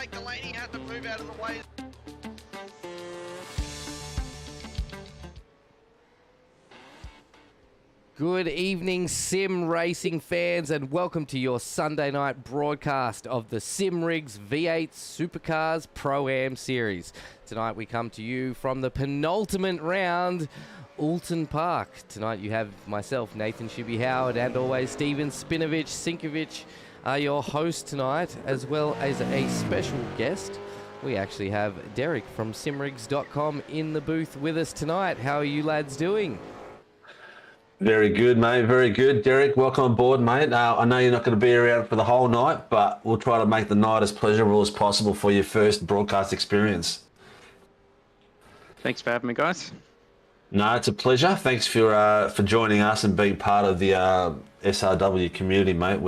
Blake Delaney has to move out of the way. Good evening, sim racing fans, and welcome to your Sunday night broadcast of the SimRigs V8 Supercars ProAm series. Tonight we come to you from the penultimate round, Oulton Park. Tonight you have myself, Nathan ShiBBy Howard, and always Stephen Spinovic. Sinkovic are your hosts tonight, as well as a special guest. We actually have Derek from simrigs.com in the booth with us tonight. How are you lads doing? Very good, mate. Very good. Derek, welcome on board, mate. I know you're not going to be around for the whole night, but we'll try to make the night as pleasurable as possible for your first broadcast experience. Thanks for having me, guys. No, it's a pleasure. Thanks for joining us and being part of the SRW community, mate.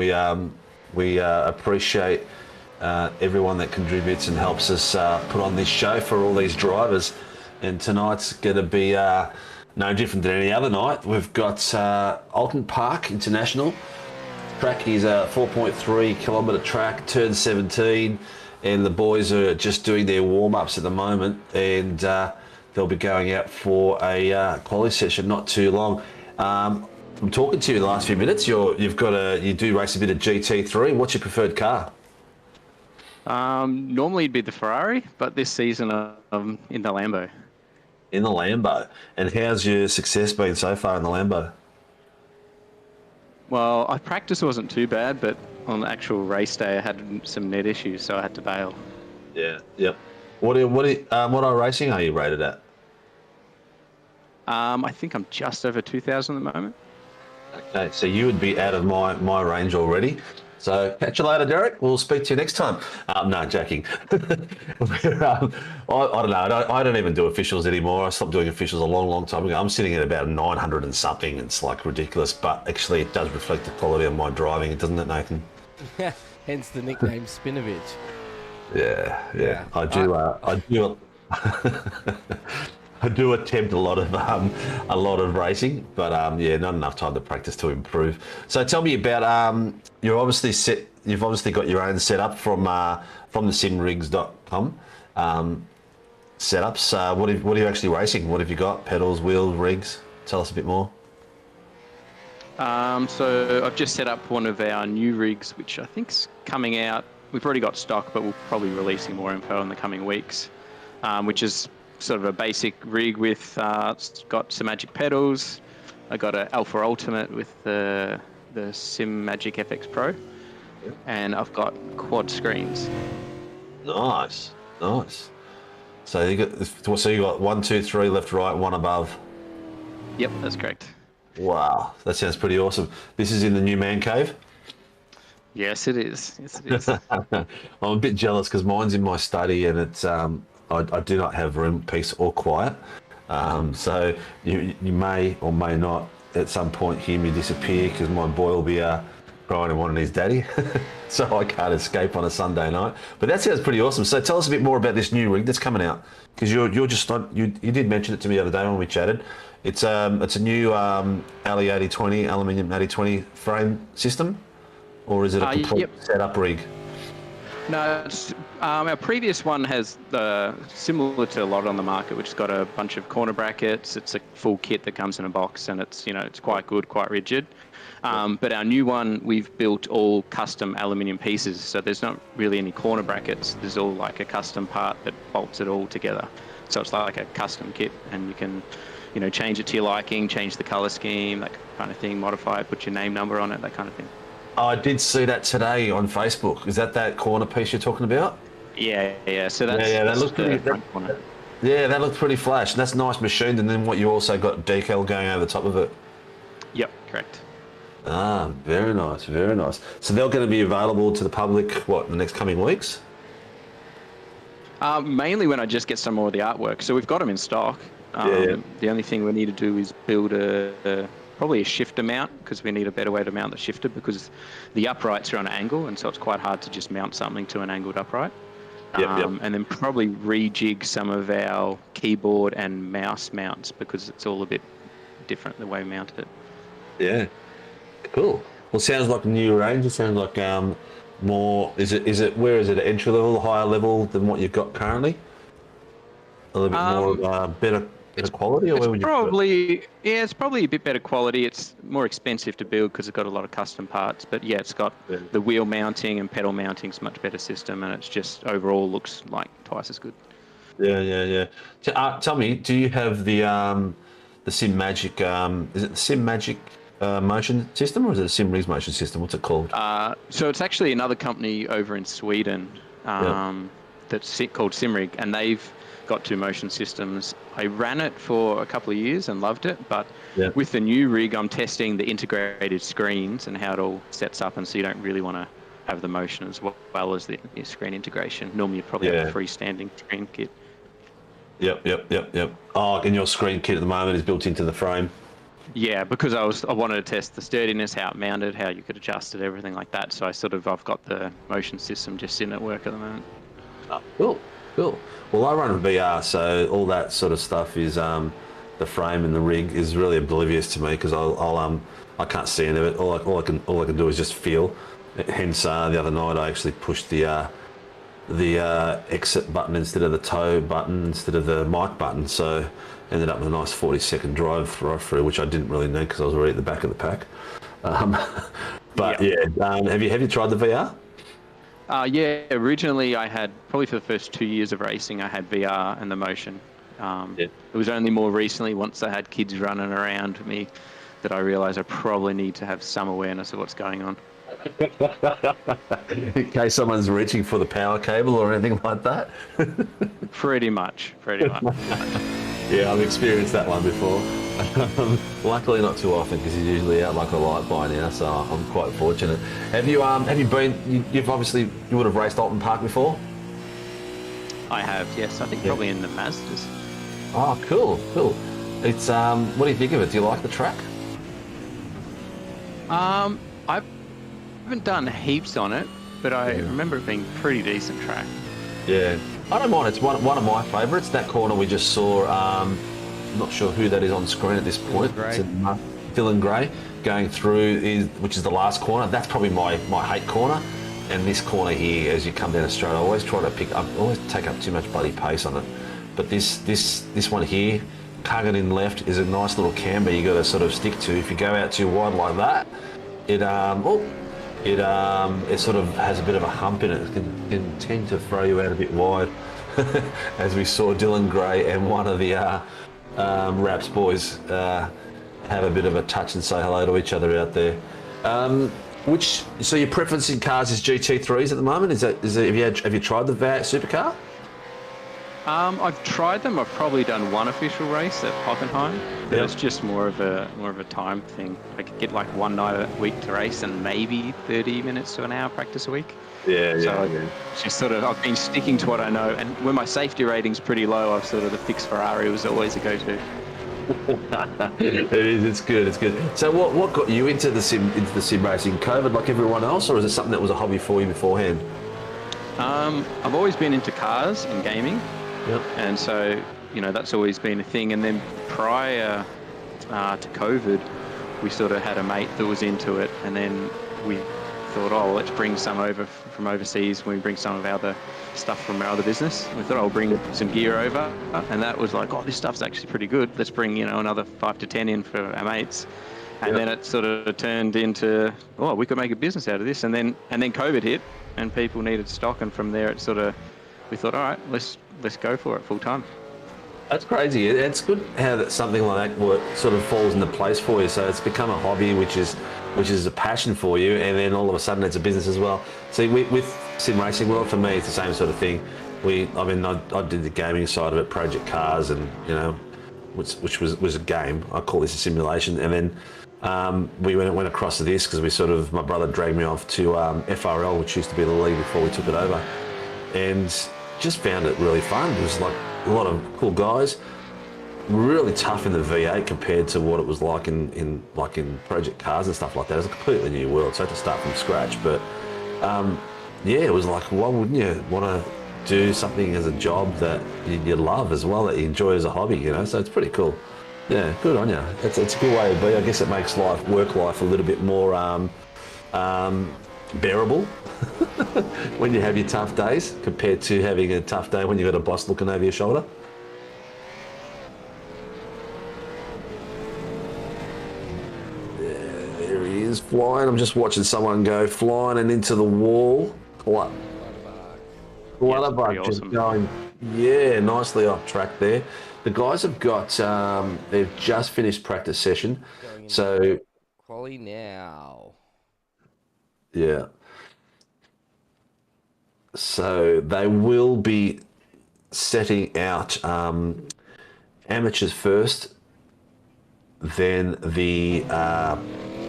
We appreciate everyone that contributes and helps us put on this show for all these drivers. And tonight's going to be no different than any other night. We've got Oulton Park International. Track is a 4.3 kilometre track, turn 17, and the boys are just doing their warm-ups at the moment, and they'll be going out for a quality session not too long. I'm talking to you the last few minutes. You do race a bit of GT3. What's your preferred car? Normally it'd be the Ferrari, but this season I'm in the Lambo. In the Lambo. And how's your success been so far in the Lambo? Well, practice wasn't too bad, but on the actual race day I had some net issues, so I had to bail. Yeah, yep. What racing are you rated at? I think I'm just over 2,000 at the moment. Okay, so you would be out of my range already. So catch you later, Derek. We'll speak to you next time. No, joking. I don't know. I don't even do officials anymore. I stopped doing officials a long, long time ago. I'm sitting at about 900 and something. It's like ridiculous, but actually it does reflect the quality of my driving, doesn't it, Nathan? Hence the nickname Spinovic. Yeah. I do. I do attempt a lot of racing, but not enough time to practice to improve. So tell me about you've obviously got your own setup from the simrigs.com setups. What are you actually racing? What have you got? Pedals, wheels, rigs? Tell us a bit more. So I've just set up one of our new rigs, which I think's coming out. We've already got stock, but we'll probably be releasing more info in the coming weeks, which is sort of a basic rig with it's got some Magic pedals. I got an Alpha Ultimate with the Sim Magic FX Pro, and I've got quad screens. Nice. So you got 1, 2, 3 left, right, one above. Yep, that's correct. Wow, that sounds pretty awesome. This is in the new man cave. Yes, it is. I'm a bit jealous because mine's in my study, and it's I do not have room, peace, or quiet. So you may or may not at some point hear me disappear because my boy will be crying and wanting his daddy. So I can't escape on a Sunday night. But that sounds pretty awesome. So tell us a bit more about this new rig that's coming out, because you did mention it to me the other day when we chatted. It's a new Ali 8020 aluminium 8020 frame system, or is it a complete setup rig? No, our previous one has similar to a lot on the market, which has got a bunch of corner brackets. It's a full kit that comes in a box, and it's quite good, quite rigid. But our new one, we've built all custom aluminium pieces, so there's not really any corner brackets. There's all like a custom part that bolts it all together. So it's like a custom kit, and you can, change it to your liking, change the color scheme, that kind of thing, modify it, put your name number on it, that kind of thing. I did see that today on Facebook. Is that corner piece you're talking about? Yeah. So that's that looks pretty. corner. That looks pretty flash. And that's nice machined. And then you also got decal going over the top of it. Yep, correct. Very nice, very nice. So they're going to be available to the public in the next coming weeks? Mainly when I just get some more of the artwork. So we've got them in stock. The only thing we need to do is build probably a shifter mount, because we need a better way to mount the shifter, because the uprights are on an angle, and so it's quite hard to just mount something to an angled upright. And then probably rejig some of our keyboard and mouse mounts, because it's all a bit different the way we mount it. Yeah, cool. Well, it sounds like a new range. It sounds like more? Is it where is it at entry level, higher level than what you've got currently? A little bit more better quality, or where would you put it? It's probably a bit better quality. It's more expensive to build because it's got a lot of custom parts. But yeah, it's got the wheel mounting and pedal mounting's much better system, and it's just overall looks like twice as good. Yeah. Tell me, do you have the SimMagic? Is it the SimMagic motion system, or is it a SimRigs motion system? What's it called? So it's actually another company over in Sweden that's called SimRig, and they've got two motion systems. I ran it for a couple of years and loved it, but with the new rig, I'm testing the integrated screens and how it all sets up, and so you don't really want to have the motion as well as the screen integration. Normally, you'd probably have a freestanding screen kit. Yep. Oh, and your screen kit at the moment is built into the frame. Yeah, because I wanted to test the sturdiness, how it mounted, how you could adjust it, everything like that. So I've got the motion system just sitting at work at the moment. Oh, cool. Well, I run a VR, so all that sort of stuff is the frame and the rig is really oblivious to me because I can't see any of it. All I can do is just feel. Hence, the other night I actually pushed the exit button instead of the tow button instead of the mic button, so ended up with a nice 40-second drive through, which I didn't really need because I was already at the back of the pack. Have you tried the VR? Originally I had, probably for the first 2 years of racing, I had VR and the motion. It was only more recently, once I had kids running around me, that I realised I probably need to have some awareness of what's going on. In case someone's reaching for the power cable or anything like that. Pretty much. Yeah, I've experienced that one before. Luckily not too often because he's usually out like a light by now, so I'm quite fortunate. Have you been, you've obviously, you would have raced Oulton Park before? I have, yes. I think probably in the Mazdas. Oh, cool. It's, what do you think of it? Do you like the track? I haven't done heaps on it, but I remember it being a pretty decent track. Yeah, I don't mind. It's one of my favourites. That corner we just saw. I'm not sure who that is on screen at this point. Dylan Gray going through, which is the last corner. That's probably my hate corner. And this corner here, as you come down a straight, I always try to always take up too much bloody pace on it. But this one here, target in left, is a nice little camber you got to sort of stick to. If you go out too wide like that, it sort of has a bit of a hump in it. It can tend to throw you out a bit wide, as we saw Dylan Gray and one of the Raps boys have a bit of a touch and say hello to each other out there. So your preference in cars is GT3s at the moment? Have you tried the V8 Supercar? I've tried them. I've probably done one official race at Hockenheim, but it's just more of a time thing. I could get like one night a week to race and maybe 30 minutes to an hour practice a week. Just sort of, I've been sticking to what I know, and when my safety rating's pretty low, I've sort of, the fixed Ferrari was always a go-to. It is. It's good. So what got you into the sim racing? COVID, like everyone else, or is it something that was a hobby for you beforehand? I've always been into cars and gaming. Yep. And so, that's always been a thing. And then prior to COVID, we sort of had a mate that was into it. And then we thought, let's bring some over from overseas. We bring some of our other stuff from our other business. We thought, I'll bring some gear over. And that was like, this stuff's actually pretty good. Let's bring, another 5 to 10 in for our mates. And then it sort of turned into, we could make a business out of this. And then COVID hit and people needed stock. And from there, it sort of, we thought, all right, let's go for it full time. That's crazy. It's good how something like that sort of falls into place for you. So it's become a hobby, which is a passion for you, and then all of a sudden it's a business as well. See, with sim racing, for me it's the same sort of thing. I did the gaming side of it, Project Cars, and which was a game. I call this a simulation, and then we went across to this because my brother dragged me off to FRL, which used to be the league before we took it over, and just found it really fun. It was like a lot of cool guys, really tough in the V8 compared to what it was like in Project Cars and stuff like that. It was a completely new world, so I had to start from scratch. But it was like, why wouldn't you want to do something as a job that you love as well, that you enjoy as a hobby? So it's pretty cool. Yeah, good on you. It's a good way to be. I guess it makes work life a little bit more bearable when you have your tough days compared to having a tough day when you've got a boss looking over your shoulder. There he is flying. I'm just watching someone go flying and into the wall. Clutterbuck pretty just awesome. going, yeah, nicely off track there. The guys have got, they've just finished practice session. Going into So, quali now. yeah. So they will be setting out amateurs first, then the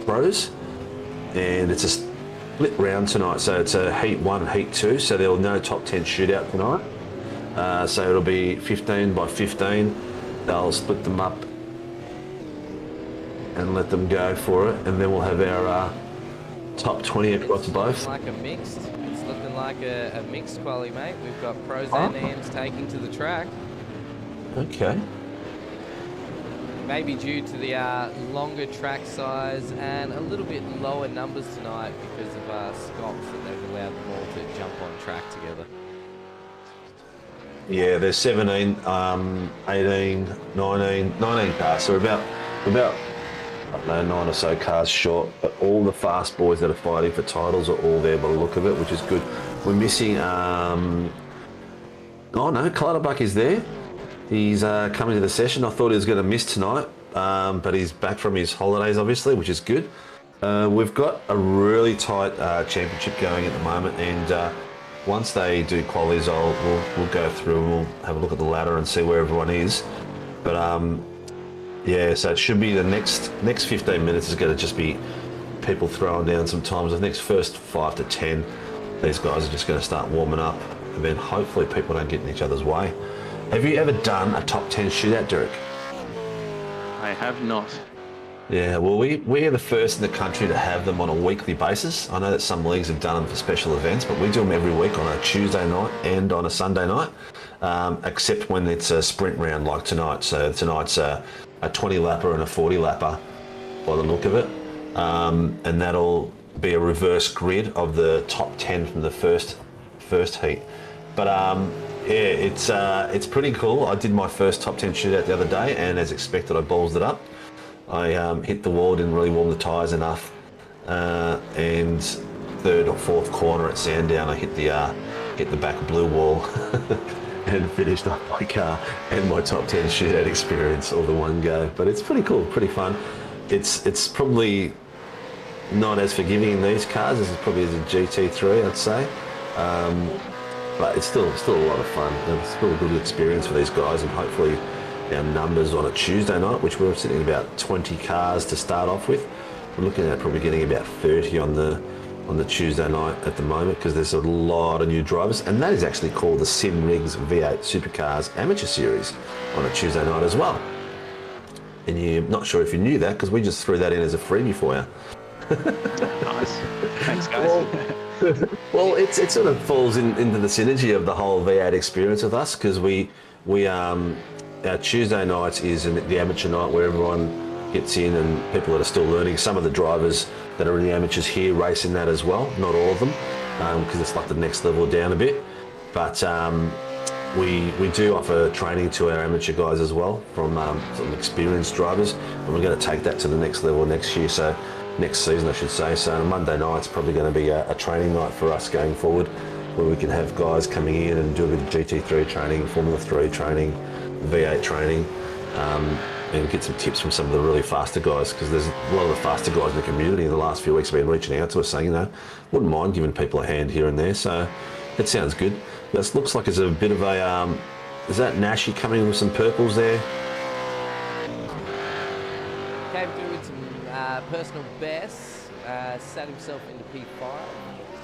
pros, and it's a split round tonight. So it's a heat 1 and heat 2, so there'll no top 10 shootout tonight. So it'll be 15 by 15. They'll split them up and let them go for it, and then we'll have our top 20 across both. Like a mixed. It's looking like a mixed quali, mate. We've got pros and AMs taking to the track. Okay. Maybe due to the longer track size and a little bit lower numbers tonight because of Scots, that they've allowed them all to jump on track together. Yeah, there's 17, 18, 19 cars. So we're about I don't know, 9 or so cars short. But all the fast boys that are fighting for titles are all there by the look of it, which is good. We're missing. Oh no, Clutterbuck is there. He's coming to the session. I thought he was going to miss tonight, but he's back from his holidays, obviously, which is good. We've got a really tight championship going at the moment, and once they do qualies, we'll go through and we'll have a look at the ladder and see where everyone is. But yeah, so it should be the next 15 minutes is going to just be people throwing down some times. The next first 5 to 10, these guys are just going to start warming up, and then hopefully people don't get in each other's way. Have you ever done a top 10 shootout, Derek? I have not. Yeah, well, we are the first in the country to have them on a weekly basis. I know that some leagues have done them for special events, but we do them every week on a Tuesday night and on a Sunday night, except when it's a sprint round like tonight. So tonight's a 20-lapper and a 40-lapper by the look of it, and that'll be a reverse grid of the top 10 from the first heat. But yeah, it's pretty cool. I did my first top 10 shootout the other day, and as expected, I ballsed it up. I hit the wall, didn't really warm the tyres enough, and third or fourth corner at Sandown, I hit the back blue wall and finished off my car and my top 10 shootout experience all the one go. But it's pretty cool, pretty fun. It's probably not as forgiving in these cars as probably as a GT3, I'd say. But it's still a lot of fun. It's still a good experience for these guys, and hopefully our numbers on a Tuesday night, which we're sitting at about 20 cars to start off with. We're looking at probably getting about 30 on the Tuesday night at the moment, because there's a lot of new drivers, and that is actually called the SimRigs V8 Supercars Amateur Series on a Tuesday night as well. And you're not sure if you knew that, because we just threw that in as a freebie for you. Nice. Thanks, guys. Well, it sort of falls into the synergy of the whole V8 experience with us, because our Tuesday nights is the amateur night where everyone gets in, and people that are still learning. Some of the drivers that are in the amateurs here race in that as well, not all of them, because it's like the next level down a bit. But we do offer training to our amateur guys as well from some experienced drivers, and we're going to take that to the next level next year. So next season, I should say. So on Monday night's probably going to be a training night for us going forward, where we can have guys coming in and do a bit of GT3 training, Formula 3 training, V8 training, and get some tips from some of the really faster guys, because there's a lot of the faster guys in the community in the last few weeks have been reaching out to us saying, wouldn't mind giving people a hand here and there. So it sounds good. This looks like it's a bit of a, is that Nashi coming with some purples there? Came through with some personal bests, sat himself into P5.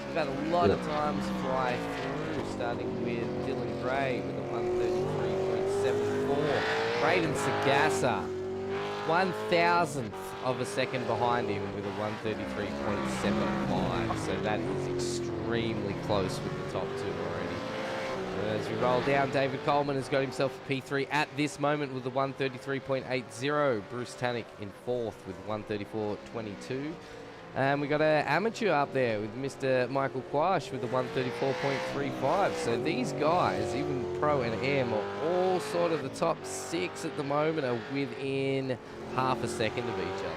We've had a lot of times fly through, starting with Dylan Gray with a 133.74. Braden Sagassa, 1,000th of a second behind him with a 133.75. So that is extremely close with the top two already. As we roll down, David Coleman has got himself a P3 at this moment with a 133.80. Bruce Tannick in fourth with 134.22. And we got an amateur up there with Mr. Michael Quash with the 134.35. So these guys, even Pro and Am, are all sort of the top 6 at the moment, are within half a second of each other.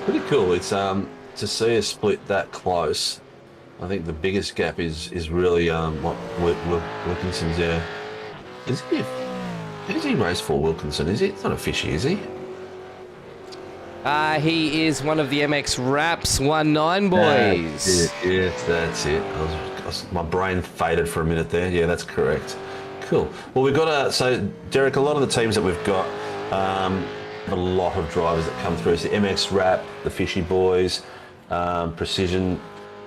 Pretty cool. It's to see a split that close. I think the biggest gap is really what Wilkinson's there. Is he? Who does he race for, Wilkinson? Is he? It's not a fishy, is he? He is one of the MX Raps 19 boys. Yes, that's it. My brain faded for a minute there. Yeah, that's correct. Cool. Well, we've got so Derek, a lot of the teams that we've got have a lot of drivers that come through. So MX Rap, the Fishy Boys, Precision.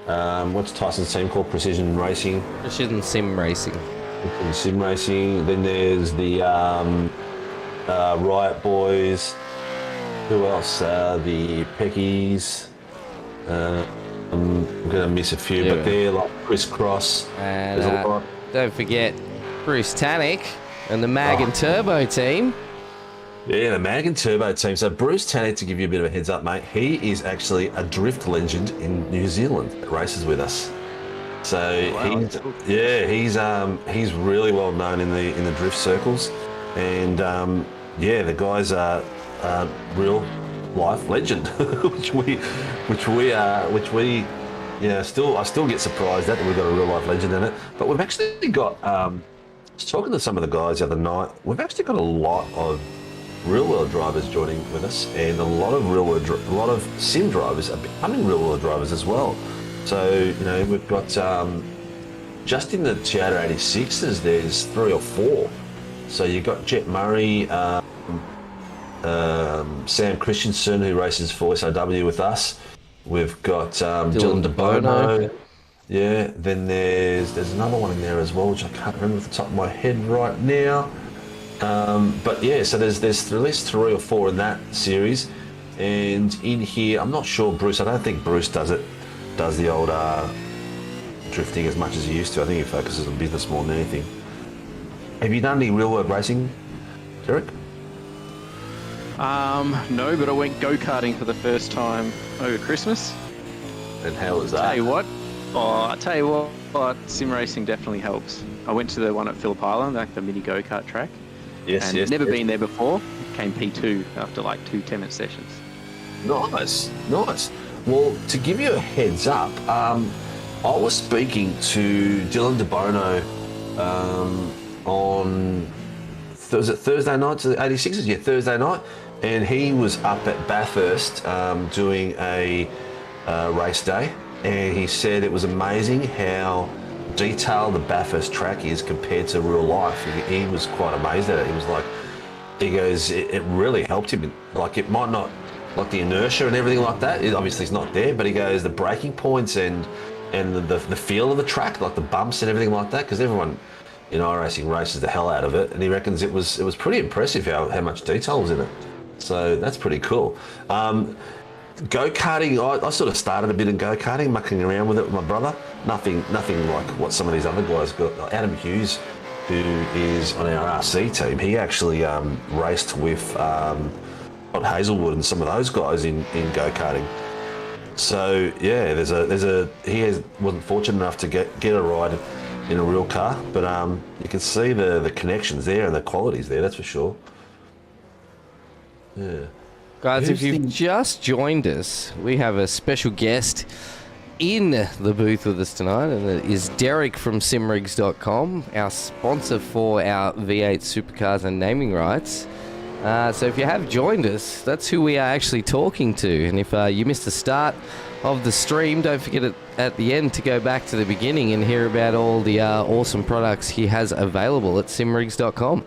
What's Tyson's team called? Precision Racing. Precision Sim Racing. Sim Racing. Then there's the Riot Boys. Who else? The Peckies. I'm going to miss a few, but they're like crisscross. And don't forget Bruce Tannick and the Mag and Turbo team. Yeah, the Mag and Turbo team. So Bruce Tannick, to give you a bit of a heads up, mate, he is actually a drift legend in New Zealand that races with us. So he's really well known in the drift circles, and the guy's a real life legend, which we I still get surprised that we've got a real life legend in it. But we've actually got I was talking to some of the guys the other night. We've actually got a lot of real world drivers joining with us, and a lot of sim drivers are becoming real world drivers as well. So we've got just in the Toyota 86s, there's 3 or 4. So you've got Jet Murray, Sam Christensen, who races for SRW with us. We've got Dylan DeBono. Yeah, then there's another one in there as well, which I can't remember off the top of my head right now. But yeah, so there's at least 3 or 4 in that series. And in here, I'm not sure Bruce, I don't think Bruce does the old drifting as much as he used to. I think he focuses on business more than anything. Have you done any real world racing, Derek? No, but I went go-karting for the first time over Christmas. And how was that? I tell you what, sim racing definitely helps. I went to the one at Phillip Island, like the mini go-kart track. Yes. Never been there before. Came P2 after like 2 10-minute sessions. Nice. Well, to give you a heads up, I was speaking to Dylan DeBono on Thursday night to the 86s? Yeah, Thursday night. And he was up at Bathurst doing a race day. And he said it was amazing how detailed the Bathurst track is compared to real life. He was quite amazed at it. He goes, it really helped him. Like, it might not, like the inertia and everything like that, obviously it's not there, but he goes, the braking points and the feel of the track, like the bumps and everything like that, because everyone in iRacing races the hell out of it, and he reckons it was pretty impressive how much detail was in it. So that's pretty cool. Go-karting, I sort of started a bit in go-karting, mucking around with it with my brother. Nothing like what some of these other guys got. Adam Hughes, who is on our RC team, he actually raced with Todd Hazelwood and some of those guys in go-karting. So yeah, wasn't fortunate enough to get a ride in a real car, but you can see the connections there and the qualities there, that's for sure. Yeah. Guys, if you've just joined us, we have a special guest in the booth with us tonight, and it is Derek from simrigs.com, our sponsor for our V8 Supercars and naming rights. So if you have joined us, that's who we are actually talking to. And if you missed the start of the stream, don't forget at the end to go back to the beginning and hear about all the awesome products he has available at simrigs.com.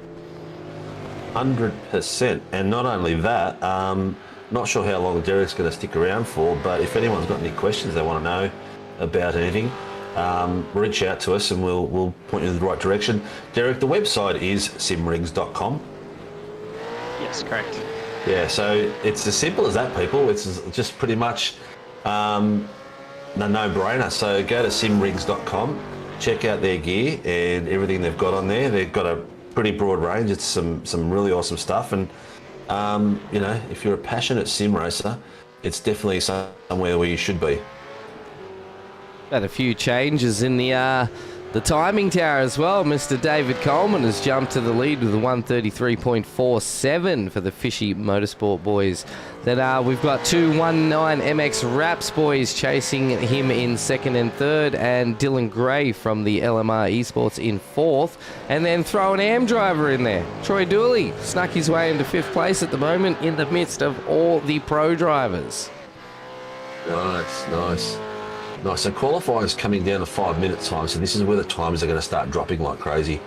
100%. And not only that, not sure how long Derek's going to stick around for, but if anyone's got any questions they want to know about anything, reach out to us and we'll point you in the right direction. Derek, the website is simrigs.com. Yes, correct. Yeah, so it's as simple as that, people. It's just pretty much a no-brainer. So go to simrigs.com, check out their gear and everything they've got on there. They've got a pretty broad range. It's some really awesome stuff. And, if you're a passionate sim racer, it's definitely somewhere where you should be. Had a few changes in the timing tower as well. Mr. David Coleman has jumped to the lead with a 133.47 for the Fishy Motorsport boys. Then we've got 219 MX Raps boys chasing him in second and third, and Dylan Gray from the LMR Esports in fourth. And then throw an AM driver in there. Troy Dooley snuck his way into fifth place at the moment in the midst of all the pro drivers. Nice. So qualifying's coming down to 5 minute time, so this is where the times are going to start dropping like crazy.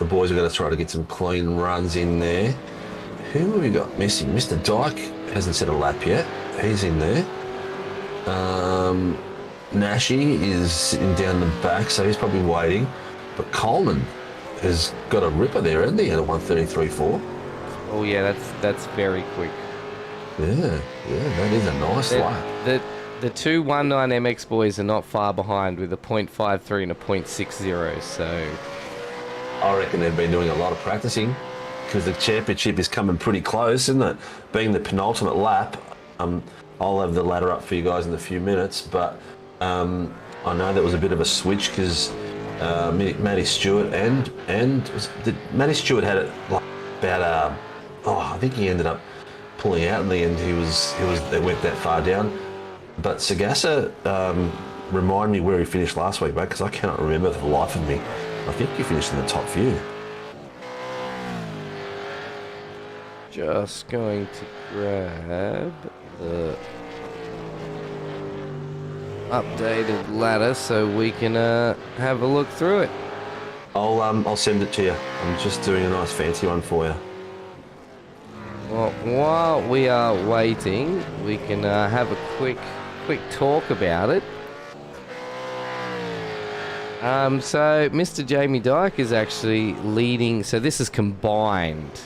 The boys are going to try to get some clean runs in there. Who have we got missing? Mr. Dyke hasn't set a lap yet. He's in there. Nashi is sitting down the back, so he's probably waiting. But Coleman has got a ripper there, hasn't he, at a 133.4? Oh yeah, that's very quick. Yeah, that is a nice lap. The 219 MX boys are not far behind with a .53 and a .60, so I reckon they've been doing a lot of practicing because the championship is coming pretty close, isn't it? Being the penultimate lap, I'll have the ladder up for you guys in a few minutes, but I know there was a bit of a switch because Matty Stewart and Matty Stewart had it like about I think he ended up pulling out in the end. They went that far down. But Sagasa, remind me where he finished last week, mate, because I cannot remember for the life of me. I think he finished in the top few. Just going to grab the updated ladder so we can have a look through it. I'll send it to you. I'm just doing a nice fancy one for you. Well, while we are waiting, we can have a quick talk about it. So Mr. Jamie Dyke is actually leading. So this is combined.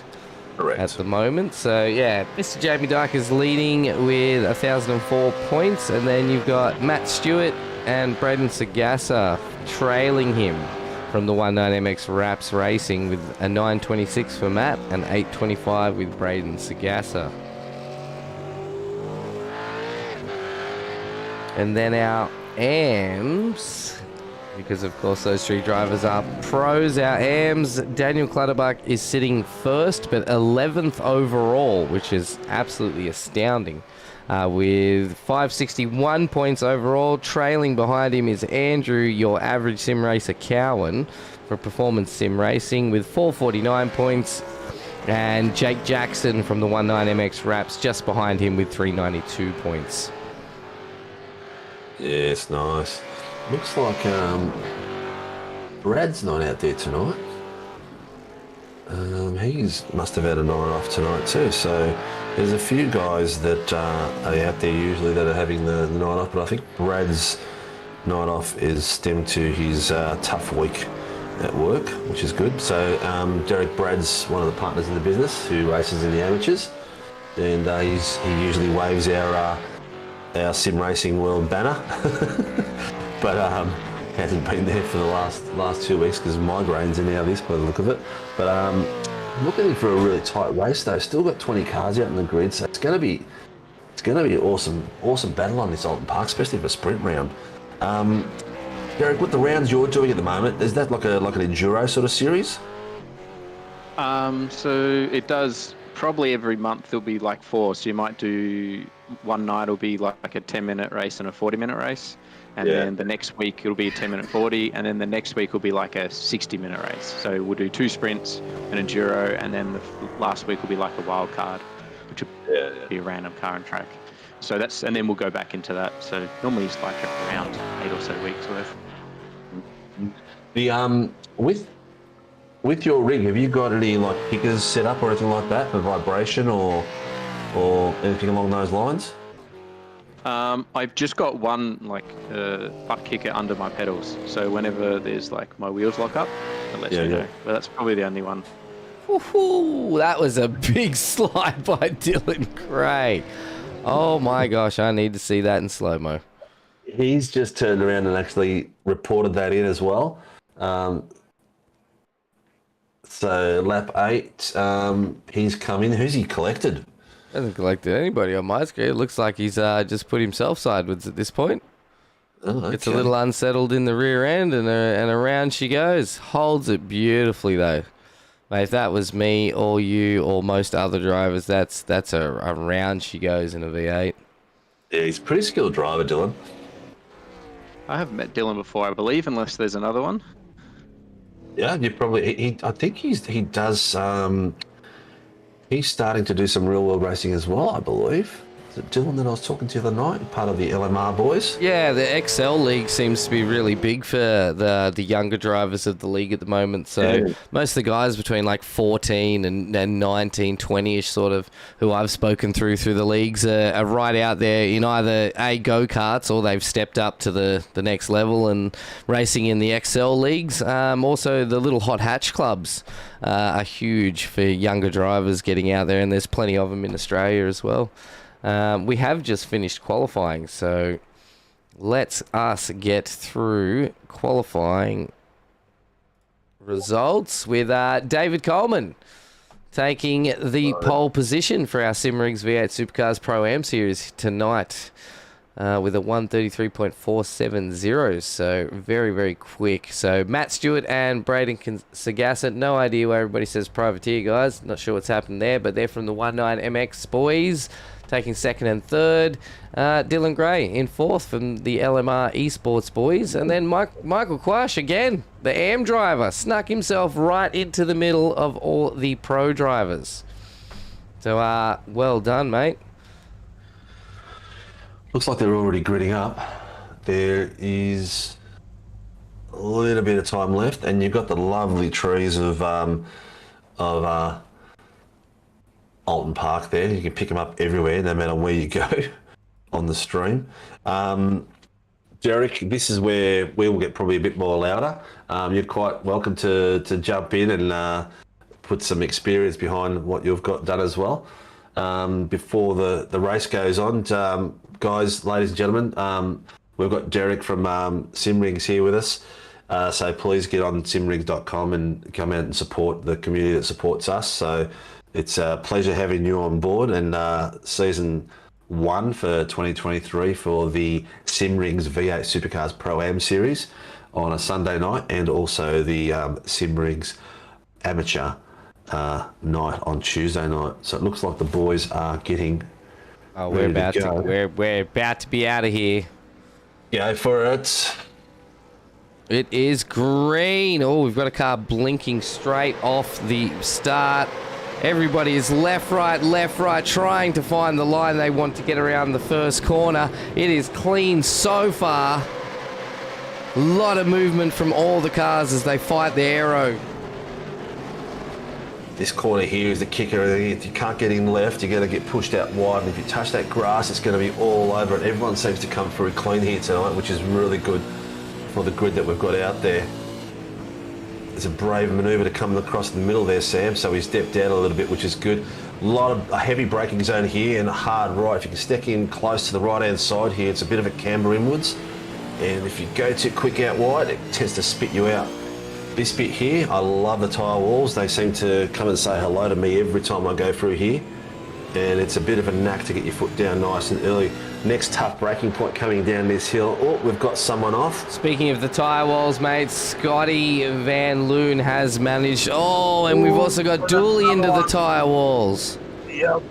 Correct. At the moment. So yeah, Mr. Jamie Dyke is leading with 1,004 points, and then you've got Matt Stewart and Braden Sagasa trailing him from the 19 MX Raps Racing with a 926 for Matt and 825 with Braden Sagasa. And then our AMs, because of course those three drivers are pros, our AMs, Daniel Clutterbuck is sitting first but 11th overall, which is absolutely astounding, with 561 points overall. Trailing behind him is Andrew, your average sim racer Cowan, for Performance Sim Racing with 449 points, and Jake Jackson from the 19 MX Raps just behind him with 392 points. Yes, nice. Looks like Brad's not out there tonight. He must have had a night off tonight too. So there's a few guys that are out there usually that are having the night off, but I think Brad's night off is stemmed to his tough week at work, which is good. So Derek Brad's one of the partners in the business who races in the amateurs, and he usually waves our sim racing world banner. But hasn't been there for the last 2 weeks because migraines are now this by the look of it. But I'm looking for a really tight race though. Still got 20 cars out in the grid, so it's going to be an awesome battle on this Oulton Park, especially for a sprint round. Derek, what the rounds you're doing at the moment, is that like an enduro sort of series? So it does. Probably every month there'll be like 4. So you might do one night will be like a 10-minute race and a 40-minute race. And then the next week it'll be a 10-minute 40, and then the next week will be like a 60-minute race. So we'll do 2 sprints, an enduro, and then the last week will be like a wild card, which will be a random car and track. So and then we'll go back into that. So normally it's like around 8 or so weeks worth. The with your rig, have you got any like kickers set up or anything like that for vibration or anything along those lines? I've just got one like butt kicker under my pedals, so whenever there's like my wheels lock up, it lets me know. But that's probably the only one. Woohoo! That was a big slide by Dylan Gray. Oh my gosh, I need to see that in slow-mo. He's just turned around and actually reported that in as well. So lap 8, he's come in. Who's he collected? Hasn't collected anybody on my screen. It looks like he's just put himself sideways at this point. Oh, okay. It's a little unsettled in the rear end, and around she goes. Holds it beautifully, though. Mate, if that was me or you or most other drivers, that's a round she goes in a V8. Yeah, he's a pretty skilled driver, Dylan. I haven't met Dylan before, I believe, unless there's another one. Yeah, you probably. I think he does. He's starting to do some real world racing as well, I believe. Is it Dylan that I was talking to the other night, part of the LMR boys? Yeah, the XL League seems to be really big for the younger drivers of the league at the moment. So most of the guys between like 14 and 19, 20-ish sort of, who I've spoken through the leagues are right out there in either go-karts or they've stepped up to the next level and racing in the XL Leagues. Also, the little hot hatch clubs are huge for younger drivers getting out there, and there's plenty of them in Australia as well. We have just finished qualifying, so let's us get through qualifying results with David Coleman taking the pole position for our SimRigs V8 Supercars ProAm series tonight with a 133.470, so very, very quick. So Matt Stewart and Braden Sagassa, no idea why everybody says privateer, guys. Not sure what's happened there, but they're from the 19MX boys. Taking second and third. Dylan Gray in fourth from the LMR Esports boys. And then Michael Quash again, the AM driver, snuck himself right into the middle of all the pro drivers. So, well done, mate. Looks like they're already gridding up. There is a little bit of time left, and you've got the lovely trees of Oulton Park there. You can pick them up everywhere, no matter where you go on the stream. Derek, this is where we will get probably a bit more louder. You're quite welcome to jump in and put some experience behind what you've got done as well. Before the race goes on, guys, ladies and gentlemen, we've got Derek from SimRigs here with us. So please get on simrigs.com and come out and support the community that supports us. So it's a pleasure having you on board, and season 1 for 2023 for the SimRigs V8 Supercars ProAm series on a Sunday night, and also the SimRigs Amateur night on Tuesday night. So it looks like the boys are getting. Oh, we're about to be out of here. Go for it. It is green. Oh, we've got a car blinking straight off the start. Everybody is left, right, trying to find the line they want to get around the first corner. It is clean so far. A lot of movement from all the cars as they fight the aero. This corner here is the kicker. If you can't get in left, you're going to get pushed out wide. And if you touch that grass, it's going to be all over it. Everyone seems to come through clean here tonight, which is really good for the grid that we've got out there. It's a brave manoeuvre to come across the middle there, Sam, so he's stepped out a little bit, which is good. A heavy braking zone here and a hard right. If you can stick in close to the right-hand side here, it's a bit of a camber inwards. And if you go too quick out wide, it tends to spit you out. This bit here, I love the tyre walls. They seem to come and say hello to me every time I go through here. And it's a bit of a knack to get your foot down nice and early. Next tough braking point coming down this hill. Oh, we've got someone off. Speaking of the tyre walls, mate, Scotty Van Loon has managed. Oh, and we've also got Dooley into the tyre walls. Yep.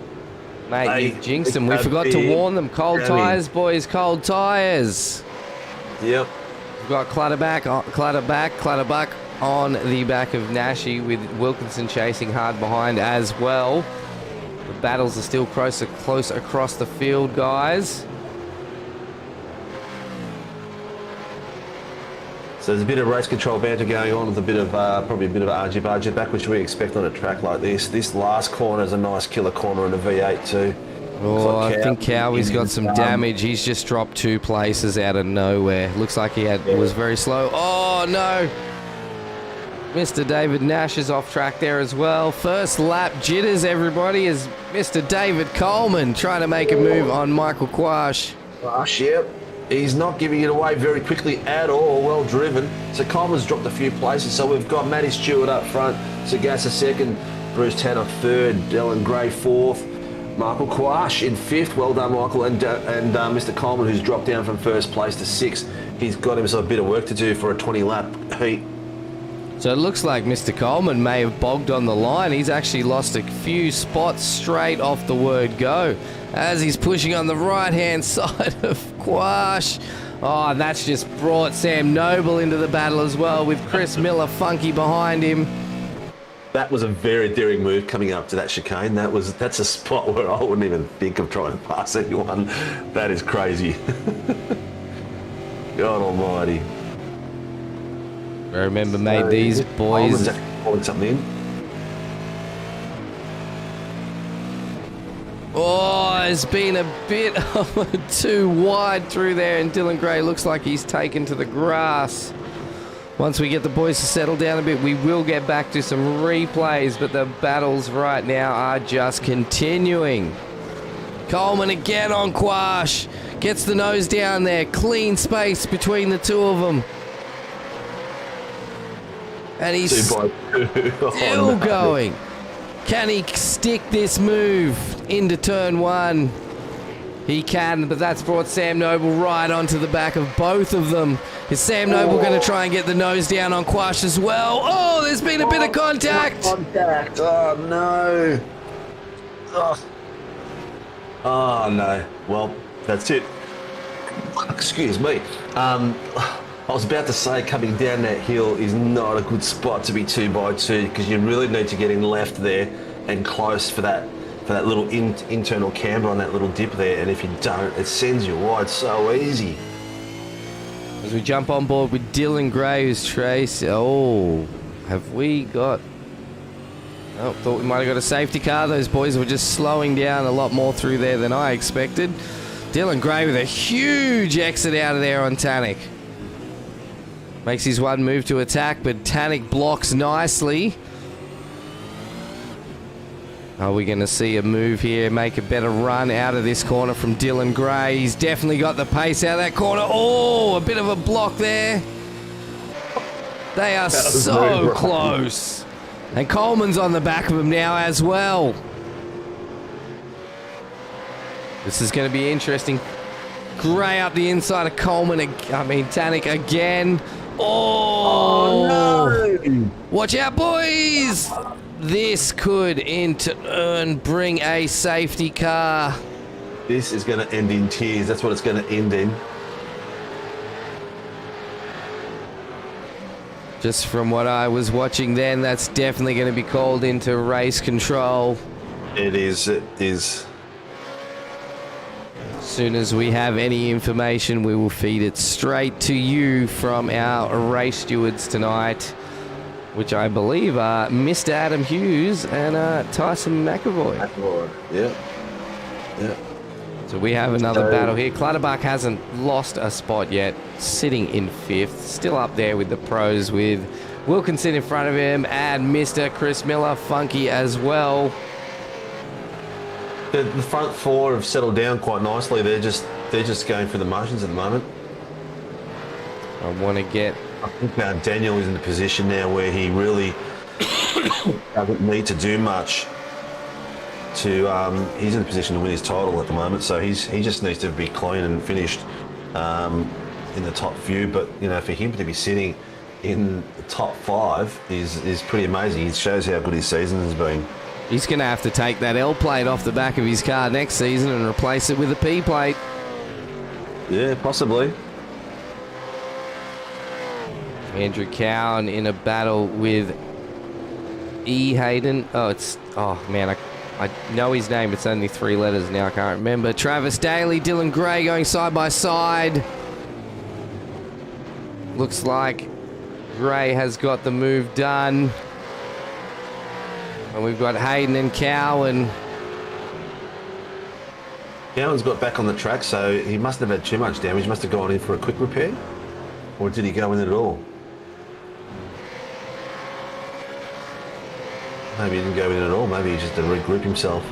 Mate, you jinxed them. We forgot to warn them. Cold tyres, boys, cold tyres. Yep. We've got Clutterbuck on the back of Nashi, with Wilkinson chasing hard behind as well. The battles are still close across the field, guys. So there's a bit of race control banter going on with a bit of, probably a bit of argy-bargy back, which we expect on a track like this. This last corner is a nice killer corner in a V8 too. Oh, I think Cowie's got some damage. He's just dropped 2 places out of nowhere. Looks like he was very slow. Oh, no. Mr. David Nash is off track there as well. First lap jitters, everybody, as Mr. David Coleman trying to make a move on Michael Quash. Quash, yep. He's not giving it away very quickly at all. Well driven. So Coleman's dropped a few places. So we've got Matty Stewart up front, Sagassa second, Bruce Tanner third, Dylan Gray fourth. Michael Quash in 5th. Well done, Michael. And Mr. Coleman, who's dropped down from 1st place to 6th. He's got himself a bit of work to do for a 20-lap heat. So it looks like Mr. Coleman may have bogged on the line. He's actually lost a few spots straight off the word go as he's pushing on the right-hand side of Quash. Oh, and that's just brought Sam Noble into the battle as well with Chris Miller funky behind him. That was a very daring move coming up to that chicane. That's a spot where I wouldn't even think of trying to pass anyone. That is crazy. God almighty. I remember, mate, these boys... Pulling something in. Oh, it's been a bit too wide through there, and Dylan Gray looks like he's taken to the grass. Once we get the boys to settle down a bit, we will get back to some replays, but the battles right now are just continuing. Coleman again on Quash. Gets the nose down there. Clean space between the two of them. And he's still going. Can he stick this move into turn 1? He can, but that's brought Sam Noble right onto the back of both of them. Is Sam Noble going to try and get the nose down on Quash as well? Oh, there's been a bit of contact. Oh, no. Oh, no. Well, that's it. Excuse me. I was about to say coming down that hill is not a good spot to be 2x2 because you really need to get in left there and close for that little internal camber on that little dip there, and if you don't, it sends you wide so easy. As we jump on board with Dylan Gray, who's Trace. Oh, have we got... Oh, thought we might have got a safety car. Those boys were just slowing down a lot more through there than I expected. Dylan Gray with a huge exit out of there on Tannic. Makes his one move to attack, but Tannic blocks nicely. Are we going to see a move here, make a better run out of this corner from Dylan Gray? He's definitely got the pace out of that corner. Oh, a bit of a block there. They are so close. And Coleman's on the back of him now as well. This is going to be interesting. Gray up the inside of Coleman. Tannic again. Oh, no. Watch out, boys. This could, in turn, bring a safety car. This is going to end in tears. That's what it's going to end in. Just from what I was watching then, that's definitely going to be called into race control. It is. It is. As soon as we have any information, we will feed it straight to you from our race stewards tonight, which I believe are Mr. Adam Hughes and Tyson McAvoy. Yeah. Yeah. So we have another battle here. Clutterbuck hasn't lost a spot yet, sitting in 5th, still up there with the pros with Wilkinson in front of him and Mr. Chris Miller, funky as well. The front 4 have settled down quite nicely. They're just going through the motions at the moment. I want to get... I think Daniel is in a position now where he really doesn't need to do much to... he's in a position to win his title at the moment, so he just needs to be clean and finished in the top few. But, you know, for him to be sitting in the top 5 is pretty amazing. It shows how good his season has been. He's going to have to take that L plate off the back of his car next season and replace it with a P plate. Yeah, possibly. Andrew Cowan in a battle with E. Hayden. Oh, man, I know his name. It's only 3 letters now. I can't remember. Travis Daly, Dylan Gray going side by side. Looks like Gray has got the move done. And we've got Hayden and Cowan. Cowan's got back on the track, so he mustn't have had too much damage. He must have gone in for a quick repair. Or did he go in at all? Maybe he didn't go in at all. Maybe he just had to regroup himself.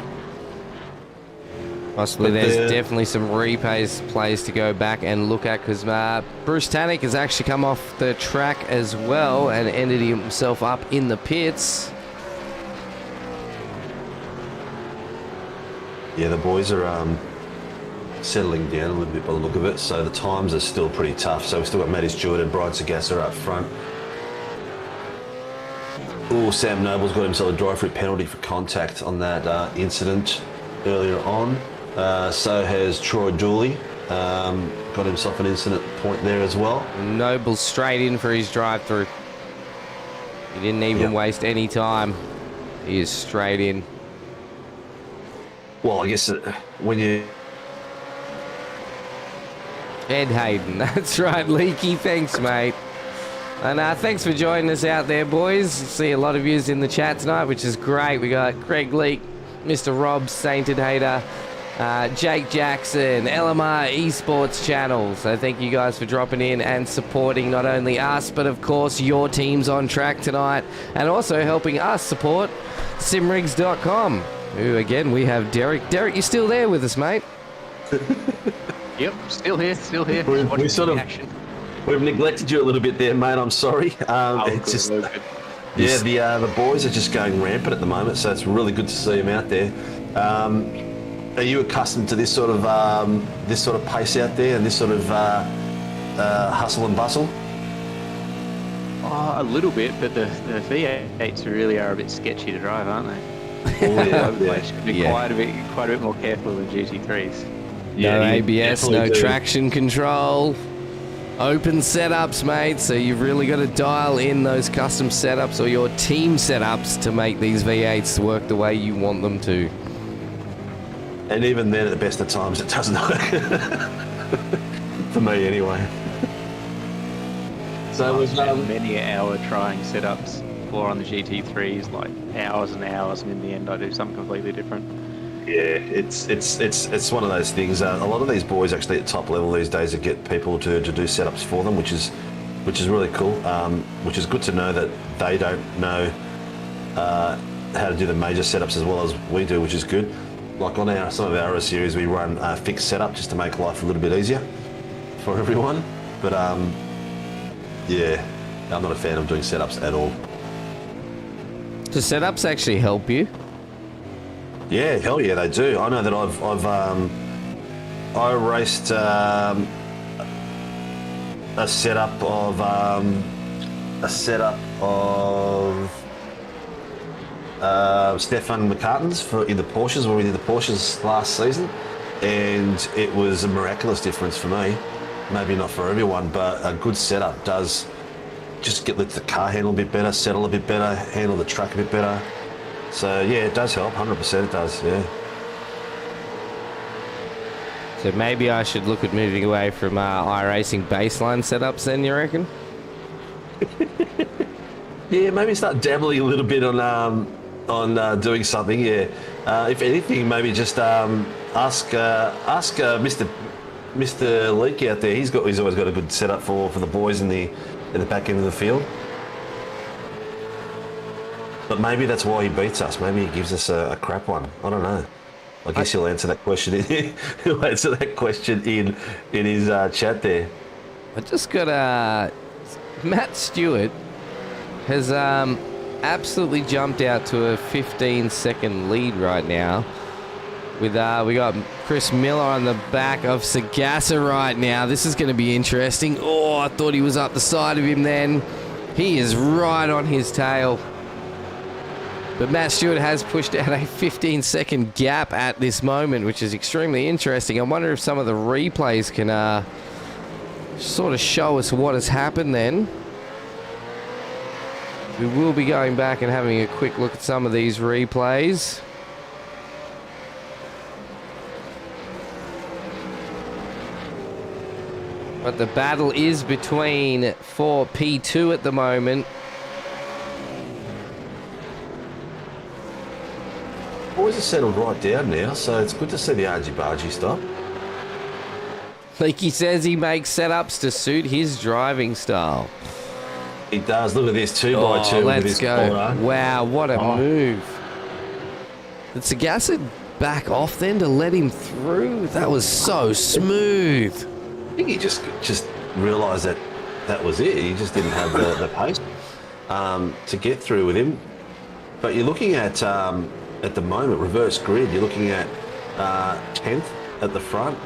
Possibly there's definitely some plays to go back and look at, because Bruce Tannic has actually come off the track as well and ended himself up in the pits. Yeah, the boys are settling down a little bit by the look of it, so the times are still pretty tough. So we've still got Matty Stewart and Brian Sagassa up front. Oh, Sam Noble's got himself a drive-through penalty for contact on that incident earlier on. So has Troy Dooley. Got himself an incident point there as well. Noble straight in for his drive-through. He didn't even waste any time. He is straight in. Well, I guess when you... Ed Hayden, that's right, Leaky. Thanks, mate. And thanks for joining us out there, boys. See a lot of yous in the chat tonight, which is great. We got Greg Leak, Mr. Rob, Sainted Hater, Jake Jackson, LMR Esports Channel. So thank you guys for dropping in and supporting not only us, but of course your teams on track tonight, and also helping us support simrigs.com, who again we have Derek. Derek, you're still there with us, mate? Yep, still here. We sort of, we've neglected you a little bit there, mate. I'm sorry. It's just, yeah, the boys are just going rampant at the moment, so it's really good to see them out there. Are you accustomed to this sort of pace out there and this sort of hustle and bustle? Oh, a little bit, but the V8s really are a bit sketchy to drive, aren't they? Oh, yeah. Quite a bit more careful than GT3s. No ABS, no do. traction control, open setups, mate. So you've really got to dial in those custom setups or your team setups to make these V8s work the way you want them to. And even then, at the best of times, it doesn't work. For me, anyway. So I've spent many an hour trying setups for on the GT3s, like hours and hours, and in the end, I do something completely different. Yeah, it's one of those things. A lot of these boys actually at top level these days get people to do setups for them, which is really cool. Which is good to know that they don't know how to do the major setups as well as we do, which is good. Like on some of our other series, we run a fixed setup just to make life a little bit easier for everyone. But yeah, I'm not a fan of doing setups at all. Do setups actually help you? Yeah, hell yeah, they do. I know that I raced a setup of Stefan McCartan's in the Porsches when we did the Porsches last season, and it was a miraculous difference for me. Maybe not for everyone, but a good setup does just let the car handle a bit better, settle a bit better, handle the track a bit better. So yeah, it does help, 100% it does, yeah. So maybe I should look at moving away from iRacing baseline setups then, you reckon? Yeah, maybe start dabbling a little bit on doing something, yeah. If anything, maybe just ask Mr. Leak out there. He's always got a good setup for the boys in the back end of the field. But maybe that's why he beats us. Maybe he gives us a crap one. I don't know. I guess he'll answer that question. He'll answer that question in his chat there. I just got Matt Stewart has absolutely jumped out to a 15-second lead right now. With we got Chris Miller on the back of Sagassa right now. This is going to be interesting. Oh, I thought he was up the side of him then. He is right on his tail. But Matt Stewart has pushed out a 15-second gap at this moment, which is extremely interesting. I wonder if some of the replays can sort of show us what has happened then. We will be going back and having a quick look at some of these replays. But the battle is between for P2 at the moment. Boys are settled right down now, so it's good to see the argy-bargy stop. Like he says, he makes setups to suit his driving style. He does. Look at this 2x2 with his corner. Wow, what a move. Did Sagassa back off then to let him through? That was so smooth. I think he just realised that was it. He just didn't have the pace to get through with him. But you're looking at the moment, reverse grid, you're looking at 10th at the front,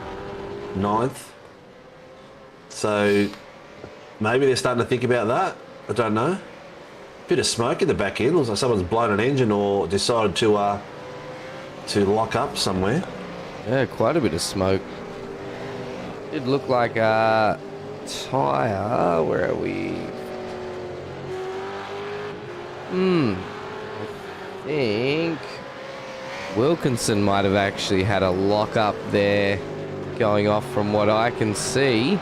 9th. So maybe they're starting to think about that. I don't know. Bit of smoke in the back end. Looks like someone's blown an engine or decided to lock up somewhere. Yeah, quite a bit of smoke. It looked like a tyre. Where are we? I think Wilkinson might have actually had a lock up there going off from what I can see.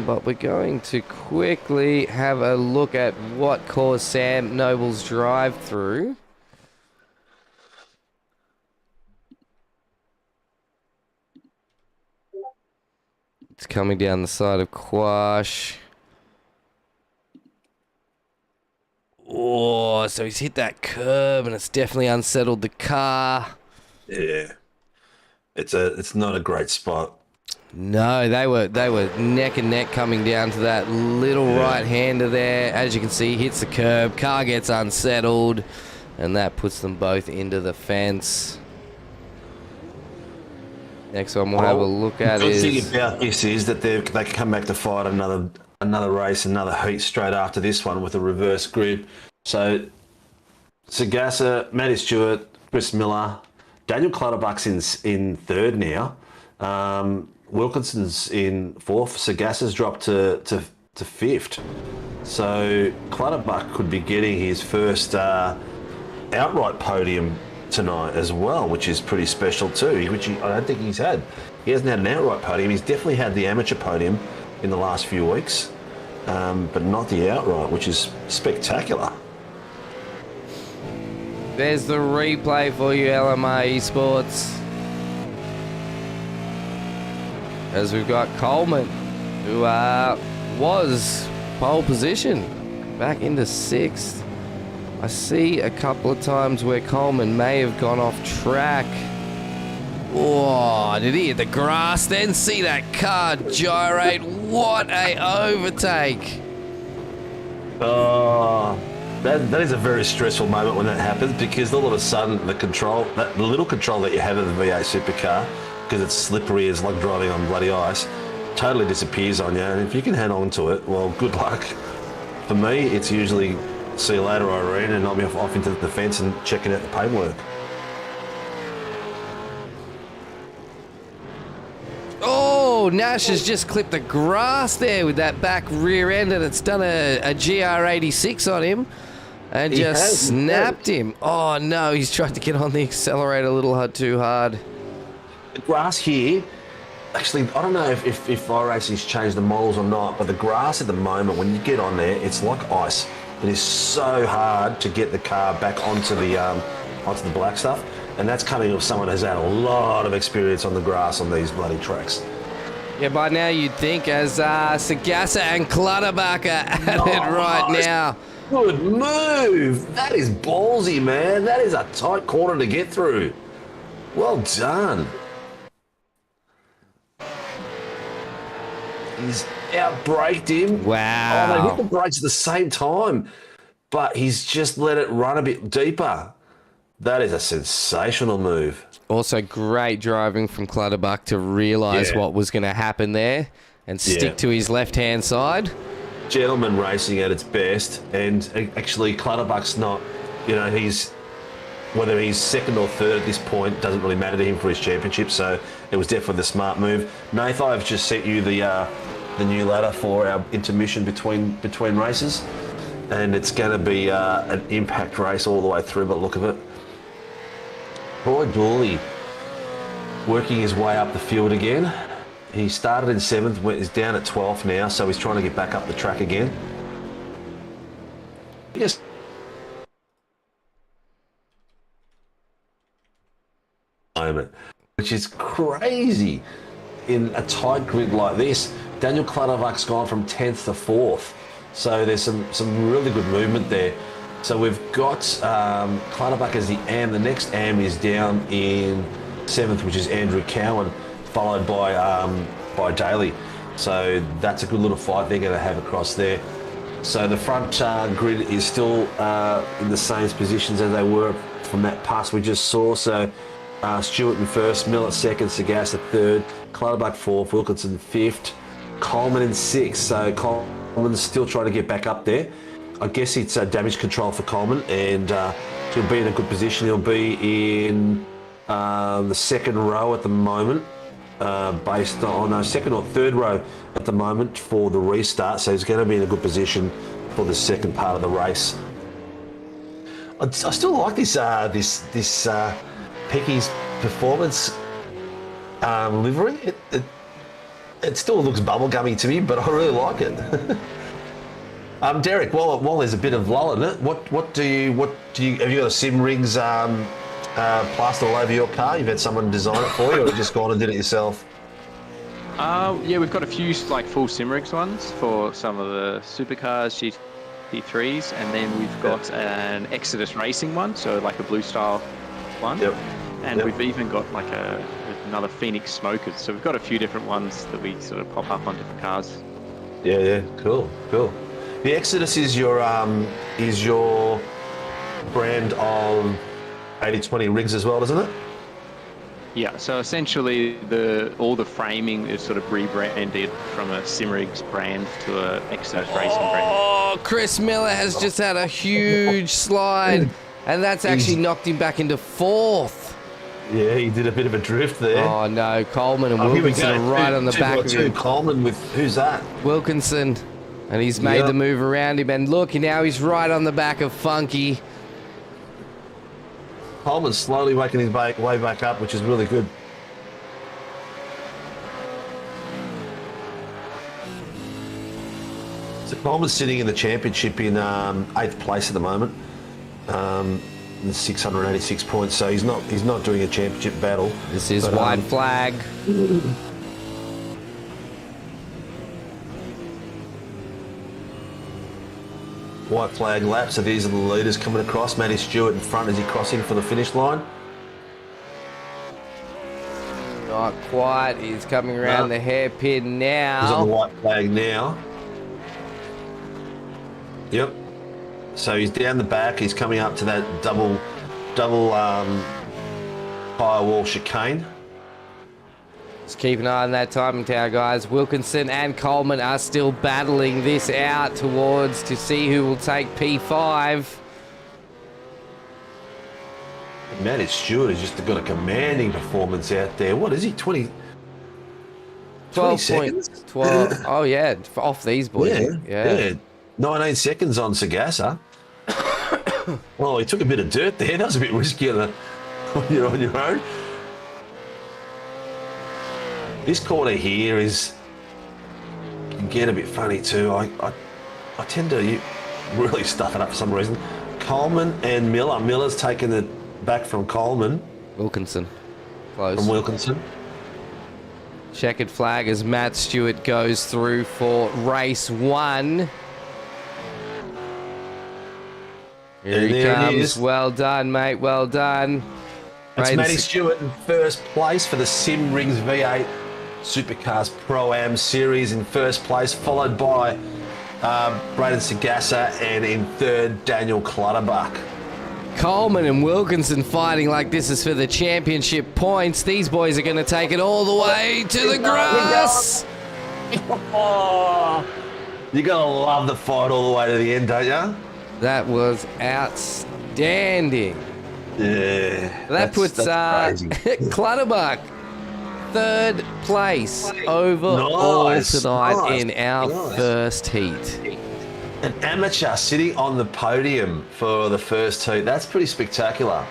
But we're going to quickly have a look at what caused Sam Noble's drive through. It's coming down the side of Quash. Oh, so he's hit that curb and it's definitely unsettled the car. Yeah. It's not a great spot. No, they were neck and neck coming down to that little right-hander there. As you can see, hits the curb, car gets unsettled, and that puts them both into the fence. Next one we'll have a look at is... The good thing about this is that they can come back to fight another race, another heat straight after this one with a reverse grid. So, Sagasa, Matty Stewart, Chris Miller, Daniel Clutterbuck's in third now. Wilkinson's in fourth. Sagasa's dropped to fifth. So Clutterbuck could be getting his first outright podium tonight as well, which is pretty special too, which I don't think he's had. He hasn't had an outright podium. He's definitely had the amateur podium in the last few weeks, but not the outright, which is spectacular. There's the replay for you, LMR Esports. As we've got Coleman, who was pole position, back into sixth. I see a couple of times where Coleman may have gone off track. Oh, did he hit the grass then? See that car gyrate? What a overtake. Oh, that is a very stressful moment when that happens, because all of a sudden the little control that you have of the V8 Supercar, because it's slippery, it's like driving on bloody ice, totally disappears on you. And if you can hang on to it, well, good luck. For me, it's usually see you later, Irene, and I'll be off into the fence and checking out the paintwork. Oh, Nash has just clipped the grass there with that back rear end, and it's done a GR86 on him and just snapped him. Oh no, he's tried to get on the accelerator a little too hard. The grass here, actually, I don't know if iRacing's changed the models or not, but the grass at the moment, when you get on there, it's like ice. It is so hard to get the car back onto the black stuff, and that's coming from someone who's had a lot of experience on the grass on these bloody tracks. Yeah, by now you'd think, as Sagasa and Clutterbuck are at it right now. Good move. That is ballsy, man. That is a tight corner to get through. Well done. He's outbraked him. Wow. Oh, they hit the brakes at the same time, but he's just let it run a bit deeper. That is a sensational move. Also, great driving from Clutterbuck to realise what was going to happen there and stick to his left-hand side. Gentleman racing at its best, and actually Clutterbuck's not, whether he's second or third at this point doesn't really matter to him for his championship, so it was definitely the smart move. Nath, I've just sent you the new ladder for our intermission between races, and it's going to be an impact race all the way through by the look of it. Roy Dooley working his way up the field again. He started in 7th, is down at 12th now, so he's trying to get back up the track again. Yes. Moment, which is crazy in a tight grid like this. Daniel Clutterbuck's gone from 10th to 4th, so there's some really good movement there. So we've got Clutterbuck as the AM. The next AM is down in 7th, which is Andrew Cowan, followed by Daly. So that's a good little fight they're going to have across there. So the front grid is still in the same positions as they were from that pass we just saw. So Stewart in first, Miller second, Sagassa third, Clutterbuck fourth, Wilkinson fifth, Coleman in sixth. So Coleman's still trying to get back up there. I guess it's damage control for Coleman, and he'll be in a good position. He'll be in the second row at the moment, based on second or third row at the moment for the restart. So he's going to be in a good position for the second part of the race. I still like this Pecky's performance livery. It still looks bubblegummy to me, but I really like it. Derek, while there's a bit of lull in it, what do you have you got a Sim Rigs plastered all over your car? You've had someone design it for you, or you just gone and did it yourself? Yeah, we've got a few like full Sim Rigs ones for some of the supercars, GT3s, and then we've got an Exodus Racing one, so like a blue style one. Yep. And we've even got like another Phoenix Smokers. So we've got a few different ones that we sort of pop up on different cars. Yeah, cool. The Exodus is your brand of 80/20 rigs as well, isn't it? Yeah, so essentially all the framing is sort of rebranded from a Simrigs brand to a Exodus Racing brand. Oh, Chris Miller has just had a huge slide, and that's actually knocked him back into fourth. Yeah, he did a bit of a drift there. Oh no, Coleman and Wilkinson are right on the back of him. Coleman with, who's that? Wilkinson, and he's made the move around him, and look, now he's right on the back of Funky. Coleman's slowly making his way back up, which is really good. So Coleman's sitting in the championship in 8th place at the moment, 686 points. So he's not doing a championship battle. This is white flag. White flag lap, so these are the leaders coming across. Matty Stewart in front as he crossing for the finish line. Not quite. He's coming around the hairpin now. He's on the white flag now. Yep. So he's down the back. He's coming up to that double firewall chicane. Just keep an eye on that timing tower, guys. Wilkinson and Coleman are still battling this out to see who will take P5. Matty Stewart has just got a commanding performance out there. What is he, 20 seconds? 12. Oh, yeah, off these boys. Yeah. 19 seconds on Sagassa. Well, he took a bit of dirt there. That was a bit risky on your own. This corner here can get a bit funny too. I tend to really stuff it up for some reason. Coleman and Miller. Miller's taken it back from Coleman. Wilkinson. Close. From Wilkinson. Checkered flag as Matt Stewart goes through for race 1. Here he comes. Well done, mate. Well done. It's Matty Stewart in first place for the Sim Rigs V8 Supercars ProAm series in first place, followed by Braden Sagassa, and in third, Daniel Clutterbuck. Coleman and Wilkinson fighting like this is for the championship points. These boys are going to take it all the way to the grass. Oh, you're going to love the fight all the way to the end, don't you? That was outstanding. Yeah. That puts Clutterbuck third place overall tonight in our first heat. An amateur sitting on the podium for the first heat. That's pretty spectacular.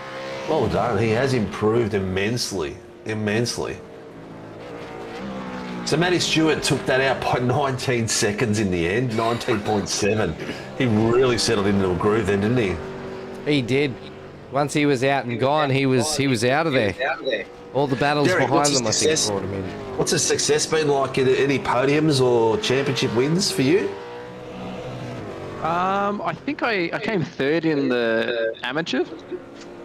Well done. He has improved immensely. So Matty Stewart took that out by 19 seconds in the end, 19.7. He really settled into a groove then, didn't he? He did. Once he was out and gone, he was out of there. All the battles Derek, behind them, I think, brought him in. What's the success been like? Any podiums or championship wins for you? I think I came third in the amateur,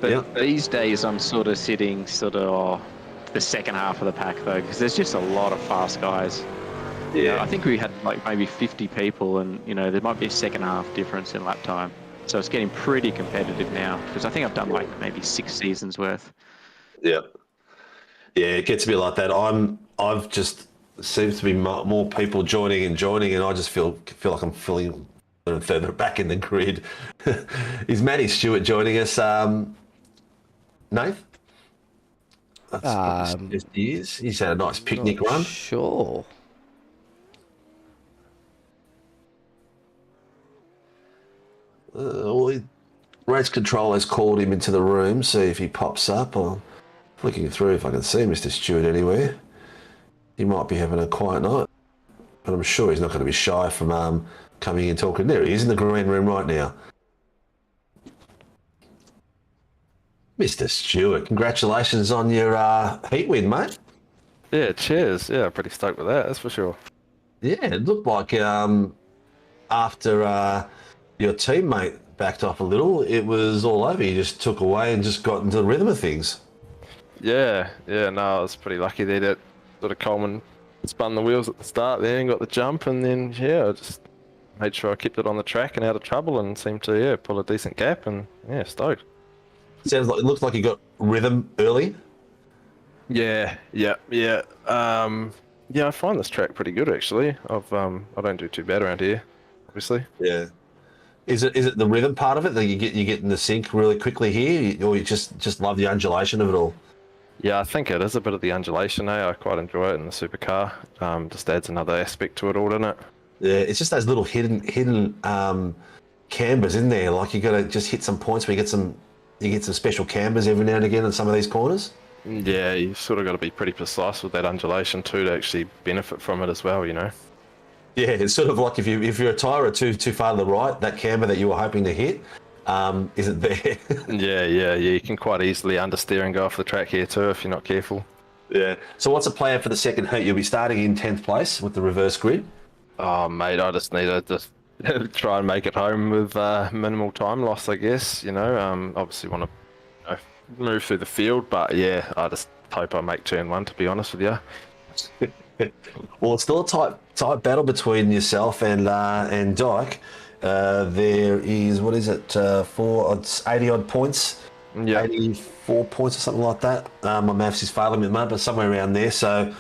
but these days I'm sort of sitting the second half of the pack though, because there's just a lot of fast guys. Yeah, I think we had like maybe 50 people, and there might be a second half difference in lap time. So it's getting pretty competitive now, because I think I've done like maybe 6 seasons worth. Yeah. Yeah, it gets a bit like that. I've just seems to be more people joining, and I just feel like I'm feeling further back in the grid. Is Matty Stewart joining us, Nath? Yes, he is. He's had a nice picnic run. Sure. Race control has called him into the room. See if he pops up. I'm flicking through if I can see Mr. Stewart anywhere. He might be having a quiet night, but I'm sure he's not going to be shy from coming and talking. There he is in the green room right now. Mr. Stewart, congratulations on your heat win, mate. Yeah, cheers. Yeah, pretty stoked with that, that's for sure. Yeah, it looked like after your teammate backed off a little, it was all over. You just took away and just got into the rhythm of things. Yeah, no, I was pretty lucky there that sort of Coleman spun the wheels at the start there and got the jump, and then, I just made sure I kept it on the track and out of trouble and seemed to, pull a decent gap, and, stoked. Sounds like it looks like you got rhythm early. Yeah. I find this track pretty good actually. I don't do too bad around here, obviously. Yeah. Is it the rhythm part of it that you get in the sync really quickly here, or you just love the undulation of it all? Yeah, I think it is a bit of the undulation. I quite enjoy it in the supercar. Just adds another aspect to it all, doesn't it? Yeah, it's just those little hidden cambers in there. Like you got to just hit some points where you get some special cambers every now and again in some of these corners. Yeah, you sort of got to be pretty precise with that undulation too to actually benefit from it as well, Yeah, it's sort of like if you're a tyre or too far to the right, that camber that you were hoping to hit isn't there. Yeah. You can quite easily understeer and go off the track here too if you're not careful. Yeah. So what's the plan for the second heat? You'll be starting in 10th place with the reverse grid. Oh, mate, I just need to just try and make it home with minimal time loss, I guess. Obviously want to move through the field, but yeah, I just hope I make turn one, to be honest with you. Well, it's still a tight battle between yourself and Dyke. There is, what is it, 80 odd points, 84 points or something like that. My maths is failing me at the moment, but somewhere around there. So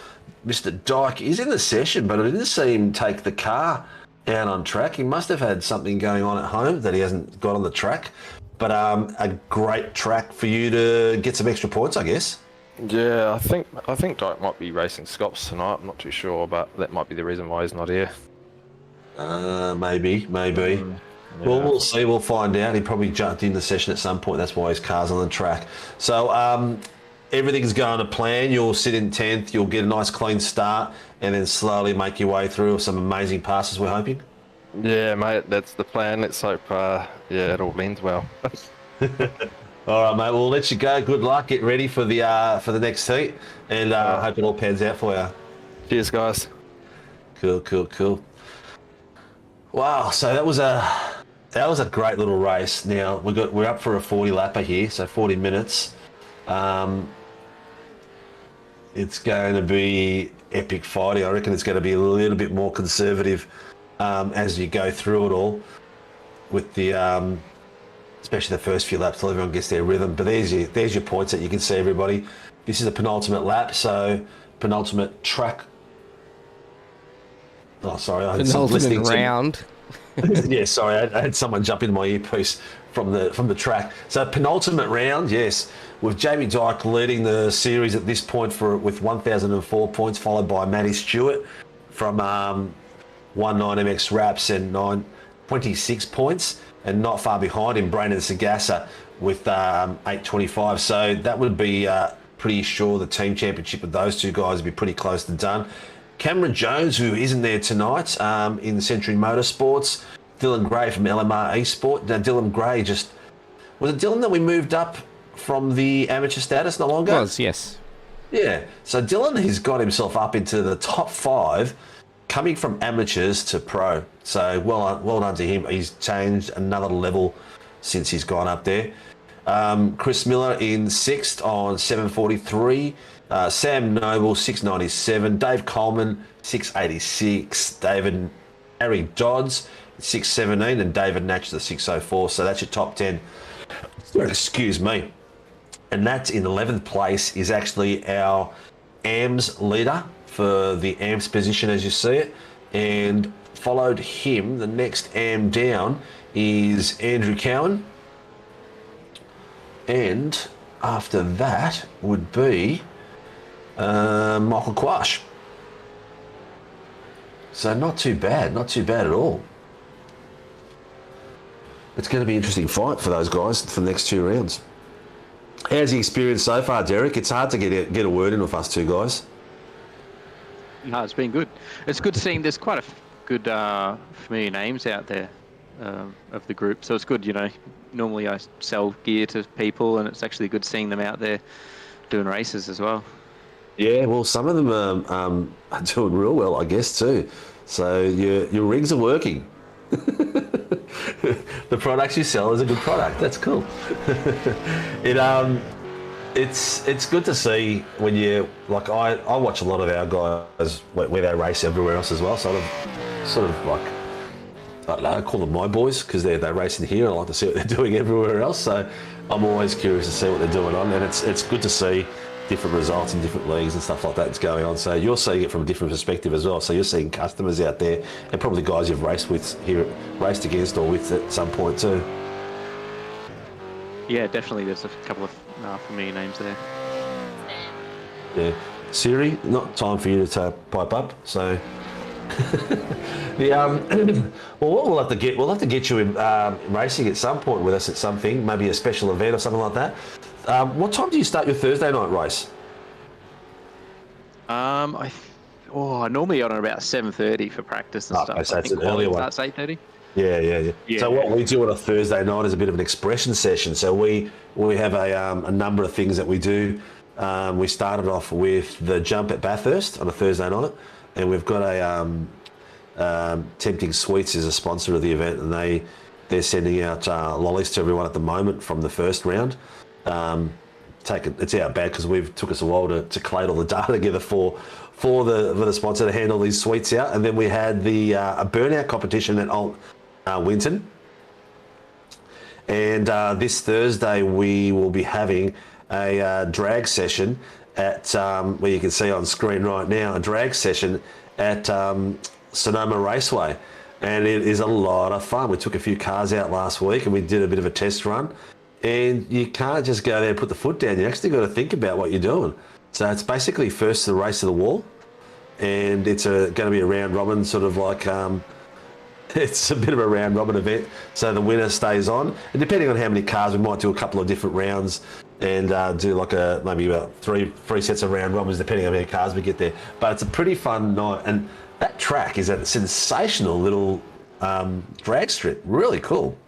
Mr. Dyke is in the session, but I didn't see him take the car out on track. He must have had something going on at home that he hasn't got on the track. But a great track for you to get some extra points, I guess. Yeah, I think Dyke might be racing Scops tonight. I'm not too sure, but that might be the reason why he's not here. Maybe. Yeah. Well, we'll see. We'll find out. He probably jumped in the session at some point. That's why his car's on the track. So everything's going to plan. You'll sit in 10th. You'll get a nice clean start and then slowly make your way through some amazing passes, we're hoping. Yeah, mate, that's the plan. Let's hope, it all ends well. All right, mate. We'll let you go. Good luck. Get ready for the next heat, and hope it all pans out for you. Cheers, guys. Cool. Wow. So that was a great little race. Now we're up for a 40 lapper here, so 40 minutes. It's going to be epic fighting. I reckon it's going to be a little bit more conservative as you go through it all, with the especially the first few laps till everyone gets their rhythm. But there's your points that you can see, everybody. This is a penultimate lap, so penultimate track. Oh, sorry, I had Penultimate round. Yeah, sorry, I had someone jump into my earpiece from the track. So penultimate round, yes, with Jamie Dyke leading the series at this point with 1,004 points, followed by Matty Stewart from 19MX Wraps and 926 points, and not far behind him, Brandon Sagassa with 825. So that would be pretty sure the team championship with those two guys would be pretty close to done. Cameron Jones, who isn't there tonight in Century Motorsports. Dylan Gray from LMR Esport. Now, Dylan Gray was it Dylan that we moved up from the amateur status not long ago? It was, yes. Yeah. So Dylan has got himself up into the top 5, coming from amateurs to pro. So well done to him. He's changed another level since he's gone up there. Chris Miller in 6th on 743. Sam Noble, 697. Dave Coleman, 686. Harry Dodds, 617. And David Natch, the 604. So that's your top 10. Excuse me. And that's in 11th place is actually our AMS leader for the AMS position as you see it, and followed him, the next AM down is Andrew Cowan, and after that would be Michael Quash. So not too bad at all. It's going to be an interesting fight for those guys for the next 2 rounds. How's the experience so far, Derek? It's hard to get a word in with us 2 guys. No, it's been good. It's good seeing there's quite a good familiar names out there of the group. So it's good, you know. Normally I sell gear to people, and it's actually good seeing them out there doing races as well. Yeah, well, some of them are doing real well, I guess, too. So your rigs are working. The products you sell is a good product. That's cool. It's good to see when you like. I watch a lot of our guys where they race everywhere else as well. Sort of like, I don't know, I call them my boys because they're racing here. I like to see what they're doing everywhere else. So I'm always curious to see what they're doing on, and it's good to see different results in different leagues and stuff like that's going on. So you're seeing it from a different perspective as well. So you're seeing customers out there and probably guys you've raced against or with at some point too. Yeah, definitely. There's a couple of familiar names there. Yeah, Siri, not time for you to pipe up. So, well, we'll have to get you in racing at some point with us at something, maybe a special event or something like that. What time do you start your Thursday night race? Normally on about 7:30 for practice and stuff. So it's an earlier one. Starts 8:30. Yeah. So what we do on a Thursday night is a bit of an expression session. So we have a number of things that we do. We started off with the jump at Bathurst on a Thursday night, and we've got a Tempting Sweets is a sponsor of the event, and they're sending out lollies to everyone at the moment from the first round. It's our bad because we've took us a while to collate all the data together for the sponsor to hand all these sweets out, and then we had a burnout competition at Winton, and this Thursday we will be having a drag session at where you can see on screen right now, a drag session at Sonoma Raceway, and it is a lot of fun. We took a few cars out last week and we did a bit of a test run. And you can't just go there and put the foot down. You actually got to think about what you're doing. So it's basically first to the race to the wall, and it's going to be a round robin sort of like it's a bit of a round robin event. So the winner stays on, and depending on how many cars, we might do a couple of different rounds and do like maybe about three sets of round robins depending on how many cars we get there. But it's a pretty fun night, and that track is a sensational little drag strip. Really cool.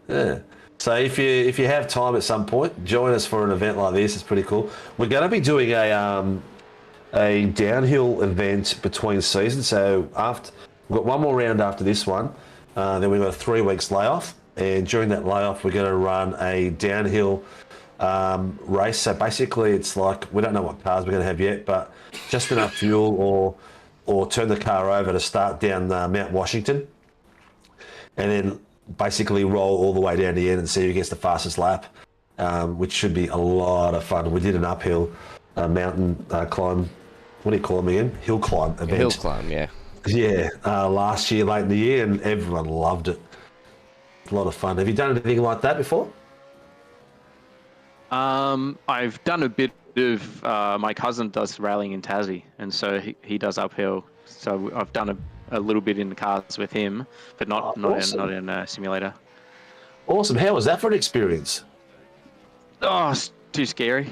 Yeah. So if you have time at some point, join us for an event like this. It's pretty cool. We're going to be doing a downhill event between seasons. So we've got one more round after this one. Then we've got a 3 weeks layoff, and during that layoff, we're going to run a downhill race. So basically, it's like we don't know what cars we're going to have yet, but just enough fuel or turn the car over to start down Mount Washington, and then basically roll all the way down the end and see who gets the fastest lap, which should be a lot of fun. We did an uphill mountain climb. What do you call them again? Hill climb event. Hill climb, yeah. Yeah, last year, late in the year, and everyone loved it. A lot of fun. Have you done anything like that before? I've done a bit of. My cousin does rallying in Tassie, and so he does uphill. So I've done a little bit in the cars with him, but not in a simulator. Awesome. How was that for an experience? Oh, it's too scary.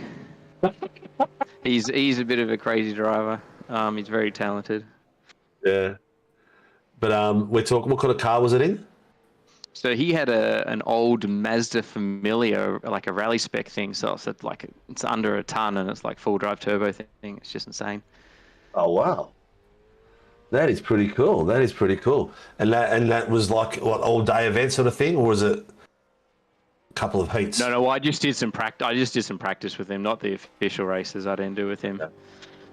He's a bit of a crazy driver. He's very talented. Yeah. But we're talking, what kind of car was it in? So he had an old Mazda Familia, like a rally spec thing. So it's under a ton, and it's like full drive turbo thing. It's just insane. Oh wow. That is pretty cool. And that was like what, all day event sort of thing, or was it a couple of heats? No. I just did some practice with him, not the official races. I didn't do with him. Yeah.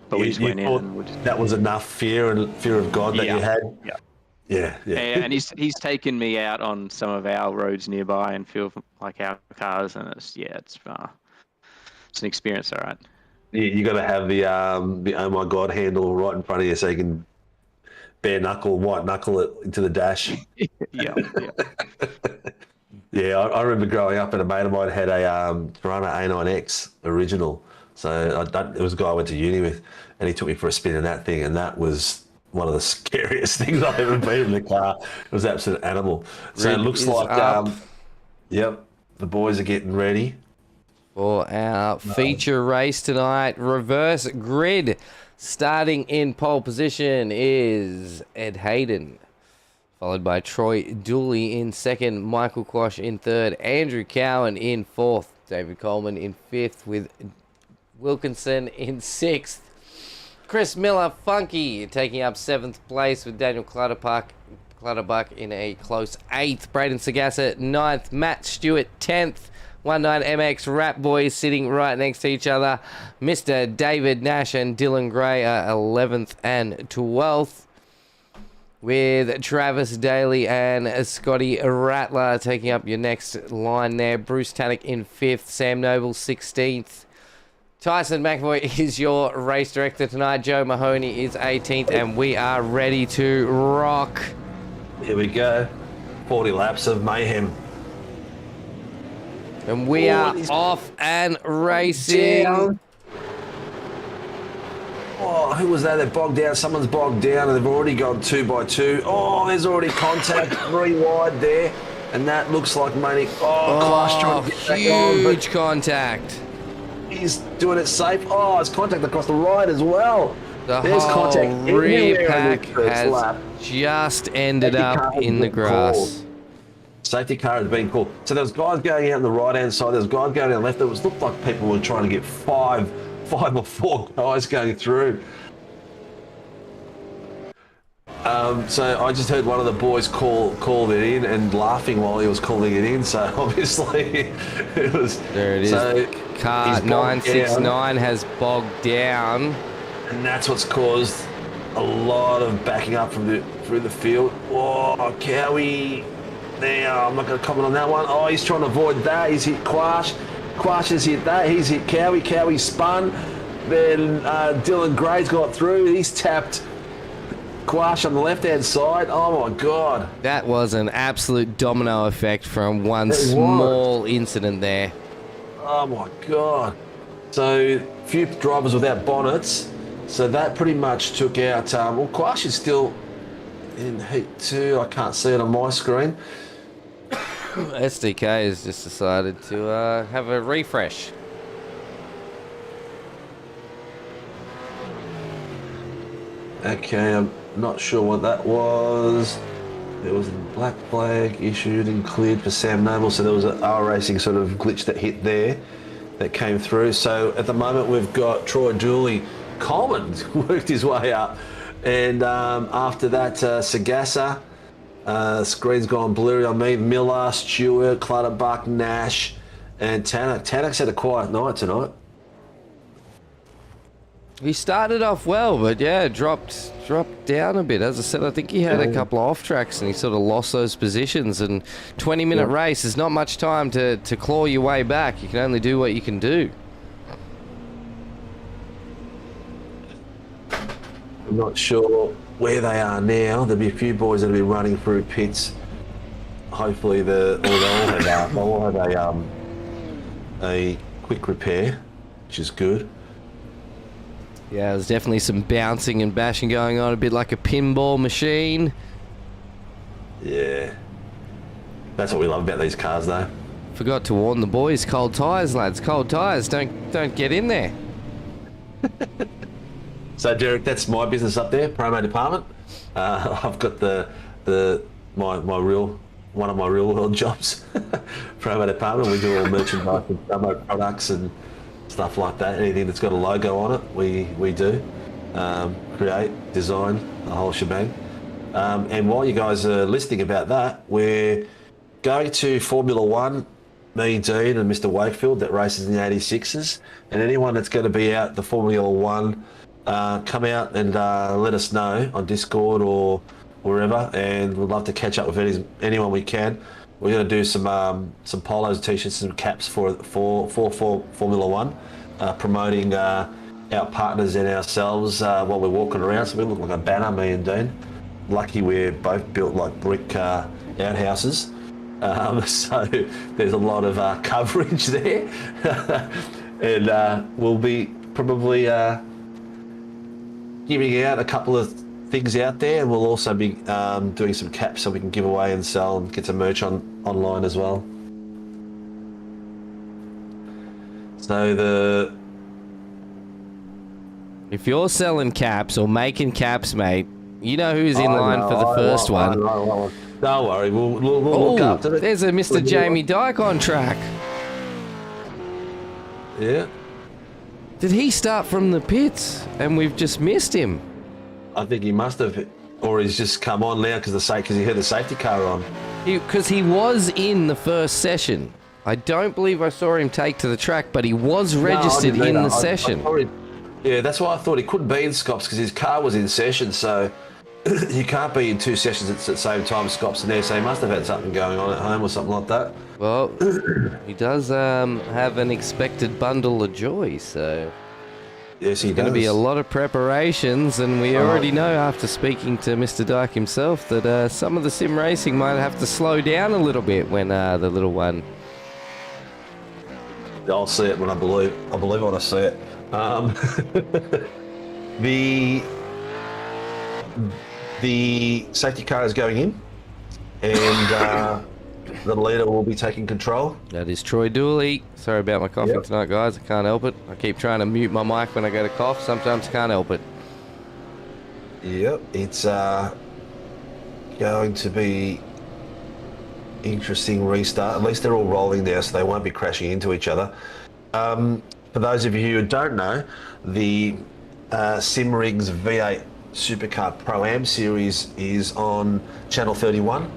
But we just went in. And that was enough fear of God that you had. Yeah. And he's taken me out on some of our roads nearby and feel like our cars, and it's an experience, all right. You got to have the oh my god handle right in front of you so you can bare knuckle, white knuckle it into the dash. Yeah. Yeah, I remember growing up and a mate of mine had a Toronto A9X original. So it was a guy I went to uni with, and he took me for a spin in that thing, and that was one of the scariest things I've ever been in the car. It was an absolute animal. So Rig it looks is like, up. Yep, the boys are getting ready. For our feature race tonight, reverse grid. Starting in pole position is Ed Hayden, followed by Troy Dooley in second, Michael Quash in third, Andrew Cowan in fourth, David Coleman in fifth, with Wilkinson in sixth. Chris Miller, Funky, taking up seventh place with Daniel Clutterbuck in a close eighth. Braden Sagassa, ninth. Matt Stewart, 10th. 19MX Rap Boys sitting right next to each other. Mr. David Nash and Dylan Gray are 11th and 12th. With Travis Daly and Scotty Rattler taking up your next line there. Bruce Tannock in 5th. Sam Noble, 16th. Tyson McAvoy is your race director tonight. Joe Mahoney is 18th, and we are ready to rock. Here we go. 40 laps of mayhem. And we are off and racing. Down. Oh, who was that that bogged down? Someone's bogged down and they've already gone 2 by 2. Oh, there's already contact 3 wide there. And that looks like money. Oh, Clash trying to get back on, huge contact. he's doing it safe. Oh, it's contact across the right as well. There's whole contact rear everywhere pack in this first has lap. just ended Safety up car has in the been grass. called. Safety car has been called. So there was guys going out on the right-hand side. There was guys going down left. It looked like people were trying to get five or four guys going through. So I just heard one of the boys call it in and laughing while he was calling it in. So obviously it was. There it is. So Car he's bogged 969 has bogged down. and that's what's caused a lot of backing up from through the field. Oh, Cowie. Now, I'm not going to comment on that one. Oh, he's trying to avoid that. He's hit Quash. Quash has hit that. He's hit Cowie. Cowie spun. Then Dylan Gray's got through. He's tapped Quash on the left-hand side. Oh, my God. That was an absolute domino effect from one It was. small incident there. Oh, my God. So, few drivers without bonnets. So, that pretty much took out... well, Quash is still in heat 2. I can't see it on my screen. SDK has just decided to have a refresh. Okay, I'm not sure what that was. There was a black flag issued and cleared for Sam Noble, so there was an R Racing sort of glitch that hit there that came through. So at the moment we've got Troy Dooley. Coleman worked his way up. And after that, Sagassa, screen's gone blurry on me. Miller, Stewart, Clutterbuck, Nash, and Tannock. Tannock's had a quiet night tonight. He started off well, but yeah, dropped down a bit. As I said, I think he had a couple of off tracks and he sort of lost those positions. And 20-minute race is not much time to claw your way back. You can only do what you can do. I'm not sure where they are now. There'll be a few boys that'll be running through pits. Hopefully they'll all have a quick repair, which is good. Yeah, there's definitely some bouncing and bashing going on, a bit like a pinball machine. Yeah. That's what we love about these cars, though. Forgot to warn the boys, cold tyres, lads, cold tyres. Don't get in there. So, Derek, that's my business up there, promo department. I've got one of my real world jobs, promo department. We do all merchandise and promo products and stuff like that. Anything that's got a logo on it, we do. Create, design, the whole shebang. And while you guys are listening about that, we're going to Formula One. Me, Dean, and Mr. Wakefield that races in the 86s, and anyone that's going to be out the Formula One. Come out and let us know on Discord or wherever, and we'd love to catch up with anyone we can. We're going to do some polos, t-shirts, and caps for Formula One, promoting our partners and ourselves while we're walking around. So we look like a banner, me and Dean. Lucky we're both built like brick outhouses. So there's a lot of coverage there. And we'll be probably giving out a couple of things out there, and we'll also be doing some caps so we can give away and sell and get some merch online as well. So If you're selling caps or making caps, mate, you know who's in line for the first one. Don't worry, we'll look after it. There's a Mr. Jamie Dyke on track. Yeah. Did he start from the pits and we've just missed him? I think he must have, or he's just come on now because he heard the safety car on. Because he was in the first session. I don't believe I saw him take to the track, but he was registered in the session. Yeah, that's why I thought he couldn't be in Scops, because his car was in session, so you can't be in two sessions at the same time. Scops in there, so he must have had something going on at home or something like that. Well, he does have an expected bundle of joy, so yes, he does. Going to be a lot of preparations, and we already know after speaking to Mr. Dyke himself that some of the sim racing might have to slow down a little bit when the little one. I'll see it when I believe when I see it. The safety car is going in, and the leader will be taking control. That is Troy Dooley. Sorry about my coughing tonight, guys. I can't help it. I keep trying to mute my mic when I go to cough. Sometimes can't help it. Yep, it's going to be interesting restart. At least they're all rolling now, so they won't be crashing into each other. For those of you who don't know, the SimRigs V8 Supercar ProAm series is on Channel 31,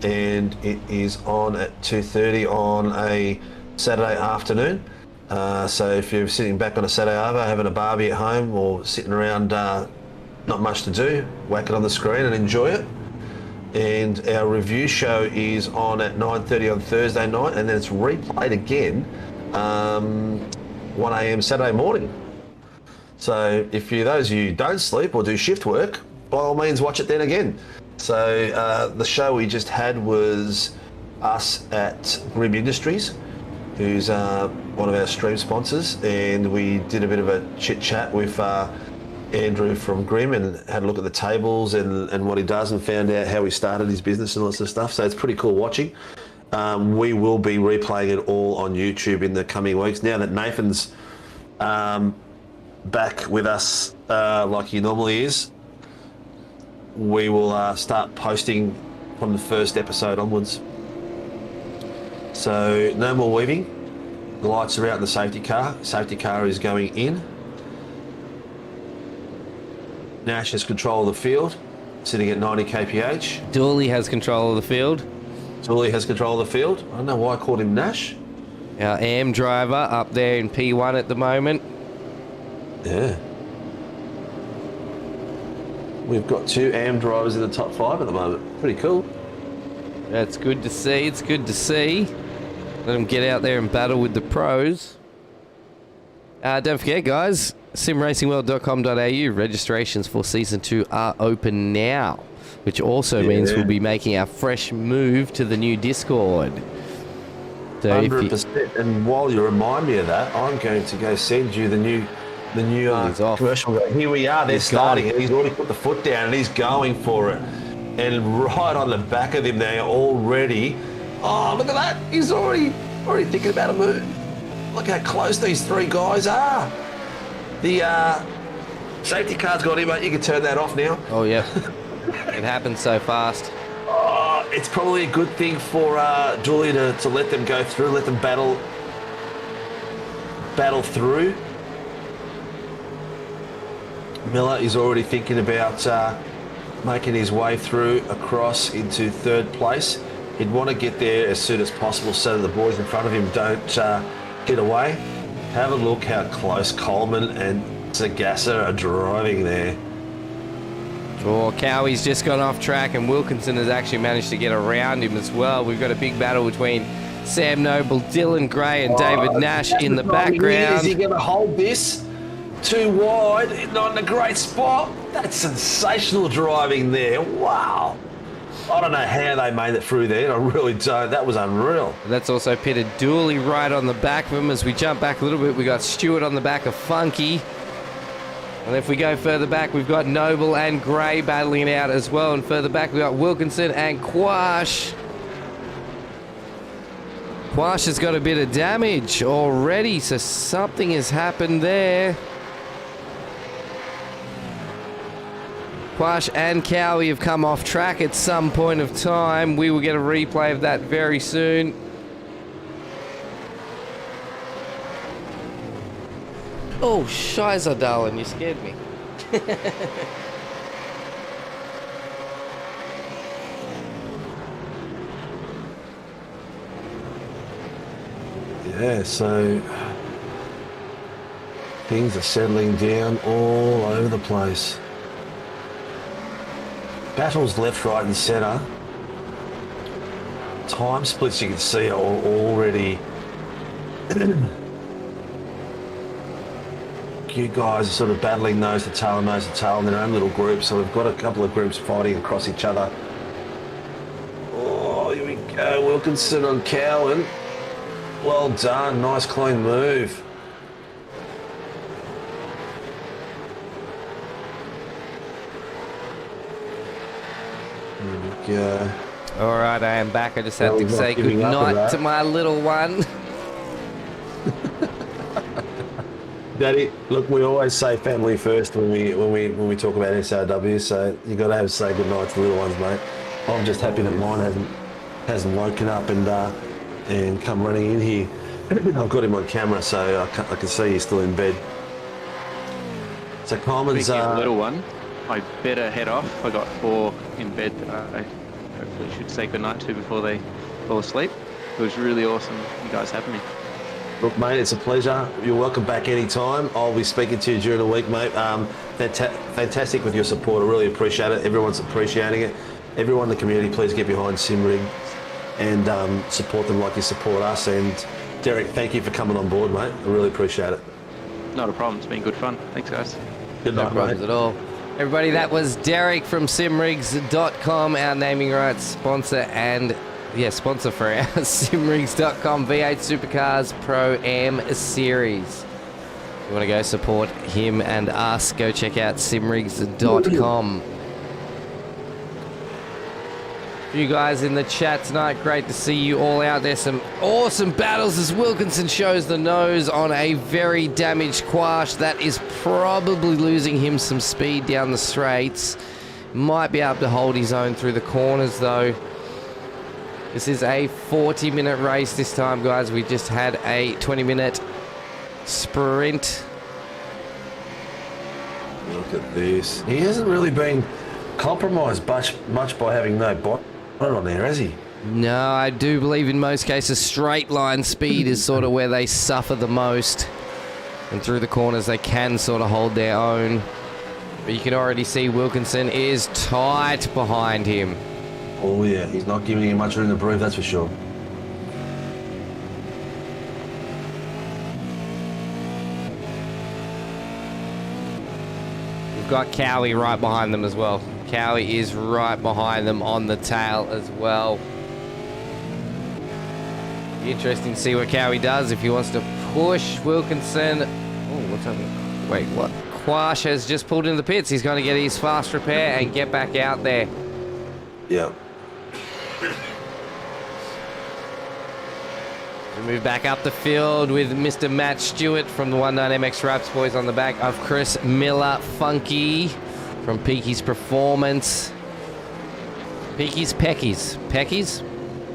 and it is on at 2:30 on a Saturday afternoon. So if you're sitting back on a Saturday over, having a barbie at home, or sitting around not much to do, whack it on the screen and enjoy it. And our review show is on at 9:30 on Thursday night, and then it's replayed again 1 a.m. Saturday morning. So if those of you who don't sleep or do shift work, by all means watch it then again. So the show we just had was us at Grim Industries, who's one of our stream sponsors, and we did a bit of a chit chat with Andrew from Grim and had a look at the tables and what he does, and found out how he started his business and all this sort of stuff. So it's pretty cool watching. We will be replaying it all on YouTube in the coming weeks. Now that Nathan's back with us like he normally is, we will start posting from the first episode onwards. So no more weaving. The lights are out in the safety car. Safety car is going in. Nash has control of the field, sitting at 90 kph. Dooley has control of the field. Dooley has control of the field. I don't know why I called him Nash. Our AM driver up there in P1 at the moment. Yeah. We've got 2 AM drivers in the top 5 at the moment. Pretty cool. That's good to see. It's good to see. Let them get out there and battle with the pros. Don't forget, guys, simracingworld.com.au. Registrations for Season 2 are open now, which also means we'll be making our fresh move to the new Discord. So 100%. And while you remind me of that, I'm going to go send you the new commercial. Here we are. They're starting, and he's already put the foot down, and he's going for it. And right on the back of him, they're already. Oh, look at that! He's already thinking about a move. Look how close these 3 guys are. The safety car's got him, mate. You can turn that off now. Oh yeah, it happens so fast. Oh, it's probably a good thing for Julie to let them go through, let them battle through. Miller is already thinking about making his way through across into 3rd place. He'd want to get there as soon as possible so that the boys in front of him don't get away. Have a look how close Coleman and Sagassa are driving there. Oh, Cowie's just gone off track, and Wilkinson has actually managed to get around him as well. We've got a big battle between Sam Noble, Dylan Gray, and David Nash in the background. Is he going to hold this? Too wide, not in a great spot. That's sensational driving there. Wow. I don't know how they made it through there. I really don't. That was unreal. That's also pitted Dooley right on the back of him. As we jump back a little bit, we got Stewart on the back of Funky. And if we go further back, we've got Noble and Gray battling it out as well. And further back, we've got Wilkinson and Quash. Quash has got a bit of damage already, so something has happened there. Quash and Cowie have come off track at some point of time. We will get a replay of that very soon. Oh, Shizer, darling, you scared me. Yeah, so things are settling down all over the place. Battles left, right and centre. Time splits you can see are already... You guys are sort of battling nose to tail in their own little groups. So we've got a couple of groups fighting across each other. Oh, here we go. Wilkinson on Cowan. Well done. Nice clean move. Here we go. All right, I am back. I just had to say good night to my little one. Daddy, look, we always say family first when we talk about SRW, so you got to have to say good night to the little ones, mate. I'm just happy that mine hasn't woken up and come running in here. I've got him on camera, so I can see he's still in bed. So Coleman's little one. I better head off. I got 4 in bed that I hopefully should say goodnight to before they fall asleep. It was really awesome you guys having me. Look, mate, it's a pleasure. You're welcome back anytime. I'll be speaking to you during the week, mate. Fantastic with your support. I really appreciate it. Everyone's appreciating it. Everyone in the community, please get behind SimRig and support them like you support us. And Derek, thank you for coming on board, mate. I really appreciate it. Not a problem. It's been good fun. Thanks, guys. Good No luck, problems mate. at all. Everybody, that was Derek from simrigs.com, our naming rights sponsor and sponsor for our simrigs.com V8 Supercars ProAm series. If you want to go support him and us, go check out simrigs.com. You guys in the chat tonight, great to see you all out there. Some awesome battles as Wilkinson shows the nose on a very damaged Quash. That is probably losing him some speed down the straights. Might be able to hold his own through the corners though. This is a 40-minute race this time, guys. We just had a 20-minute sprint. Look at this. He hasn't really been compromised much by having no bonnet on there, has he? No, I do believe in most cases straight line speed is sort of where they suffer the most. And through the corners they can sort of hold their own. But you can already see Wilkinson is tight behind him. Oh yeah, he's not giving him much room to breathe, that's for sure. We've got Cowie right behind them as well. Cowie is right behind them on the tail as well. Interesting to see what Cowie does if he wants to push Wilkinson. Oh, what's happening? Wait, what? Quash has just pulled into the pits. He's going to get his fast repair and get back out there. Yeah. We move back up the field with Mr. Matt Stewart from the 19MX Raps boys on the back of Chris Miller Funky from Peaky's Performance. Peaky's Peckies. Peckies?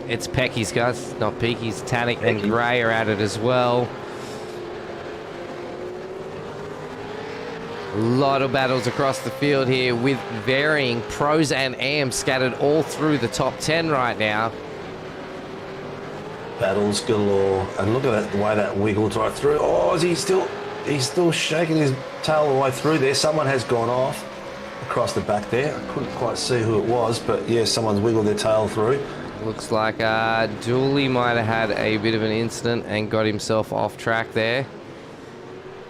It's Peckies, guys, not Peaky's. Tannic and Gray are at it as well. A lot of battles across the field here with varying pros and ams scattered all through the top 10 right now. Battles galore. And look at that, the way that wiggled right through. Oh, is he's still shaking his tail all the way through there. Someone has gone off across the back there. I couldn't quite see who it was, but yeah, someone's wiggled their tail through. Looks like Dooley might have had a bit of an incident and got himself off track there.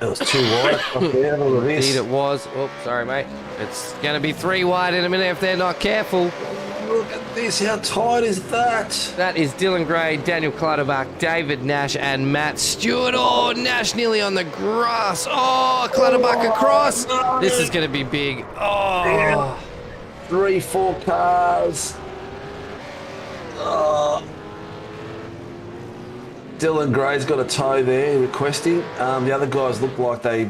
It was too wide. Indeed it was. Oh, sorry, mate. It's going to be 3 wide in a minute if they're not careful. Look at this. How tight is that? That is Dylan Gray, Daniel Clutterbuck, David Nash, and Matt Stewart. Oh, Nash nearly on the grass. Oh, Clutterbuck across. No. This is going to be big. Oh. Yeah. 3-4 cars. Oh. Dylan Gray's got a toe there requesting. The other guys look like they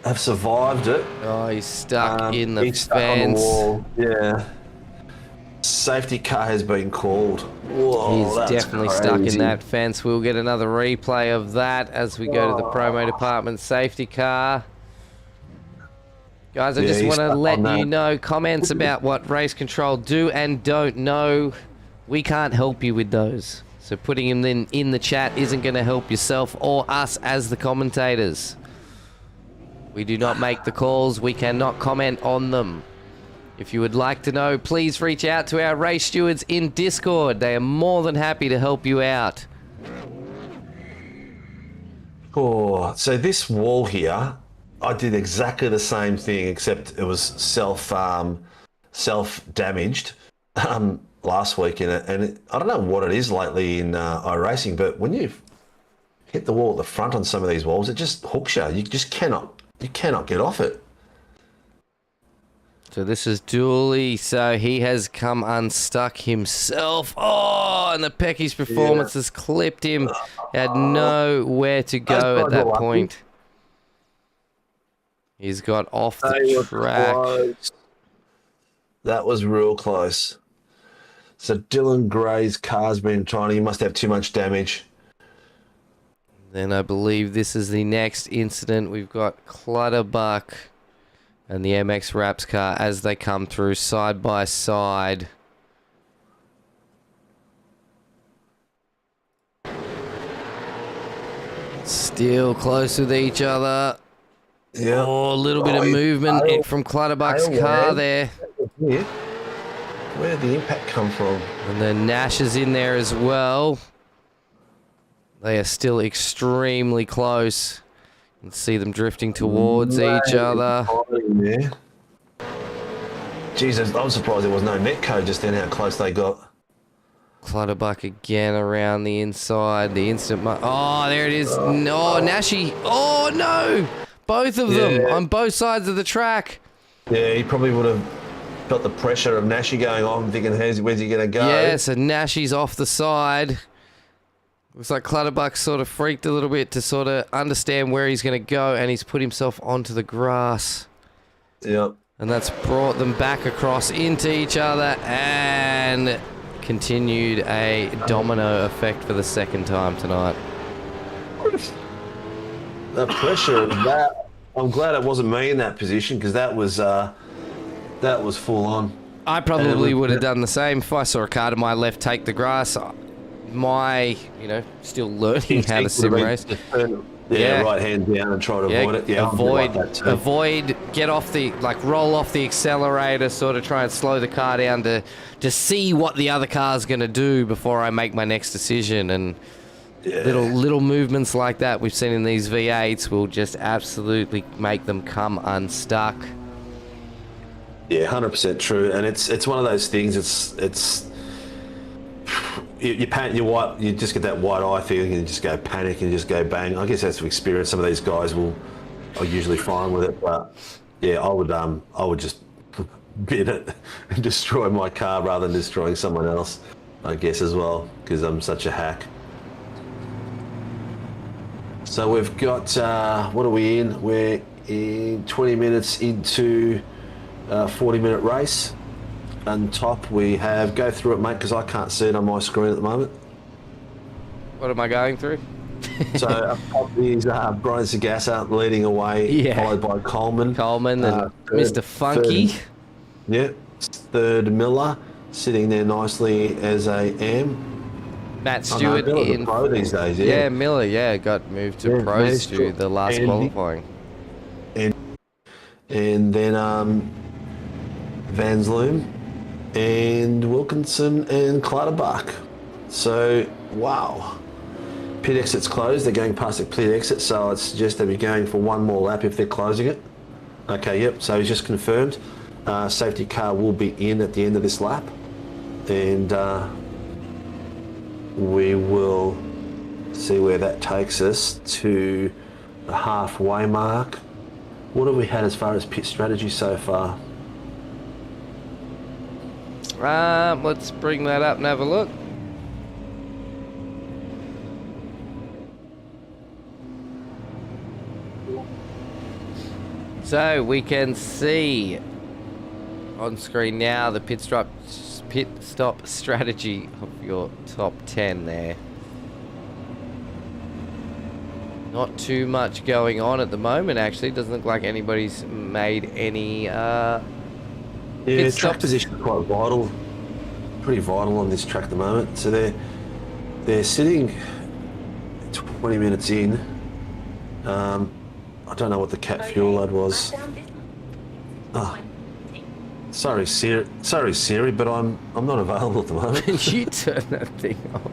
have survived it. Oh, he's stuck in the he's stuck on the fence. wall. Yeah. Safety car has been called. Whoa, He's that's definitely crazy. stuck in that fence. We'll get another replay of that as we go to the promo department safety car. Guys, I Yeah, just he's want to stuck let on that. you know comments about what race control do and don't know. We can't help you with those. So putting them in the chat isn't going to help yourself or us as the commentators. We do not make the calls. We cannot comment on them. If you would like to know, please reach out to our race stewards in Discord. They are more than happy to help you out. Oh, so this wall here, I did exactly the same thing, except it was self-damaged last week in it. And I don't know what it is lately in iRacing, but when you hit the wall at the front on some of these walls, it just hooks you. You just cannot get off it. So this is Dooley, so he has come unstuck himself. Oh, and the Pecky's performance has clipped him. He had nowhere to go at that point. He's got off the track. Close. That was real close. So Dylan Gray's car's been he must have too much damage. Then I believe this is the next incident. We've got Clutterbuck and the MX Raps car as they come through side by side. Still close with each other. Yeah. Oh, a little bit of movement from Clutterbuck's car there. Where did the impact come from? And then Nash is in there as well. They are still extremely close. You can see them drifting towards each other. Jesus, I'm surprised there was no net code just then how close they got. Clutterbuck again around the inside. The instant... Oh, there it is. No, Nashy. Oh, no! Both of them on both sides of the track. Yeah, he probably would have felt the pressure of Nashy going on, thinking, where's he going to go? Yeah, so Nashy's off the side. Looks like Clutterbuck sort of freaked a little bit to sort of understand where he's going to go, and he's put himself onto the grass. Yep. And that's brought them back across into each other and continued a domino effect for the second time tonight. The pressure of that. I'm glad it wasn't me in that position because that was full on. I probably would have done the same if I saw a car to my left take the grass. Still learning how to sim race. Yeah, right hand down and try to avoid it. Yeah, avoid, roll off the accelerator, sort of try and slow the car down to see what the other car's going to do before I make my next decision. And little movements like that we've seen in these V8s will just absolutely make them come unstuck. Yeah, 100% true. And it's one of those things. It's you just get that white eye feeling and you just go panic and you just go bang. I guess that's experience. Some of these guys are usually fine with it, but yeah, I would just bid it and destroy my car rather than destroying someone else, I guess, as well, because I'm such a hack. So we've got what are we in? We're in 20 minutes into a 40-minute race. And top we have, go through it, mate, because I can't see it on my screen at the moment. What am I going through? So up top is Brian Sagassa leading away, followed by Coleman. And Mr. Funky. Third Miller, sitting there nicely as a M. Matt Stewart in pro these days, yeah, Miller, got moved to pros to the last qualifying. And then Vansloom and Wilkinson and Clutterbuck. So, wow. pit exit's closed. They're going past the pit exit, so I'd suggest they be going for one more lap if they're closing it. Okay, yep, so he's just confirmed. Safety car will be in at the end of this lap. And we will see where that takes us to the halfway mark. What have we had as far as pit strategy so far? Let's bring that up and have a look. So we can see on screen now the pit stop strategy of your top 10 there. Not too much going on at the moment, actually. Doesn't look like anybody's made any yeah, pit track stops. position is quite vital. Pretty vital on this track at the moment. So they're sitting 20 minutes in. I don't know what the cat fuel load was. Oh. Sorry Siri, but I'm not available at the moment. You turn that thing off.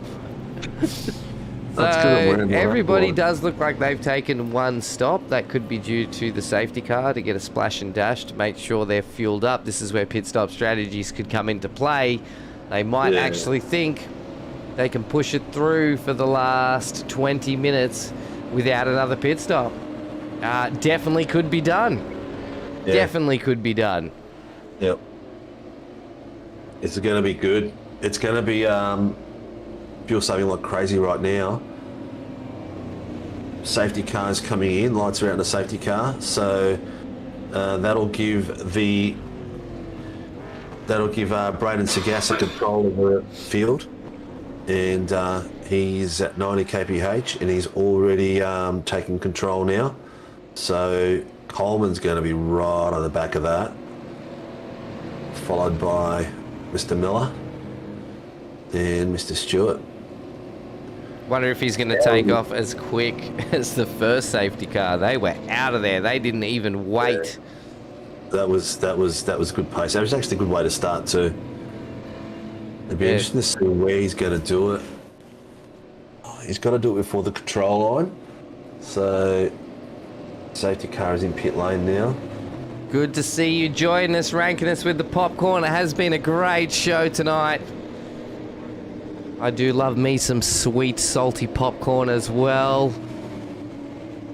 That's good, I'm wearing my Everybody record. does look like they've taken one stop. That could be due to the safety car to get a splash and dash to make sure they're fueled up. This is where pit stop strategies could come into play. They might actually think they can push it through for the last 20 minutes without another pit stop. Definitely could be done. Yeah. Definitely could be done. Yep. It's going to be good. It's going to be fuel saving like crazy right now. Safety cars coming in, lights are out in the safety car, so that'll give Braden Sagassa control of the field, and he's at 90 kph and he's already taking control now. So Coleman's going to be right on the back of that, followed by Mr. Miller and Mr. Stewart. Wonder if he's going to take off as quick as the first safety car. They were out of there. They didn't even wait. That was good pace. That was actually a good way to start too. It'd be interesting to see where he's going to do it. Oh, he's got to do it before the control line. So safety car is in pit lane now. Good to see you joining us, ranking us with the popcorn. It has been a great show tonight. I do love me some sweet, salty popcorn as well.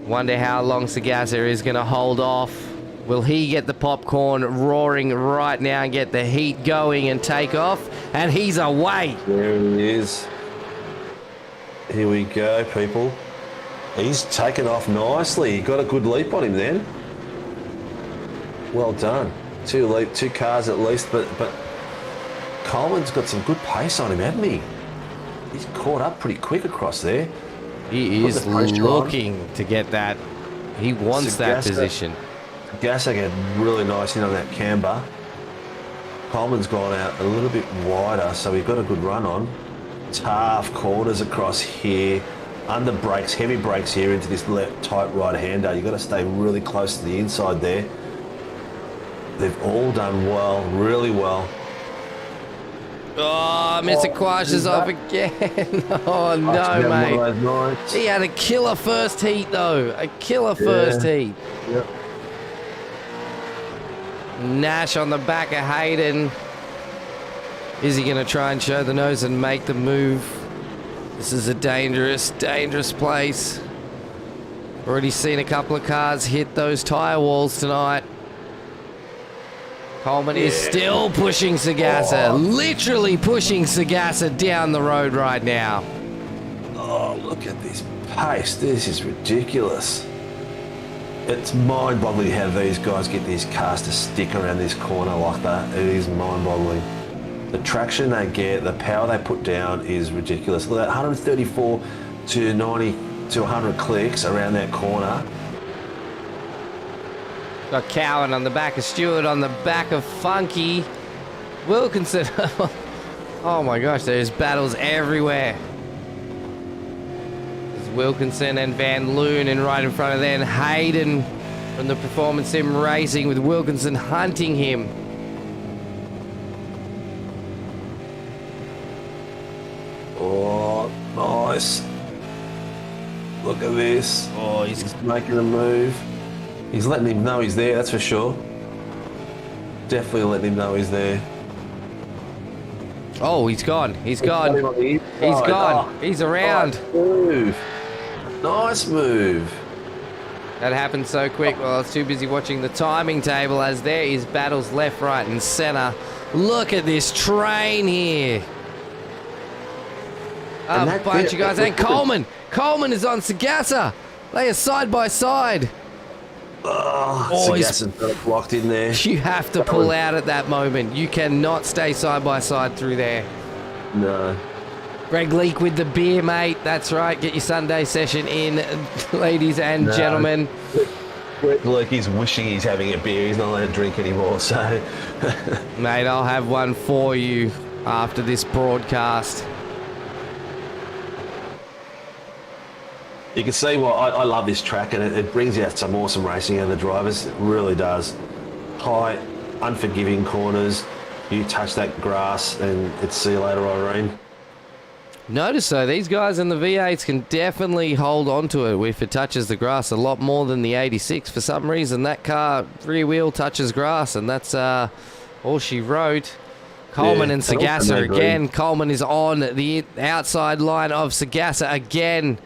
Wonder how long Sagassa is going to hold off. Will he get the popcorn roaring right now and get the heat going and take off? And he's away. There he is. Here we go, people. He's taken off nicely. He got a good leap on him then. Well done. Two cars at least, but Coleman's got some good pace on him, hasn't he? He's caught up pretty quick across there. He is looking to get that. He wants that position. Gasser get really nice in on that camber. Coleman's gone out a little bit wider, so we've got a good run on. Tough corners across here. Under brakes, heavy brakes here into this tight right-hander. You've got to stay really close to the inside there. They've all done well, really well. Oh, Mr. Quash is off again. Oh, no, mate. He had a killer first heat, though. A killer first heat. Yep. Nash on the back of Hayden. Is he going to try and show the nose and make the move? This is a dangerous, dangerous place. Already seen a couple of cars hit those tyre walls tonight. Coleman is still pushing Sagassa, literally pushing Sagassa down the road right now. Oh, look at this pace. This is ridiculous. It's mind-boggling how these guys get these cars to stick around this corner like that. It is mind-boggling. The traction they get, the power they put down is ridiculous. Look at that, 134 to 90 to 100 clicks around that corner. Got Cowan on the back of Stewart, on the back of Funky. Wilkinson. Oh my gosh, there's battles everywhere. There's Wilkinson and Van Loon, and right in front of them, Hayden from the Performance Sim Racing, with Wilkinson hunting him. Oh, nice. Look at this. Oh, he's He's making a move. He's letting him know he's there, that's for sure. Definitely letting him know he's there. Oh, he's gone. He's gone. He's Oh, gone. oh, He's around. Nice move. Nice move. That happened so quick. Well, I was too busy watching the timing table as there is battles left, right, and center. Look at this train here. A bunch of guys. And Coleman. Coleman is on Sagasa. They are side by side. Oh, Sagas's got it blocked in there. You have to pull out at that moment. You cannot stay side by side through there. No. Greg Leake with the beer, mate. That's right. Get your Sunday session in, ladies and gentlemen. Look, he's wishing he's having a beer. He's not allowed to drink anymore, so... Mate, I'll have one for you after this broadcast. You can see why I love this track, and it brings out some awesome racing out of the drivers. It really does. High, unforgiving corners. You touch that grass, and it's see you later, Irene. Notice though, these guys in the V8s can definitely hold on to it if it touches the grass a lot more than the 86. For some reason, that car rear wheel touches grass, and that's all she wrote. Coleman and Sagasa again. Coleman is on the outside line of Sagasa again.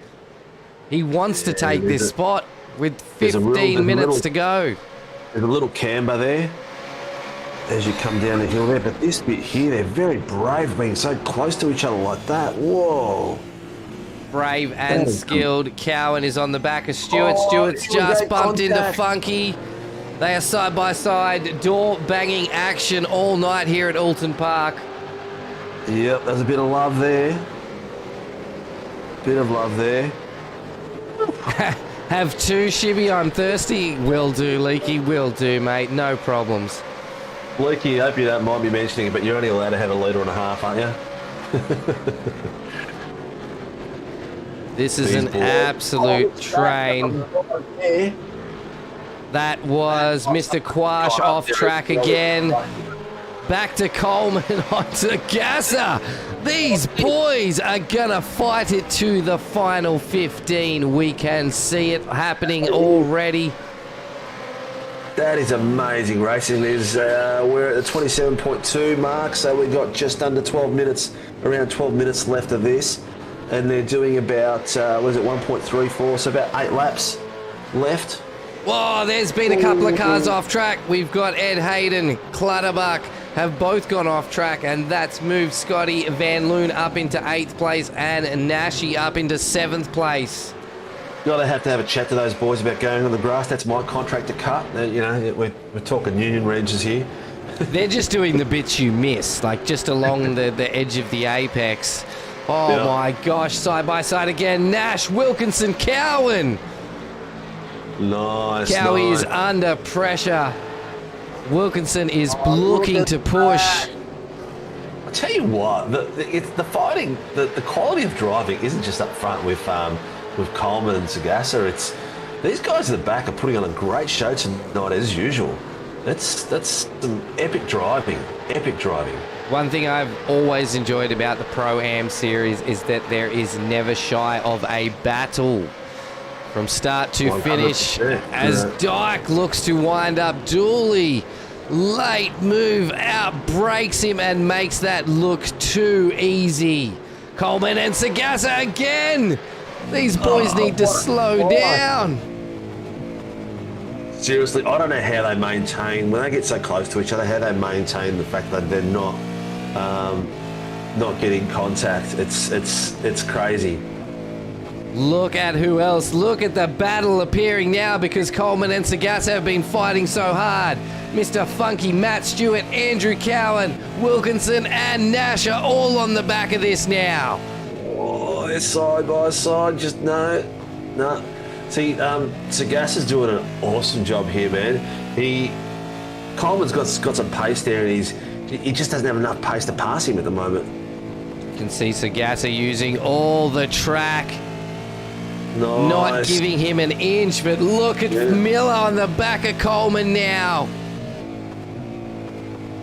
He wants to take this spot with 15 minutes to go. There's a little camber there as you come down the hill there, but this bit here, they're very brave being so close to each other like that. Whoa. Brave and skilled. Cowan is on the back of Stewart. Stewart's just bumped into Funky. They are side by side, door banging action all night here at Oulton Park. Yep, there's a bit of love there. Bit of love there. Have two, ShiBBy. I'm thirsty. Will do, Leaky. Will do, mate. No problems. Leaky, I hope you don't mind me mentioning it, but you're only allowed to have a litre and a half, aren't you? This is an absolute train. That was Mr. Quash off track again. Back to Coleman onto Gasser. These boys are gonna fight it to the final 15. We can see it happening already. That is amazing racing. We're at the 27.2 mark, so we've got just under 12 minutes, around 12 minutes left of this. And they're doing about, was it 1.34, so about 8 laps left. Whoa, there's been a couple of cars off track. We've got Ed Hayden, Clutterbuck have both gone off track, and that's moved Scotty Van Loon up into 8th place and Nashi up into 7th place. Gotta have to have a chat to those boys about going on the grass. That's my contract to cut. You know, we're talking union ranges here. They're just doing the bits you miss, like just along the edge of the apex. Oh my gosh, side by side again. Nash, Wilkinson, Cowan. Nice. Cowie nice. is under pressure. Wilkinson is looking to push. I'll tell you what, the fighting, the quality of driving isn't just up front with Coleman and Sagasa. It's these guys at the back are putting on a great show tonight as usual. That's some epic driving. Epic driving. One thing I've always enjoyed about the Pro-Am series is that there is never shy of a battle. From start to finish, as Dyke looks to wind up Dooley. Late move out, breaks him and makes that look too easy. Coleman and Sagasa again. These boys need to slow down. Seriously, I don't know how they maintain, when they get so close to each other, how they maintain the fact that they're not getting contact. It's crazy. Look at who else. Look at the battle appearing now because Coleman and Sagasa have been fighting so hard. Mr. Funky, Matt Stewart, Andrew Cowan, Wilkinson and Nash are all on the back of this now. Oh, they're side by side. Just no. See, Sagasa's doing an awesome job here, man. Coleman's got some pace there, and he just doesn't have enough pace to pass him at the moment. You can see Sagasa using all the track. Nice. Not giving him an inch, but look at Miller on the back of Coleman now.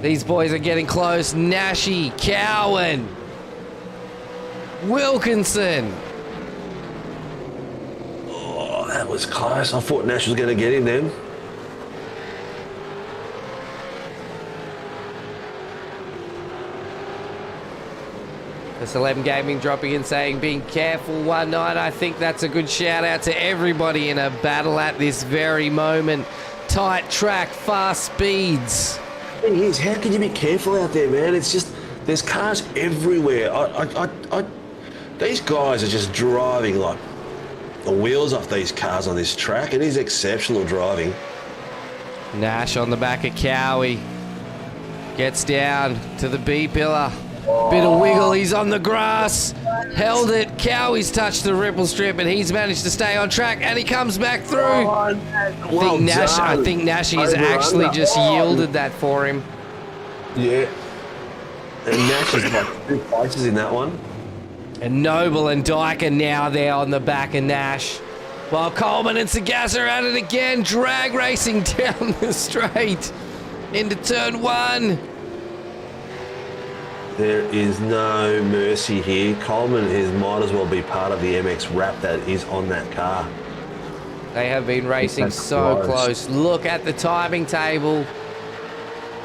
These boys are getting close. Nashi, Cowan, Wilkinson. was close. I thought Nash was going to get him then. The Celeb Gaming dropping in saying, being careful 1-9. I think that's a good shout out to everybody in a battle at this very moment. Tight track, fast speeds. The thing is, how can you be careful out there, man? It's just, there's cars everywhere. These guys are just driving like the wheels off these cars on this track. It is exceptional driving. Nash on the back of Cowie. Gets down to the B pillar. Bit of wiggle, he's on the grass. Held it. Cowie's touched the ripple strip and he's managed to stay on track and he comes back through. I think Nash has actually just yielded that for him. Yeah. And Nash is like 2 places in that one. And Noble and Dyke are now there on the back of Nash. While Coleman and Sagasa are at it again, drag racing down the straight into turn 1. There is no mercy here. Coleman might as well be part of the MX wrap that is on that car. They have been racing so close. Look at the timing table.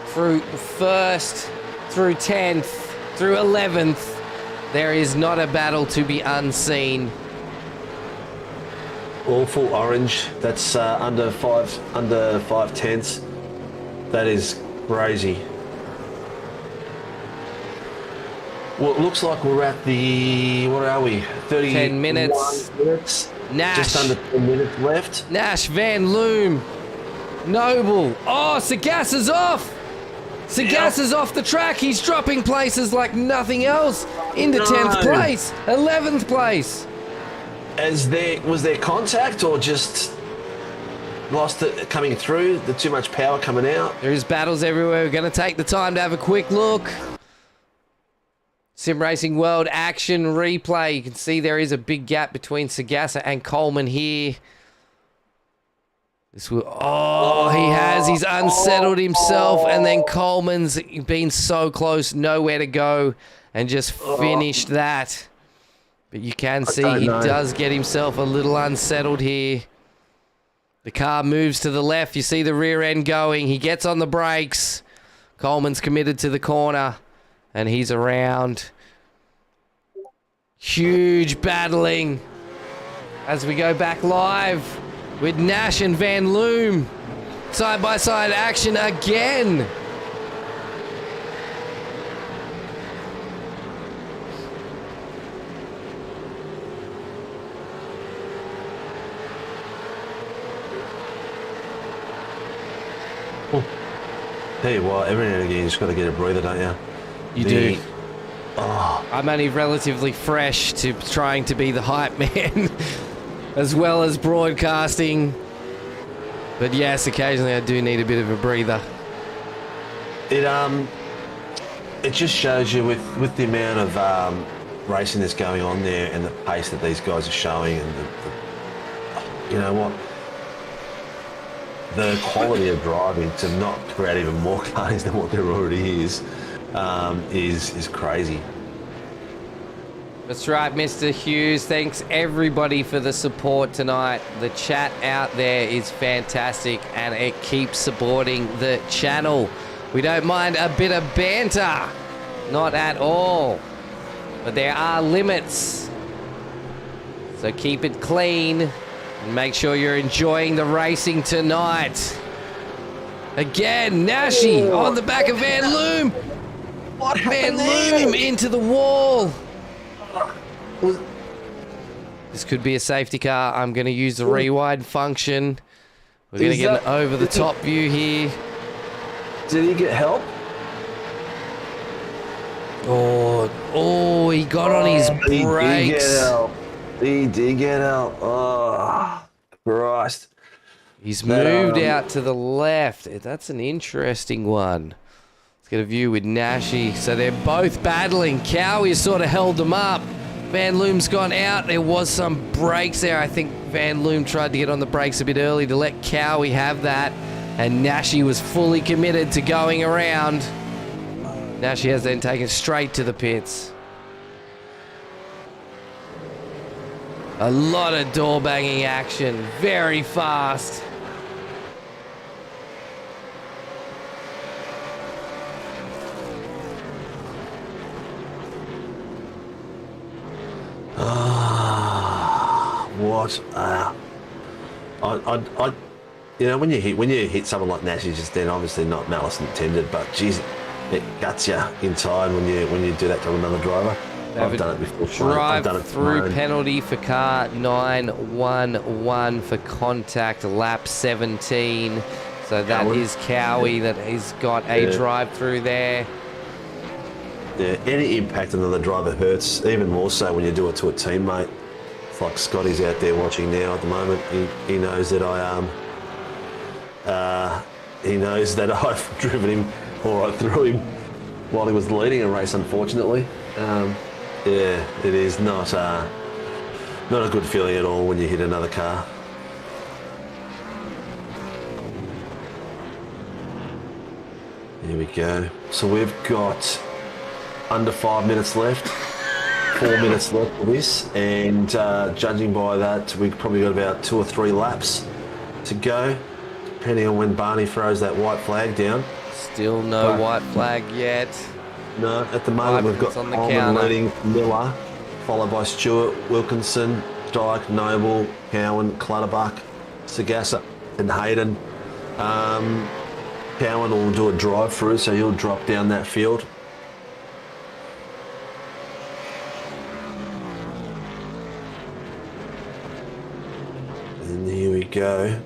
Through 1st, through 10th, through 11th. There is not a battle to be unseen. All full orange. That's under 5/10. That is crazy. Well, it looks like we're at the, what are we? 10 minutes. Nash. Just under 10 minutes left. Nash, Van Loom, Noble. Oh, Sagassa's off. Sagassa's off the track. He's dropping places like nothing else. Into 10th place, 11th place. Was there contact or just lost it coming through? The too much power coming out? There is battles everywhere. We're going to take the time to have a quick look. Sim Racing World action replay. You can see there is a big gap between Sagassa and Coleman here. He's unsettled himself, and then Coleman's been so close, nowhere to go, and just finished that. But you can see he does get himself a little unsettled here. The car moves to the left. You see the rear end going. He gets on the brakes. Coleman's committed to the corner, and he's around. Huge battling as we go back live with Nash and Van Loom. Side-by-side action again. Tell you what, every now and again you just got to get a breather, don't you? You do. Oh. I'm only relatively fresh to trying to be the hype man as well as broadcasting. But yes, occasionally I do need a bit of a breather. It just shows you with the amount of racing that's going on there and the pace that these guys are showing, and you know what, the quality of driving to not create even more cars than what there already is crazy. That's right, Mr. Hughes. Thanks everybody for the support tonight. The chat out there is fantastic and it keeps supporting the channel. We don't mind a bit of banter. Not at all. But there are limits. So keep it clean and make sure you're enjoying the racing tonight. Again, Nashi on the back of Van Loom. What happened Van Loom into the wall. This could be a safety car. I'm going to use the rewind function. We're going to get an over-the-top view here. Did he get help? Oh, he got on his brakes. He did get help. Oh, Christ. He's moved out to the left. That's an interesting one. Let's get a view with Nashi. So they're both battling. Cowie has sort of held them up. Van Loom's gone out. There was some brakes there. I think Van Loom tried to get on the brakes a bit early to let Cowie have that. And Nashi was fully committed to going around. Nashi has then taken straight to the pits. A lot of door banging action, very fast. What? You know, when you hit someone like Nash, just then obviously not malice intended, but geez, it guts you inside when you do that to another driver. I've done it before. Drive-through penalty for car 911 for contact, lap 17. So that is Cowie that has got a drive-through there. Yeah, any impact on another driver hurts, even more so when you do it to a teammate. It's like Scotty's out there watching now at the moment. He knows that he knows that I've driven him all right through him while he was leading a race, unfortunately. Yeah, it is not a good feeling at all when you hit another car. Here we go. So we've got under 5 minutes left, 4 minutes left for this, and judging by that, we've probably got about 2 or 3 laps to go, depending on when Barney throws that white flag down. Still no white flag yet. No, at the moment we've got Coleman leading Miller, followed by Stewart, Wilkinson, Dyke, Noble, Cowan, Clutterbuck, Sagassa and Hayden. Cowan will do a drive-through, so he'll drop down that field. And here we go.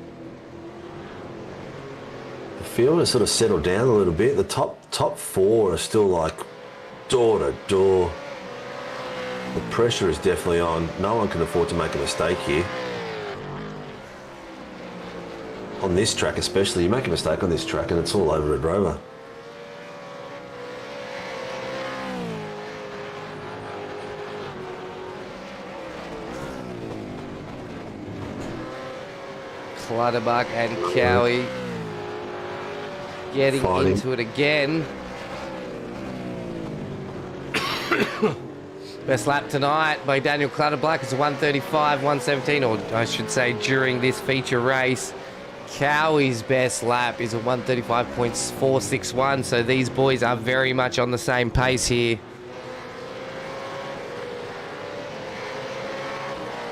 The field has sort of settled down a little bit. The top 4 are still like door to door. The pressure is definitely on. No one can afford to make a mistake here. On this track especially, you make a mistake on this track and it's all over Red Rover. Clutterbuck and Cowie getting into it again. Best lap tonight by Daniel Clutterbuck is a 135, 117, or I should say during this feature race. Cowie's best lap is a 135.461, so these boys are very much on the same pace here.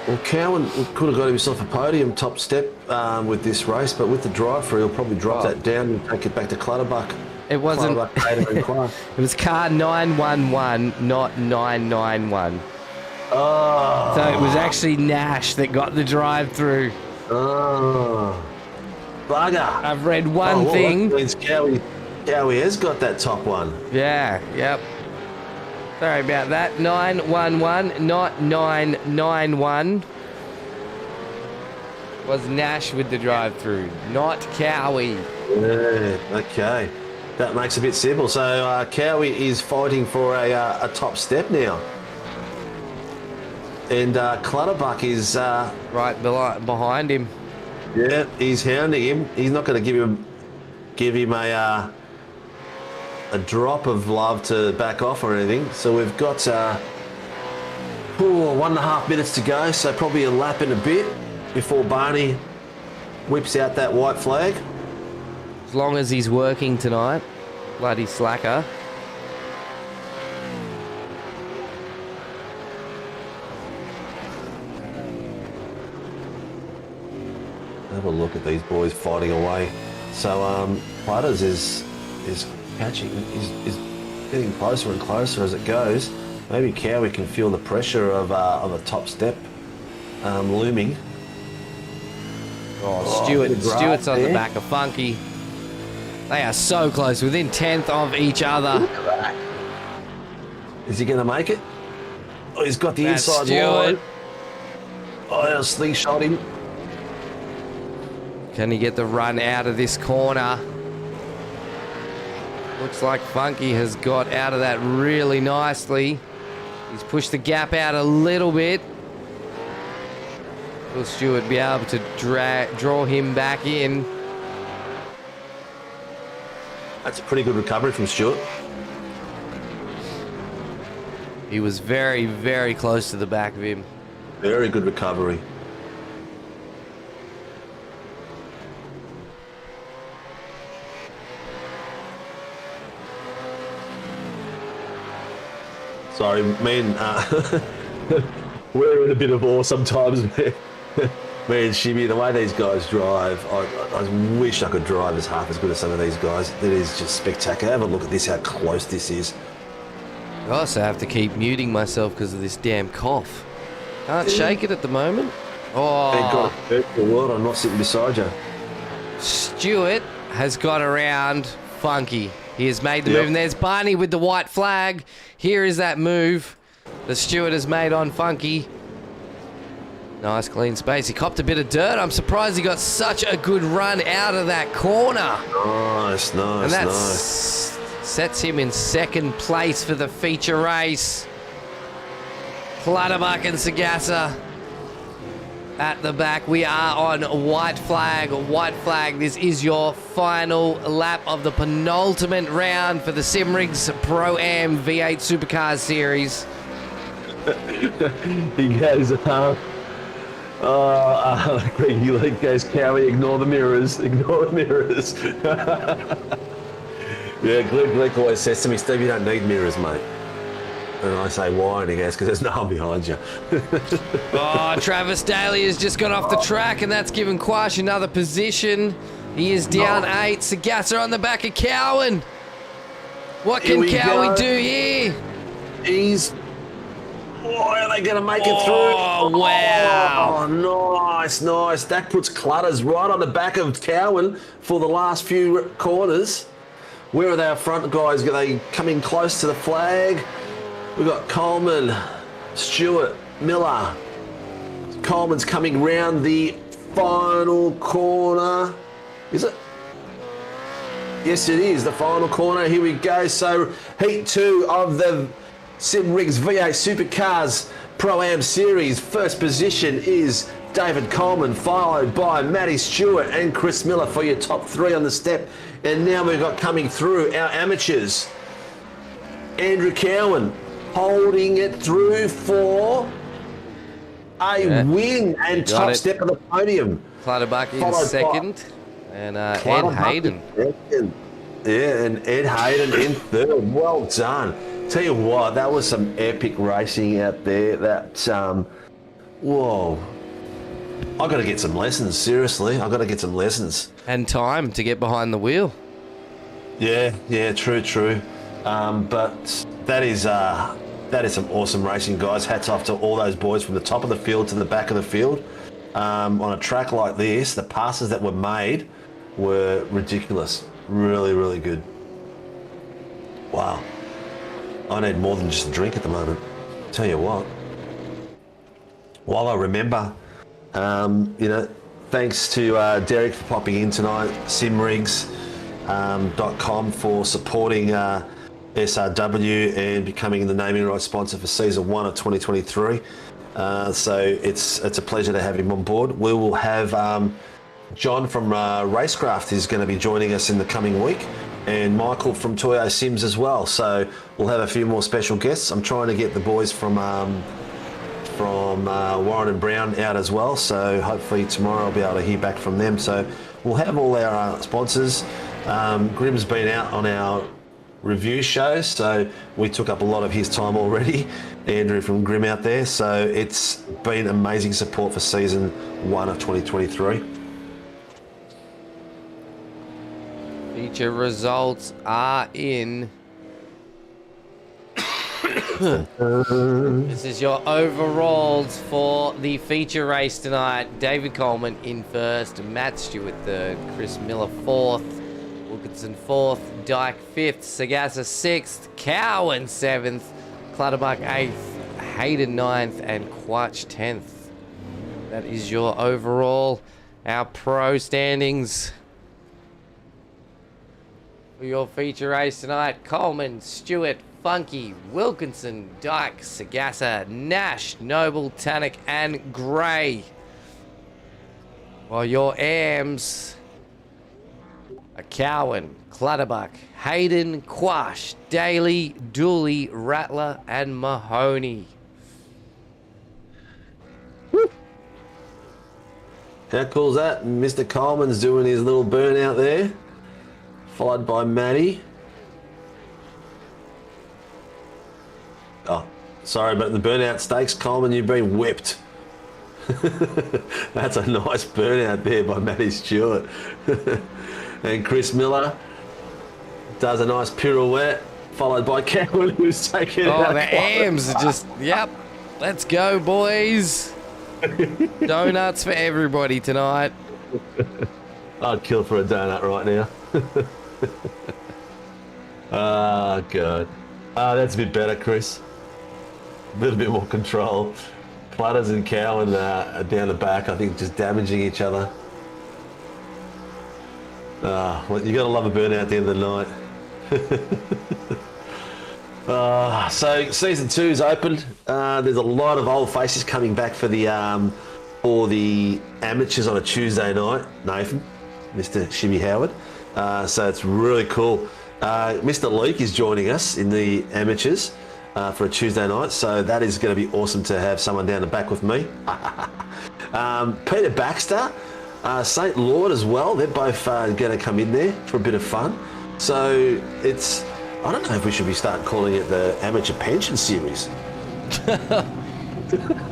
Well, Cowan could have got himself a podium top step with this race, but with the drive-through, he'll probably drop that down and take it back to Clutterbuck. It wasn't. It was car 911, not 991. Oh. So it was actually Nash that got the drive-through. Oh. Bugger. I've read one thing. That means Cowie has got that top one. Yeah, yep. Sorry about that. 911, not 991. Was Nash with the drive-through, not Cowie. Yeah, okay. That makes a bit simple. So Cowie is fighting for a top step now. And Clutterbuck is... right behind him. Yeah, he's hounding him. He's not going to give him a drop of love to back off or anything. So we've got 1.5 minutes to go. So probably a lap in a bit before Barney whips out that white flag. As long as he's working tonight, bloody slacker. Have a look at these boys fighting away. So Butters is catching, is getting closer and closer as it goes. Maybe Cowie can feel the pressure of a top step looming. Stewart's on the back of Funky. They are so close, within 10th of each other. Is he going to make it? Oh, he's got the inside line. Oh, he'll slingshot him. Can he get the run out of this corner? Looks like Funky has got out of that really nicely. He's pushed the gap out a little bit. Will Stewart be able to draw him back in? That's a pretty good recovery from Stewart. He was very, very close to the back of him. Very good recovery. Sorry, man. We're in a bit of awe sometimes, man. Man, ShiBBy, the way these guys drive, I wish I could drive as half as good as some of these guys. It is just spectacular. Have a look at this, how close this is. I also have to keep muting myself because of this damn cough. Can't shake it at the moment. Thank God, Oh, the world, I'm not sitting beside you. Stewart has got around Funky. He has made the Yep. move, and there's Barney with the white flag. Here is that move that Stewart has made on Funky. Nice clean space. He copped a bit of dirt. I'm surprised he got such a good run out of that corner. Nice, nice, And that nice. sets him in second place for the feature race. Clutterbuck and Sagassa at the back. We are on white flag. White flag. This is your final lap of the penultimate round for the Simrigs ProAm V8 Supercars series. He goes, Greg goes, Cowie, ignore the mirrors, ignore the mirrors. Yeah, Greg always says to me, Steve, you don't need mirrors, mate. And I say, why? And he goes, because there's no one behind you. Oh, Travis Daly has just got off the track, and that's given Quash another position. He is down 8. Sagassa on the back of Cowan. What Here can we Cowie go. do here? He's... Oh, are they going to make it through? Oh, wow. Oh, nice, nice. That puts Clutters right on the back of Cowan for the last few corners. Where are our front guys? Are they coming close to the flag? We've got Coleman, Stewart, Miller. Coleman's coming round the final corner. Is it? Yes, it is. The final corner. Here we go. So, Heat 2 of the Simrigs V8 Supercars ProAm Series. First position is David Coleman, followed by Matty Stewart and Chris Miller for your top 3 on the step. And now we've got coming through our amateurs. Andrew Cowan holding it through for a win and Got top it. step of the podium. Clutterbuck in Followed by second. And Ed Clutterbuck Hayden. in second. Yeah, and Ed Hayden in third. Well done. Tell you what, that was some epic racing out there. That, whoa. I got to get some lessons, seriously. I got to get some lessons. And time to get behind the wheel. Yeah, true. But that is some awesome racing, guys. Hats off to all those boys from the top of the field to the back of the field. On a track like this, the passes that were made were ridiculous. Really, really good. Wow. I need more than just a drink at the moment. Tell you what. While I remember, thanks to Derek for popping in tonight, simrigs.com for supporting SRW and becoming the naming rights sponsor for season 1 of 2023. So it's a pleasure to have him on board. We will have John from Racecraft is going to be joining us in the coming week, and Michael from Toyo Sims as well. So we'll have a few more special guests. I'm trying to get the boys from Warren and Brown out as well. So hopefully tomorrow I'll be able to hear back from them. So we'll have all our sponsors. Grim's been out on our review shows, so we took up a lot of his time already. Andrew from Grim out there. So it's been amazing support for season 1 of 2023. Feature results are in. This is your overalls for the feature race tonight. David Coleman in first, Matt Stewart third, Chris Miller fourth, Wilkinson fourth, Dyke fifth, Sagassa sixth, Cowan seventh, Clutterbuck eighth, Hayden ninth, and Quatch 10th. That is your overall. Our pro standings for your feature race tonight: Coleman, Stewart, Funky, Wilkinson, Dyke, Sagassa, Nash, Noble, Tannock, and Gray. While your AMs are Cowan, Clutterbuck, Hayden, Quash, Daly, Dooley, Rattler, and Mahoney. How cool is that? Mr. Coleman's doing his little burnout there, followed by Matty. Oh, sorry, but the burnout stakes, Coleman, you've been whipped. That's a nice burnout there by Matty Stewart. And Chris Miller does a nice pirouette, followed by Cameron, who's taking it out. Oh, the AMs are just, yep. Let's go, boys. Donuts for everybody tonight. I'd kill for a donut right now. Oh, God. That's a bit better, Chris. A little bit more control. Clutters and Cowan down the back, I think, just damaging each other. Well, you got to love a burnout at the end of the night. So season 2 is open. There's a lot of old faces coming back for the amateurs on a Tuesday night. Nathan, Mr. ShiBBy Howard. So it's really cool. Mr. Luke is joining us in the amateurs for a Tuesday night. So that is going to be awesome to have someone down the back with me. Peter Baxter, St. Lord as well. They're both going to come in there for a bit of fun. So it's, I don't know if we should be starting calling it the Amateur Pension Series.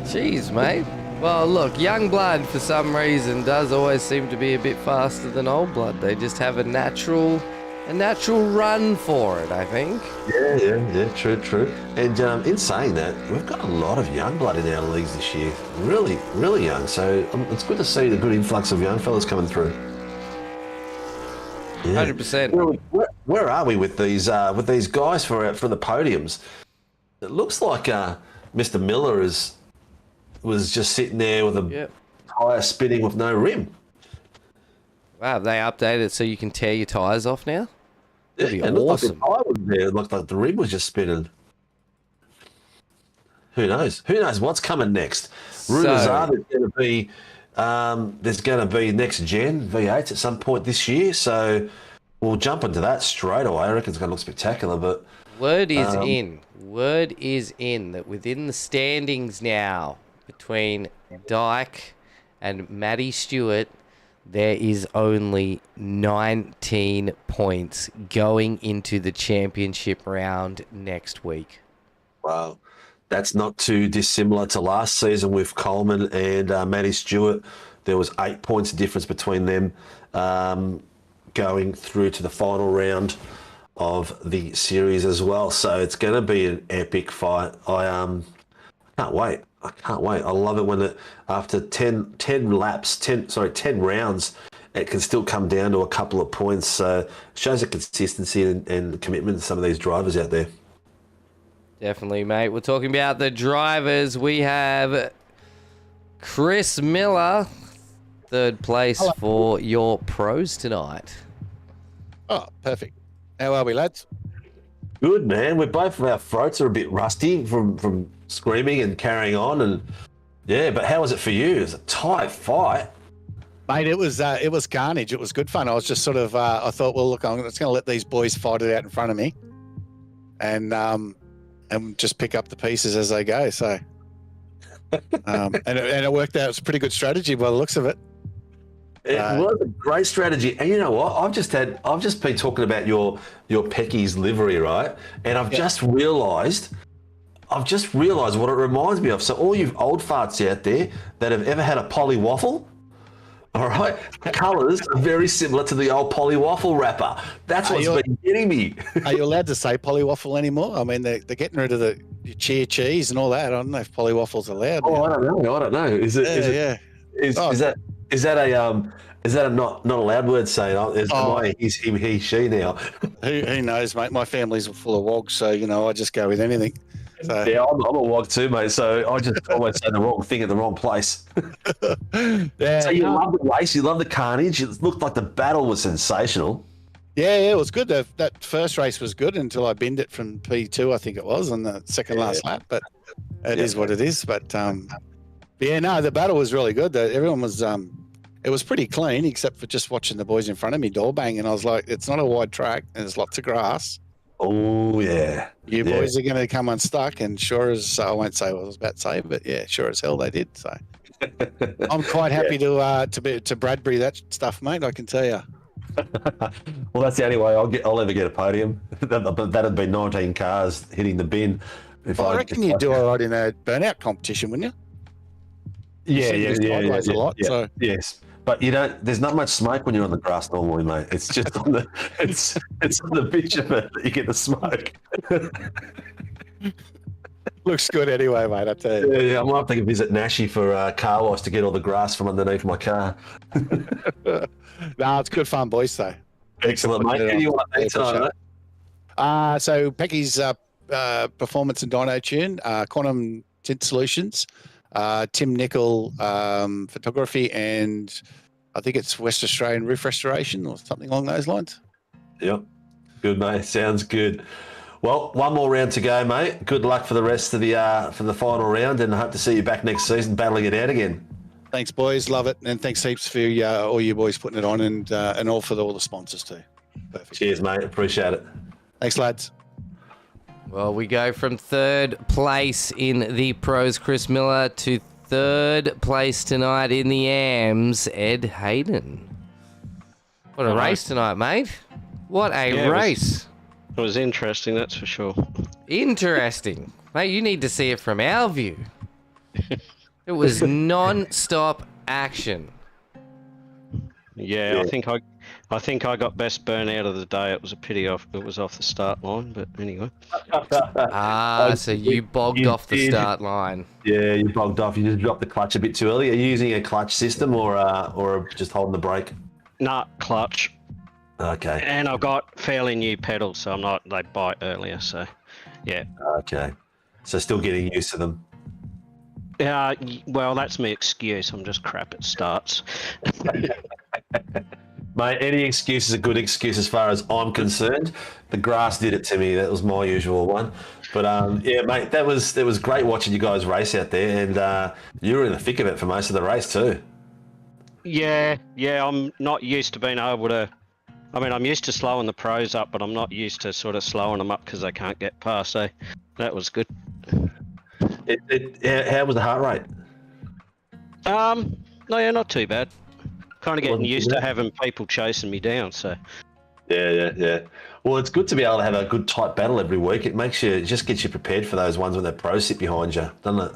Jeez, mate. Well, look, young blood for some reason does always seem to be a bit faster than old blood. They just have a natural run for it, I think. Yeah, true. And in saying that, we've got a lot of young blood in our leagues this year. Really, really young. So it's good to see the good influx of young fellas coming through. Yeah. 100%. Where are we with these guys for the podiums? It looks like Mr. Miller was just sitting there with a tyre spinning with no rim. Wow, have they updated it so you can tear your tyres off now? That'd be It awesome. looked like the tyre was there. It looked like the rim was just spinning. Who knows? Who knows what's coming next? Rumours are there's going to be next gen V8s at some point this year, so we'll jump into that straight away. I reckon it's going to look spectacular. But Word is in that within the standings now between Dyke and Matty Stewart, there is only 19 points going into the championship round next week. Wow. That's not too dissimilar to last season with Coleman and Matty Stewart. There was 8 points difference between them going through to the final round of the series as well. So it's going to be an epic fight. I can't wait. I love it when after 10 rounds, it can still come down to a couple of points. So it shows the consistency and commitment to some of these drivers out there. Definitely, mate. We're talking about the drivers. We have Chris Miller, third place for your pros tonight. Oh, perfect. How are we, lads? Good, man. Our throats are a bit rusty from screaming and carrying on, and yeah. But how was it for you? It was a tight fight, Mate, it was carnage. It was good fun. I was just sort of I thought, well, look, I'm just going to let these boys fight it out in front of me, and just pick up the pieces as they go. So, and it worked out. It's a pretty good strategy by the looks of it. It was a great strategy. And you know what? I've just been talking about your Pecky's livery, right? And I've just realised what it reminds me of. So all you old farts out there that have ever had a Polly waffle, all right, the colours are very similar to the old Polly waffle wrapper. That's what's been getting me. Are you allowed to say Polly waffle anymore? I mean, they're getting rid of the cheer cheese and all that. I don't know if Polly waffle's allowed. Oh, I don't know. Is that a not allowed word saying? He's him, he, she now. Who knows, mate? My family's full of wogs, so I just go with anything. So. Yeah, I'm a wog too, mate. So I just always say the wrong thing at the wrong place. So you love the race, you love the carnage. It looked like the battle was sensational. Yeah, it was good. That first race was good until I binned it from P2, I think it was, on the second last lap. But it is what it is. But the battle was really good. Everyone was. It was pretty clean, except for just watching the boys in front of me door bang, and I was like, it's not a wide track, and there's lots of grass. Oh yeah, you boys are going to come unstuck, and sure as I won't say what I was about to say, but yeah, sure as hell they did. So I'm quite happy to Bradbury that stuff, mate. I can tell you. Well, that's the only way I'll ever get a podium. That'd be 19 cars hitting the bin. I reckon you'd do all right in a burnout competition, wouldn't you? Yeah. A lot. Yeah. So Yes, but you don't. There's not much smoke when you're on the grass normally, mate. It's just on the it's on the bitumen that you get the smoke. looks good anyway, mate. I tell you. Yeah, I might have to visit Nashi for car wash to get all the grass from underneath my car. No, it's good fun, boys. Though. Excellent, mate. Who do you want to thank tonight, mate? So Pecky's Performance and Dyno Tune, Quantum Tint Solutions, Tim Nickel Photography, and I think it's West Australian Roof Restoration or something along those lines. Yep. Good, mate. Sounds good. Well, one more round to go, mate. Good luck for the rest of the final round, and I hope to see you back next season battling it out again. Thanks, boys. Love it, and thanks heaps for all you boys putting it on, and all for all the sponsors too. Perfect. Cheers, mate. Appreciate it. Thanks, lads. Well, we go from third place in the pros, Chris Miller, to third place tonight in the AMs, Ed Hayden. What a race tonight, mate. What a race. It was interesting, that's for sure. Interesting. Mate, you need to see it from our view. It was non-stop action. Yeah, I think I got best burnout of the day. It was a pity it was off the start line, but anyway. So you bogged off the start line. Yeah, you bogged off. You just dropped the clutch a bit too early. Are you using a clutch system or just holding the brake? Nah, clutch. Okay. And I've got fairly new pedals, so they bite earlier, so yeah. Okay. So still getting used to them. Well, that's my excuse. I'm just crap at starts. Mate, any excuse is a good excuse as far as I'm concerned. The grass did it to me. That was my usual one. But yeah, mate, it was great watching you guys race out there, and you were in the thick of it for most of the race too. Yeah, I'm not used to being able to. I mean, I'm used to slowing the pros up, but I'm not used to sort of slowing them up because they can't get past. So that was good. How was the heart rate? No, yeah, not too bad. Kind of getting used to having people chasing me down. So. Yeah. Well, it's good to be able to have a good tight battle every week. It just gets you prepared for those ones when the pros sit behind you, doesn't it?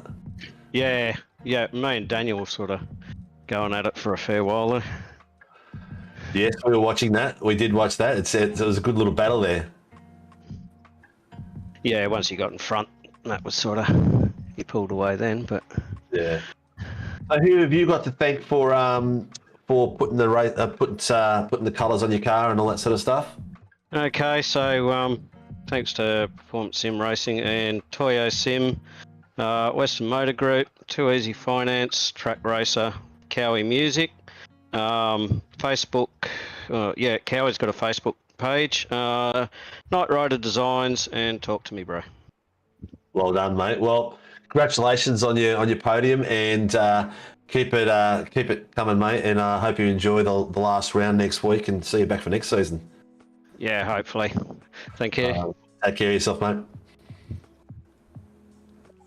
Yeah. Me and Daniel were sort of going at it for a fair while there. Yes, we were watching that. We did watch that. It was a good little battle there. Yeah, once you got in front, that was sort of you pulled away then. But yeah. So who have you got to thank for putting the colours on your car and all that sort of stuff? Okay, so thanks to Performance Sim Racing and Toyo Sim, Western Motor Group, Too Easy Finance, Track Racer, Cowie Music, Facebook. Cowie's got a Facebook page, Night Rider Designs, and Talk to Me Bro. Well done, mate. Well, congratulations on your podium, and keep it coming, mate. And I hope you enjoy the last round next week, and see you back for next season. Yeah, hopefully. Thank you. Take care of yourself, mate.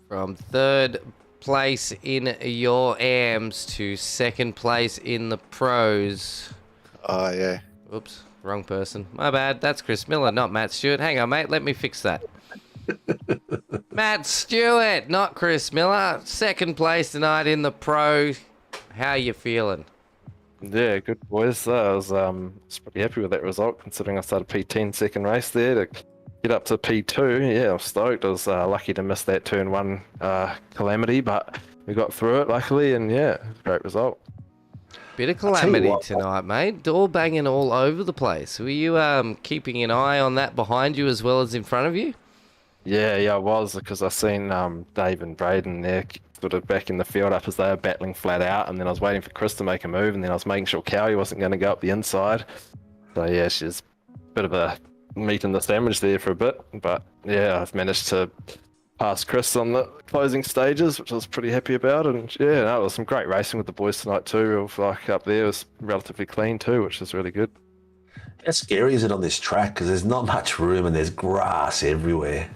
From third place in your AMs to second place in the pros. Oh, yeah. Oops, wrong person. My bad. That's Chris Miller, not Matt Stewart. Hang on, mate. Let me fix that. Matt Stewart, not Chris Miller. Second place tonight in the pro. How you feeling? Yeah, good boys. I was pretty happy with that result, considering I started P10 second race there to get up to P2. Yeah, I was stoked. I was lucky to miss that turn one calamity, but we got through it luckily, and yeah, great result. Bit of calamity tonight, mate. Door banging all over the place. Were you keeping an eye on that behind you as well as in front of you? Yeah, I was, because I seen Dave and Braden there sort of back in the field up as they were battling flat out, and then I was waiting for Chris to make a move, and then I was making sure Cowie wasn't going to go up the inside. So yeah, she's a bit of a meat in the sandwich there for a bit, but yeah, I've managed to pass Chris on the closing stages, which I was pretty happy about, and yeah, no, it was some great racing with the boys tonight too. Like up there, it was relatively clean too, which was really good. How scary is it on this track? Because there's not much room and there's grass everywhere.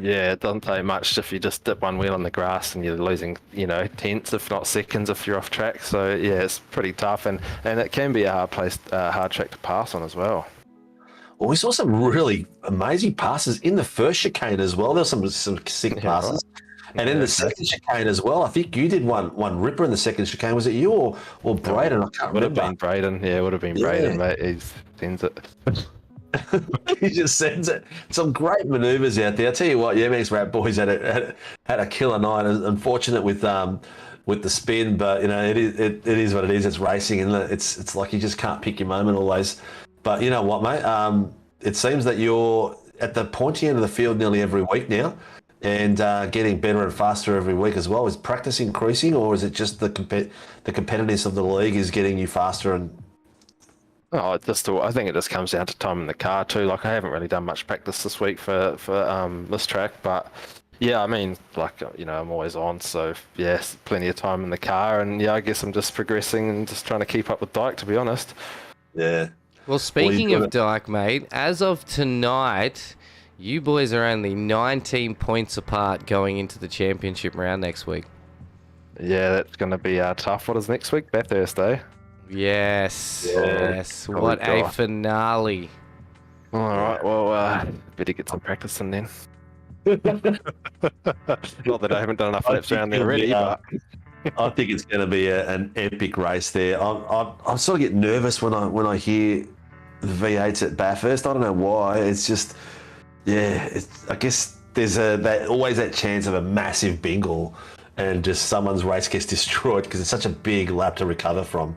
Yeah, it doesn't take much if you just dip one wheel on the grass and you're losing, tenths, if not seconds, if you're off track. So yeah, it's pretty tough, and it can be a hard track to pass on as well. Well, we saw some really amazing passes in the first chicane as well. There were some sick passes. Right. And in the second chicane as well, I think you did one ripper in the second chicane. Was it you or Braden? I can't Would have remember. been Braden. Yeah, would have been Braden, mate. He sends it. He just sends it. Some great manoeuvres out there. I tell you what, MX Rap Boys had a killer night. Unfortunate with the spin, but it is what it is. It's racing, and it's like you just can't pick your moment always. But you know what, mate? It seems that you're at the pointy end of the field nearly every week now, and getting better and faster every week as well. Is practice increasing, or is it just the competitiveness of the league is getting you faster? And I think it just comes down to time in the car too. Like, I haven't really done much practice this week for this track, but yeah, I mean, I'm always on, so yes, plenty of time in the car, and yeah, I guess I'm just progressing and just trying to keep up with Dyke, to be honest. Yeah. Well, speaking of Dyke, mate, as of tonight, you boys are only 19 points apart going into the championship round next week. Yeah, that's going to be tough. What is next week? Bathurst, eh? Yes, Yeah. yes. What a finale. All right, well, better get some practice in then. Not that I haven't done enough laps around there already, but... I think it's going to be an epic race there. I sort of get nervous when I hear the V8s at Bathurst. I don't know why. It's just, I guess there's always that chance of a massive bingle and just someone's race gets destroyed because it's such a big lap to recover from.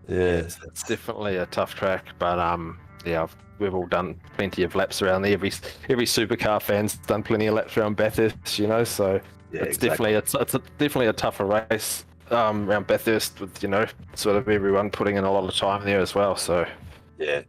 Yeah, it's definitely a tough track, but we've all done plenty of laps around there. Every supercar fan's done plenty of laps around Bathurst, so yeah, it's exactly. definitely a tougher race around Bathurst with sort of everyone putting in a lot of time there as well. So yeah.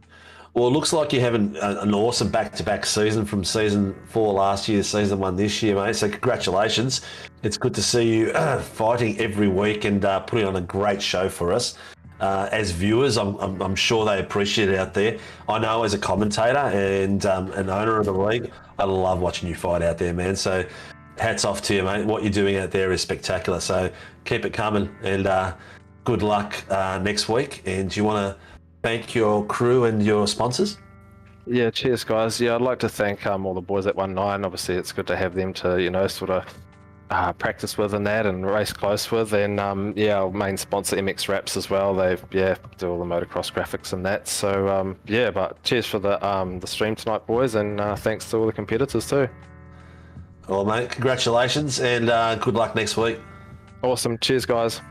Well, it looks like you're having an awesome back-to-back season from season 4 last year to season 1 this year, mate. So congratulations. It's good to see you fighting every week and putting on a great show for us. As viewers, I'm sure they appreciate it out there. I know as a commentator and an owner of the league, I love watching you fight out there, man. So hats off to you, mate. What you're doing out there is spectacular. So keep it coming, and good luck next week. And do you want to thank your crew and your sponsors? Yeah, cheers, guys. Yeah, I'd like to thank all the boys at 19. Obviously, it's good to have them to sort of practice with and that, and race close with. And our main sponsor MX Wraps as well. They do all the motocross graphics and that. So but cheers for the stream tonight, boys, and thanks to all the competitors too. Well, mate, congratulations, and good luck next week. Awesome. Cheers, guys.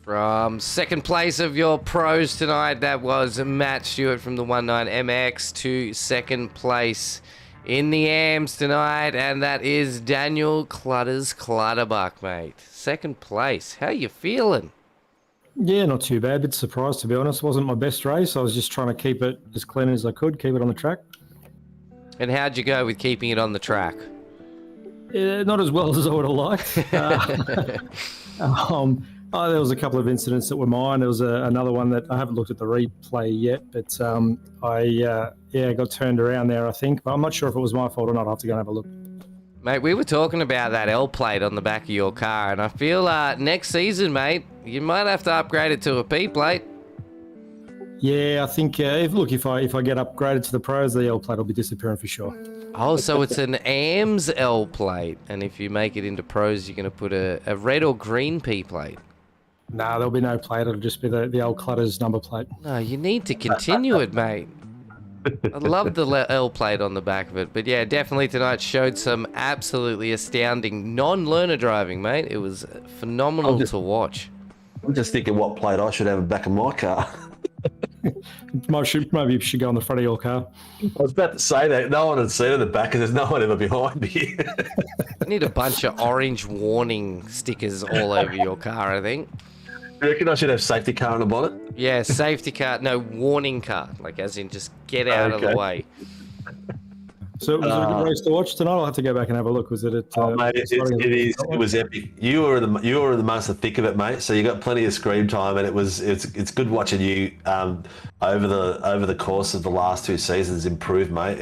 From second place of your pros tonight, that was Matt Stewart from the 19 MX, to second place in the AMs tonight, and that is Daniel Clutterbuck, mate. Second place. How you feeling? Yeah, not too bad. Bit surprised, to be honest. Wasn't my best race. I was just trying to keep it as clean as I could, keep it on the track. And how'd you go with keeping it on the track? Not as well as I would have liked. There was a couple of incidents that were mine. There was another one that I haven't looked at the replay yet, but I got turned around there, I think. But I'm not sure if it was my fault or not. I'll have to go and have a look. Mate, we were talking about that L plate on the back of your car, and I feel next season, mate, you might have to upgrade it to a P plate. Yeah, I think if I get upgraded to the pros, the L plate will be disappearing for sure. Oh, so it's an AMS L plate, and if you make it into pros, you're going to put a red or green P plate. Nah, there'll be no plate. It'll just be the old Clutters number plate. No, you need to continue it, mate. I love the L plate on the back of it. But yeah, definitely tonight showed some absolutely astounding non-learner driving, mate. It was phenomenal to watch. I'm just thinking what plate I should have in the back of my car. Maybe you should go on the front of your car. I was about to say that. No one had seen it in the back because there's no one ever behind me. You need a bunch of orange warning stickers all over your car, I think. You reckon I should have safety car on the bonnet? Yeah, safety car. No, warning car. Like, as in, just get out of the way. So was it a good race to watch tonight? I'll have to go back and have a look. Was it at? Mate, it was epic. You were amongst the thick of it, mate. So you got plenty of screen time, and it's good watching you over the course of the last 2 seasons improve, mate.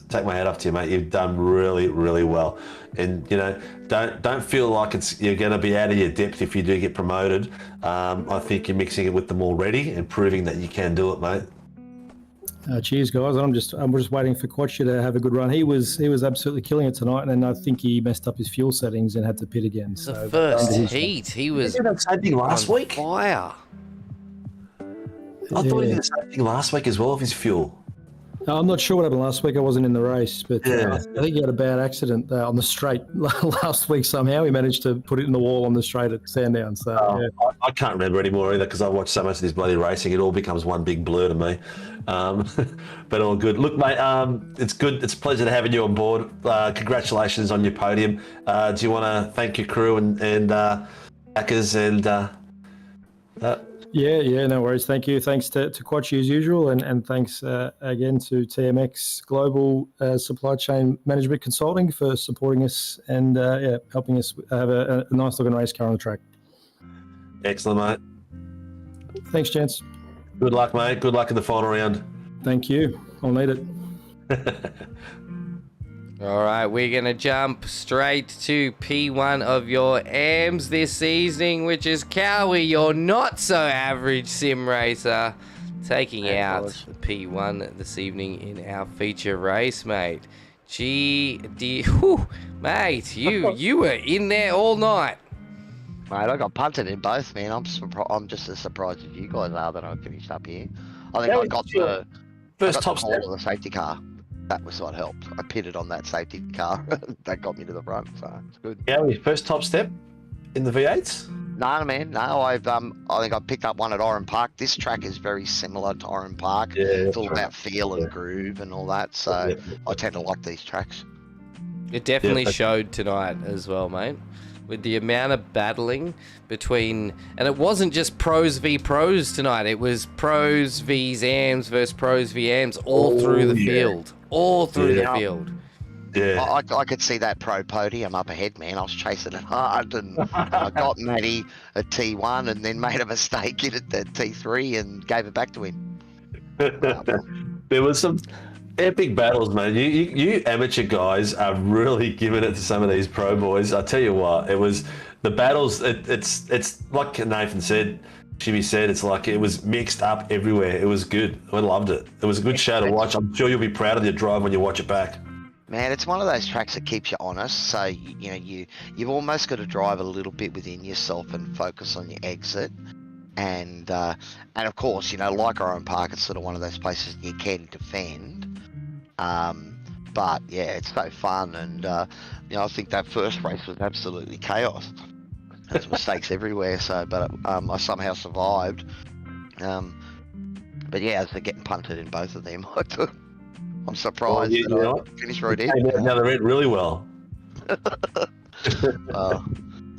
Take my hat off to you, mate. You've done really, really well, and don't feel like you're going to be out of your depth if you do get promoted. I think you're mixing it with them already and proving that you can do it, mate. Cheers, guys. I'm just waiting for Quatcha to have a good run. He was absolutely killing it tonight, and then I think he messed up his fuel settings and had to pit again. So the first heat, he was did the same thing last week. Fire. I thought he did the same thing last week as well with his fuel. I'm not sure what happened last week. I wasn't in the race, but I think he had a bad accident on the straight last week. Somehow he managed to put it in the wall on the straight at Sandown. So I can't remember anymore either because I watched so much of this bloody racing. It all becomes one big blur to me. But all good. Look, mate, it's good. It's a pleasure to having you on board. Congratulations on your podium. Do you want to thank your crew and backers and Yeah, no worries. Thank you. Thanks to Quatchy as usual, and thanks again to TMX Global Supply Chain Management Consulting for supporting us and helping us have a nice looking race car on the track. Excellent, mate. Thanks, gents. Good luck, mate. Good luck in the final round. Thank you. I'll need it. All right, we're going to jump straight to P1 of your AMs this evening, which is Cowie, your not-so-average sim racer, taking out the P1 this evening in our feature race, mate. Mate, you were in there all night. Mate, I got punted in both, man. I'm just as surprised as you guys are that I finished up here. I think I got the first top step of the safety car. That was what helped. I pitted on that safety car. That got me to the front, so it's good. Yeah, your first top step in the V8s? No, man. No, I think I picked up one at Oulton Park. This track is very similar to Oulton Park. Yeah, it's all about feel and groove and all that. So I tend to like these tracks. It definitely showed tonight as well, mate. With the amount of battling between, and it wasn't just pros v pros tonight, it was pros vs AMs versus pros v AMs all through the field. All through the field. Yeah. I could see that pro podium up ahead, man. I was chasing it hard, and I got Matty at T1 and then made a mistake in it at T3 and gave it back to him. There was some epic battles, man. You amateur guys are really giving it to some of these pro boys. I tell you what, it was the battles. It's like Nathan said, ShiBBy said, it's like it was mixed up everywhere. It was good. I loved it. It was a good show to watch. I'm sure you'll be proud of your drive when you watch it back. Man, it's one of those tracks that keeps you honest. So you've almost got to drive a little bit within yourself and focus on your exit. And of course, like our own park, it's sort of one of those places you can defend. But yeah, it's so fun, and I think that first race was absolutely chaos. There's mistakes everywhere. So, but I somehow survived. But yeah, as they're getting punted in both of them, I'm surprised that I finished right in. Now they went really well. It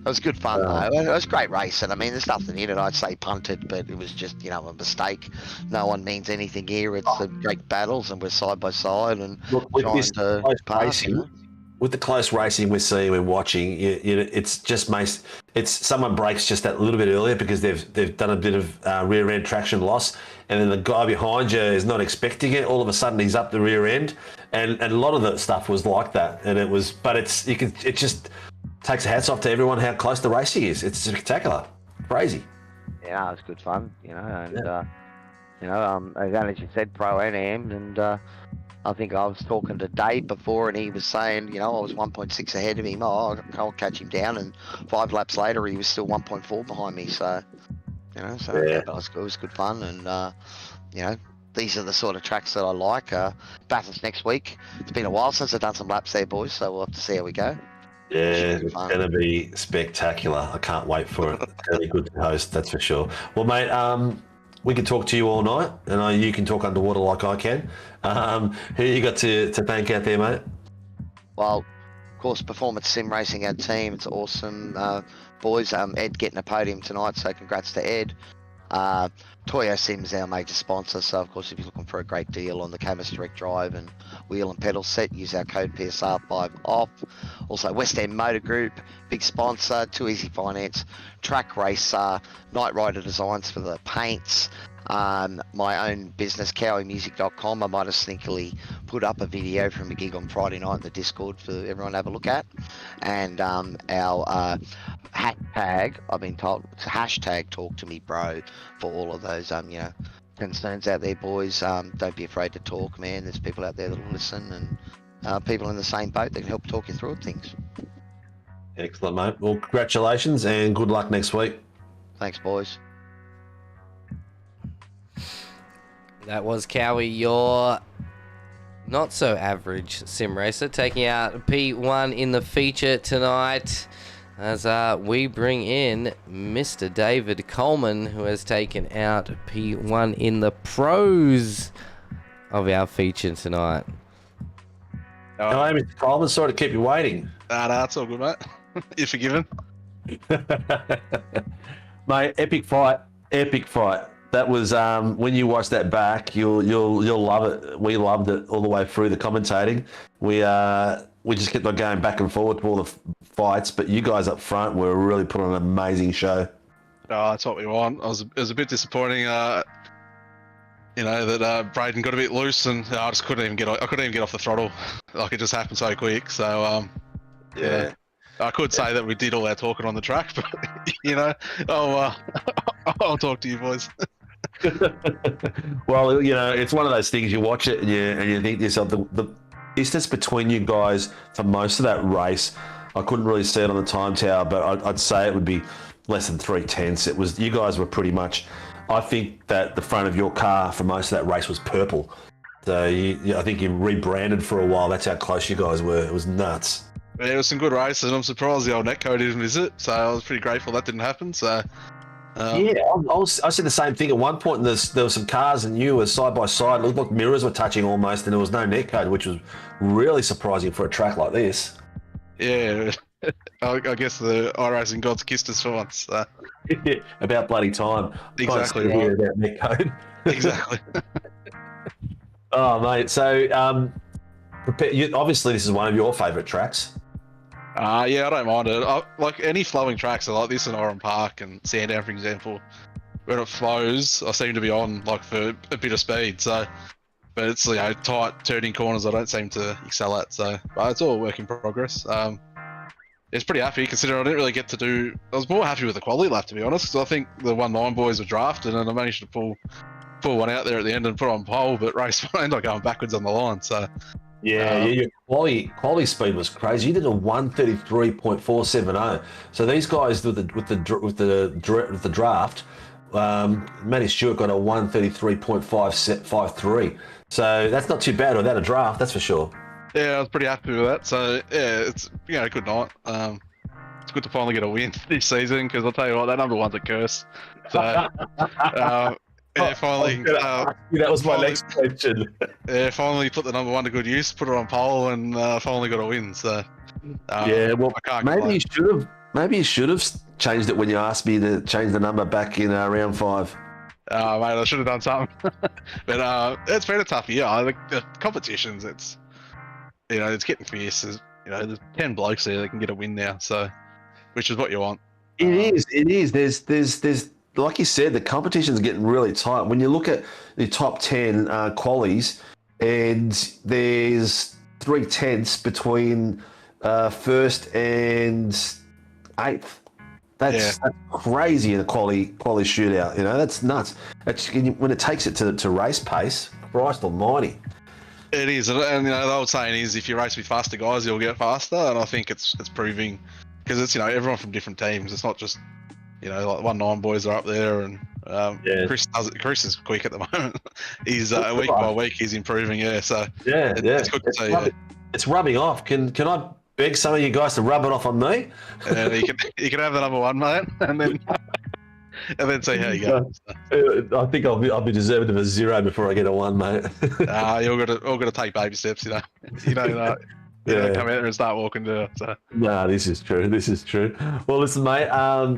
was good fun though. It was a great race, and I mean, there's nothing in it. I'd say punted, but it was just a mistake. No one means anything here. It's the great battles, and we're side by side and trying to pass. With the close racing we're seeing and watching, it's just someone breaks just that little bit earlier because they've done a bit of rear end traction loss, and then the guy behind you is not expecting it. All of a sudden he's up the rear end, and a lot of the stuff was like that. And it just takes the hats off to everyone how close the racing is. It's spectacular, crazy. Yeah, it's good fun, and again, as you said, pro and AMs, and I think I was talking to Dave before, and he was saying, I was 1.6 ahead of him. I'll catch him down, and 5 laps later, he was still 1.4 behind me. So, it was good fun, and these are the sort of tracks that I like. Bathurst next week. It's been a while since I've done some laps there, boys. So we'll have to see how we go. Yeah, it's going to be spectacular. I can't wait for it. It's going to be good to host, that's for sure. Well, mate, we can talk to you all night, and you can talk underwater like I can. Who you got to thank out there, mate? Well, of course, Performance Sim Racing, our team. It's awesome. Boys, Ed getting a podium tonight, so congrats to Ed. Toyo Sim's our major sponsor, so of course if you're looking for a great deal on the Camus Direct Drive and wheel and pedal set, use our code PSR5 off. Also West End Motor Group, big sponsor, Too Easy Finance, Track Racer, Night Rider Designs for the paints. My own business, cowiemusic.com. I might have sneakily put up a video from a gig on Friday night in the Discord for everyone to have a look at. And our hashtag, I've been told, it's hashtag talk to me bro for all of those concerns out there, boys. Don't be afraid to talk, man. There's people out there that will listen, and people in the same boat that can help talk you through things. Excellent, mate. Well, congratulations and good luck next week. Thanks, boys. That was Cowie, your not so average sim racer, taking out P1 in the feature tonight. As we bring in Mr. David Coleman, who has taken out P1 in the pros of our feature tonight. Hello, Mr. Coleman. Sorry to keep you waiting. No, it's all good, mate. You're forgiven. Mate, epic fight. That was when you watch that back, you'll love it. We loved it all the way through the commentating. We just kept on going back and forward to all the fights, but you guys up front were really putting on an amazing show. Oh, that's what we want. It was a bit disappointing, that Braden got a bit loose, and I just couldn't even get off the throttle. Like, it just happened so quick. So yeah. I could say that we did all our talking on the track, but I'll talk to you boys. Well, it's one of those things. You watch it and you think to yourself, the distance between you guys for most of that race, I couldn't really see it on the time tower, but I'd say it would be less than 3/10. It was, you guys were pretty much. I think that the front of your car for most of that race was purple. So I think you rebranded for a while. That's how close you guys were. It was nuts. Yeah, it was some good races, and I'm surprised the old netcode didn't visit. So I was pretty grateful that didn't happen. So yeah, I said the same thing at one point. And there were some cars, and you were side by side. It looked like mirrors were touching almost, and there was no netcode, which was really surprising for a track like this. Yeah, I guess the iRacing gods kissed us for once. About bloody time. Exactly Right. right. About netcode. Exactly. Oh, mate. So, obviously, this is one of your favourite tracks. Yeah, I don't mind it. Like any flowing tracks, I like this in Oulton Park and Sandown, for example. When it flows, I seem to be on like for a bit of speed. So, but it's tight turning corners, I don't seem to excel at. So, but it's all a work in progress. It's pretty happy considering I didn't really get to do. I was more happy with the quality lap, to be honest. Because I think the 1-9 boys were drafted, and I managed to pull one out there at the end and put on pole. But race one, I ended up going backwards on the line. So. Yeah, your quality speed was crazy. You did a 133.470. So these guys with the draft, Matty Stewart got a 133.553. So that's not too bad without a draft, that's for sure. Yeah, I was pretty happy with that. So yeah, it's a good night. It's good to finally get a win this season because I'll tell you what, that number one's a curse. So. Yeah, finally. That was my next question. Yeah, finally put the number one to good use, put it on pole, and finally got a win. So yeah, well, maybe you should have changed it when you asked me to change the number back in round 5. Mate, I should have done something. But it's been a tough year. The competitions, it's getting fierce. There's 10 blokes there that can get a win now. So, which is what you want. It is. There's. Like you said, the competition's getting really tight. When you look at the top 10 qualies, and there's 3/10 between first and 8th. That's crazy in a quality shootout. That's nuts. When it takes it to race pace, Christ almighty. It is, and the old saying is, if you race with faster guys, you'll get faster. And I think it's proving, because it's everyone from different teams. It's not just. Like 1-9 boys are up there, and Chris is quick at the moment. He's week by week he's improving. Yeah, so it's good to see. It's rubbing off. Can I beg some of you guys to rub it off on me? Yeah, you can have the number one, mate, and then see how you go. I think I'll be deserving of a 0 before I get a 1, mate. You're all got to take baby steps. don't come out there and start walking to. So. No, this is true. This is true. Well, listen, mate.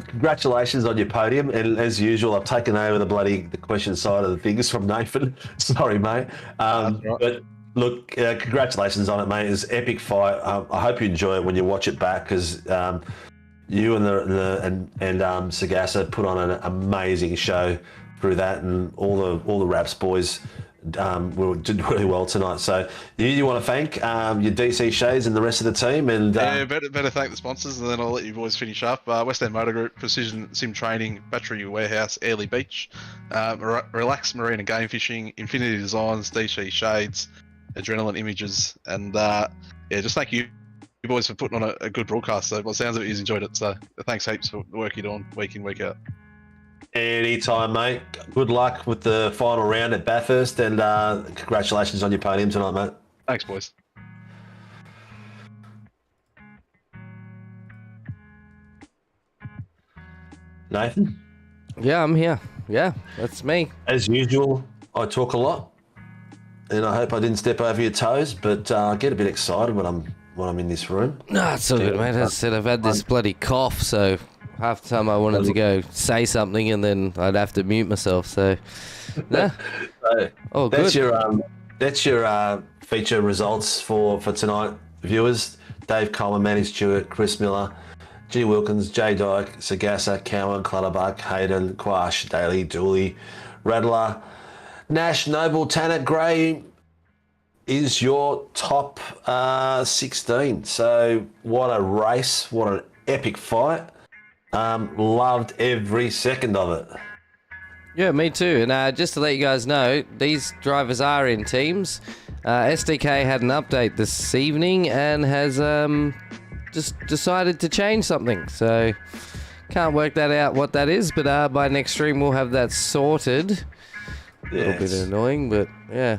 Congratulations on your podium, and as usual, I've taken over the question side of the things from Nathan. Sorry, mate. Right. But look, congratulations on it, mate. It's an epic fight. I hope you enjoy it when you watch it back, because you and Sagasa put on an amazing show through that, and all the Raps boys did really well tonight. So you want to thank your DC Shades and the rest of the team, and better thank the sponsors, and then I'll let you boys finish up. West End Motor Group, Precision Sim Training, Battery Warehouse, Airlie Beach, Relax Marine and Game Fishing, Infinity Designs, DC Shades, Adrenaline Images, and just thank you boys for putting on a good broadcast. So by the sounds of it, you've enjoyed it. So thanks heaps for the work you're doing week in, week out. Anytime, mate. Good luck with the final round at Bathurst, and congratulations on your podium tonight, mate. Thanks, boys. Nathan? Yeah, I'm here. Yeah, that's me. As usual, I talk a lot, and I hope I didn't step over your toes, but I get a bit excited when I'm in this room. No, it's all good, mate. As I said, I've had this bloody cough, so half the time I wanted to go say something, and then I'd have to mute myself. So, yeah. So that's good. That's your feature results for tonight, viewers. Dave Coleman, Manny Stewart, Chris Miller, G. Wilkins, Jay Dyke, Sagasa, Cowan, Clutterbuck, Hayden, Quash, Daly, Dooley, Rattler, Nash, Noble, Tanner, Gray is your top 16. So what a race, what an epic fight. Loved every second of it. Yeah, me too. And just to let you guys know, these drivers are in teams. SDK had an update this evening and has just decided to change something. So can't work that out what that is, but by next stream we'll have that sorted. A little bit annoying, but yeah.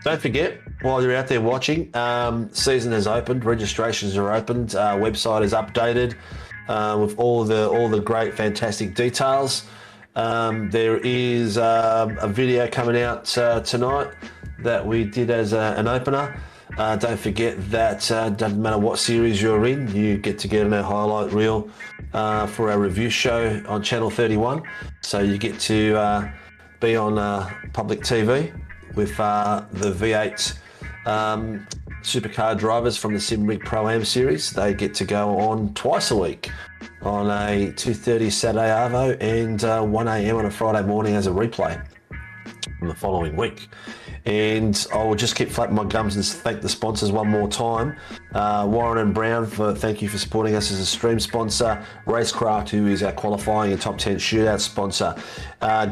Don't forget, while you're out there watching, season has opened, registrations are opened, website is updated with all the great, fantastic details. There is a video coming out tonight that we did as an opener. Don't forget that doesn't matter what series you're in, you get to get in our highlight reel for our review show on Channel 31. So you get to be on public TV with the V8 supercar drivers from the SimRig ProAm series. They get to go on twice a week, on a 2:30 Saturday Arvo and 1 a.m. on a Friday morning as a replay from the following week. And I will just keep flapping my gums and thank the sponsors one more time. Warren and Brown, thank you for supporting us as a stream sponsor. Racecraft, who is our qualifying and top 10 shootout sponsor.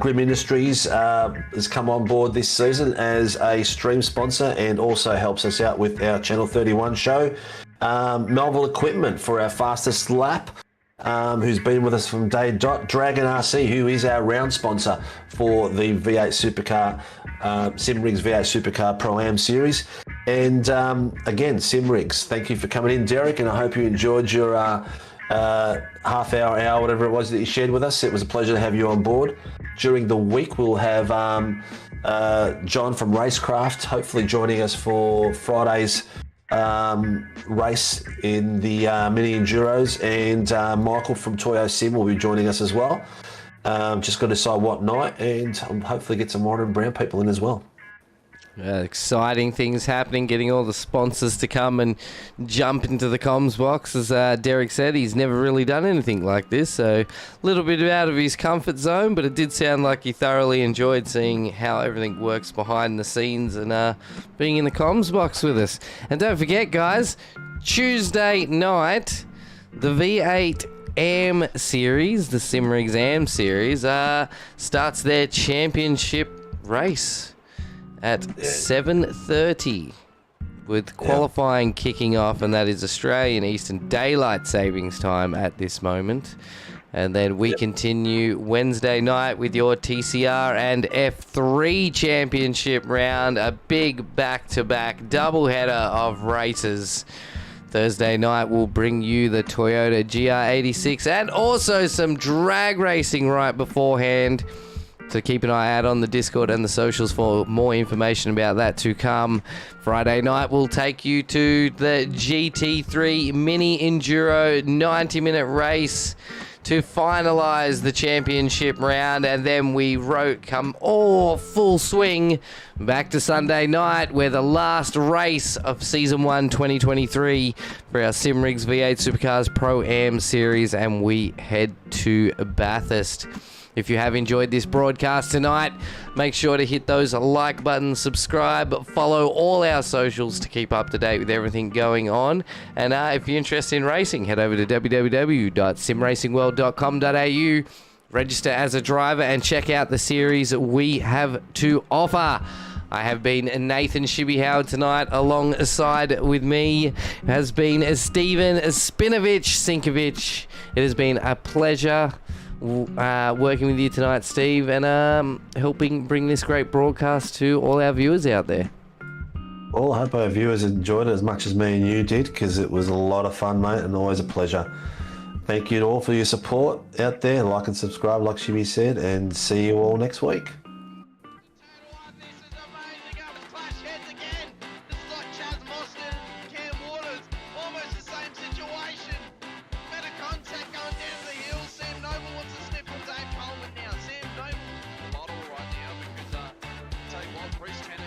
Grim Industries has come on board this season as a stream sponsor and also helps us out with our Channel 31 show. Melville Equipment for our fastest lap. Who's been with us from day dot. Dragon RC, who is our round sponsor for the V8 Supercar, SimRigs V8 Supercar ProAm series. And again, SimRigs, thank you for coming in, Derek, and I hope you enjoyed your half hour, whatever it was that you shared with us. It was a pleasure to have you on board. During the week, we'll have John from Racecraft hopefully joining us for Friday's race in the mini enduros, and Michael from Toyo Sim will be joining us as well. Just got to decide what night, and hopefully get some Warren and Brown people in as well. Exciting things happening, getting all the sponsors to come and jump into the comms box. As Derek said, he's never really done anything like this, so a little bit out of his comfort zone, but it did sound like he thoroughly enjoyed seeing how everything works behind the scenes and being in the comms box with us. And don't forget, guys, Tuesday night, the V8 AM series, the SimRigs AM series, starts their championship race at 7:30 with qualifying kicking off, and that is Australian Eastern Daylight Savings Time at this moment. And then we continue Wednesday night with your TCR and F3 championship round, a big back-to-back double-header of races. Thursday night will bring you the Toyota GR86 and also some drag racing right beforehand. So keep an eye out on the Discord and the socials for more information about that to come. Friday night, we'll take you to the GT3 Mini Enduro 90-minute race to finalise the championship round, and then we come all full swing back to Sunday night, where the last race of Season 1 2023 for our SimRigs V8 Supercars Pro-Am series, and we head to Bathurst. If you have enjoyed this broadcast tonight, make sure to hit those like buttons, subscribe, follow all our socials to keep up to date with everything going on. And if you're interested in racing, head over to www.simracingworld.com.au, register as a driver, and check out the series we have to offer. I have been Nathan ShiBBy Howard tonight. Alongside with me has been Stephen Spinovic Sinkovic. It has been a pleasure working with you tonight, Steve, and helping bring this great broadcast to all our viewers out there. Well, I hope our viewers enjoyed it as much as me and you did, because it was a lot of fun, mate, and always a pleasure. Thank you to all for your support out there. Like and subscribe, like ShiBBy said, and see you all next week. Reese 10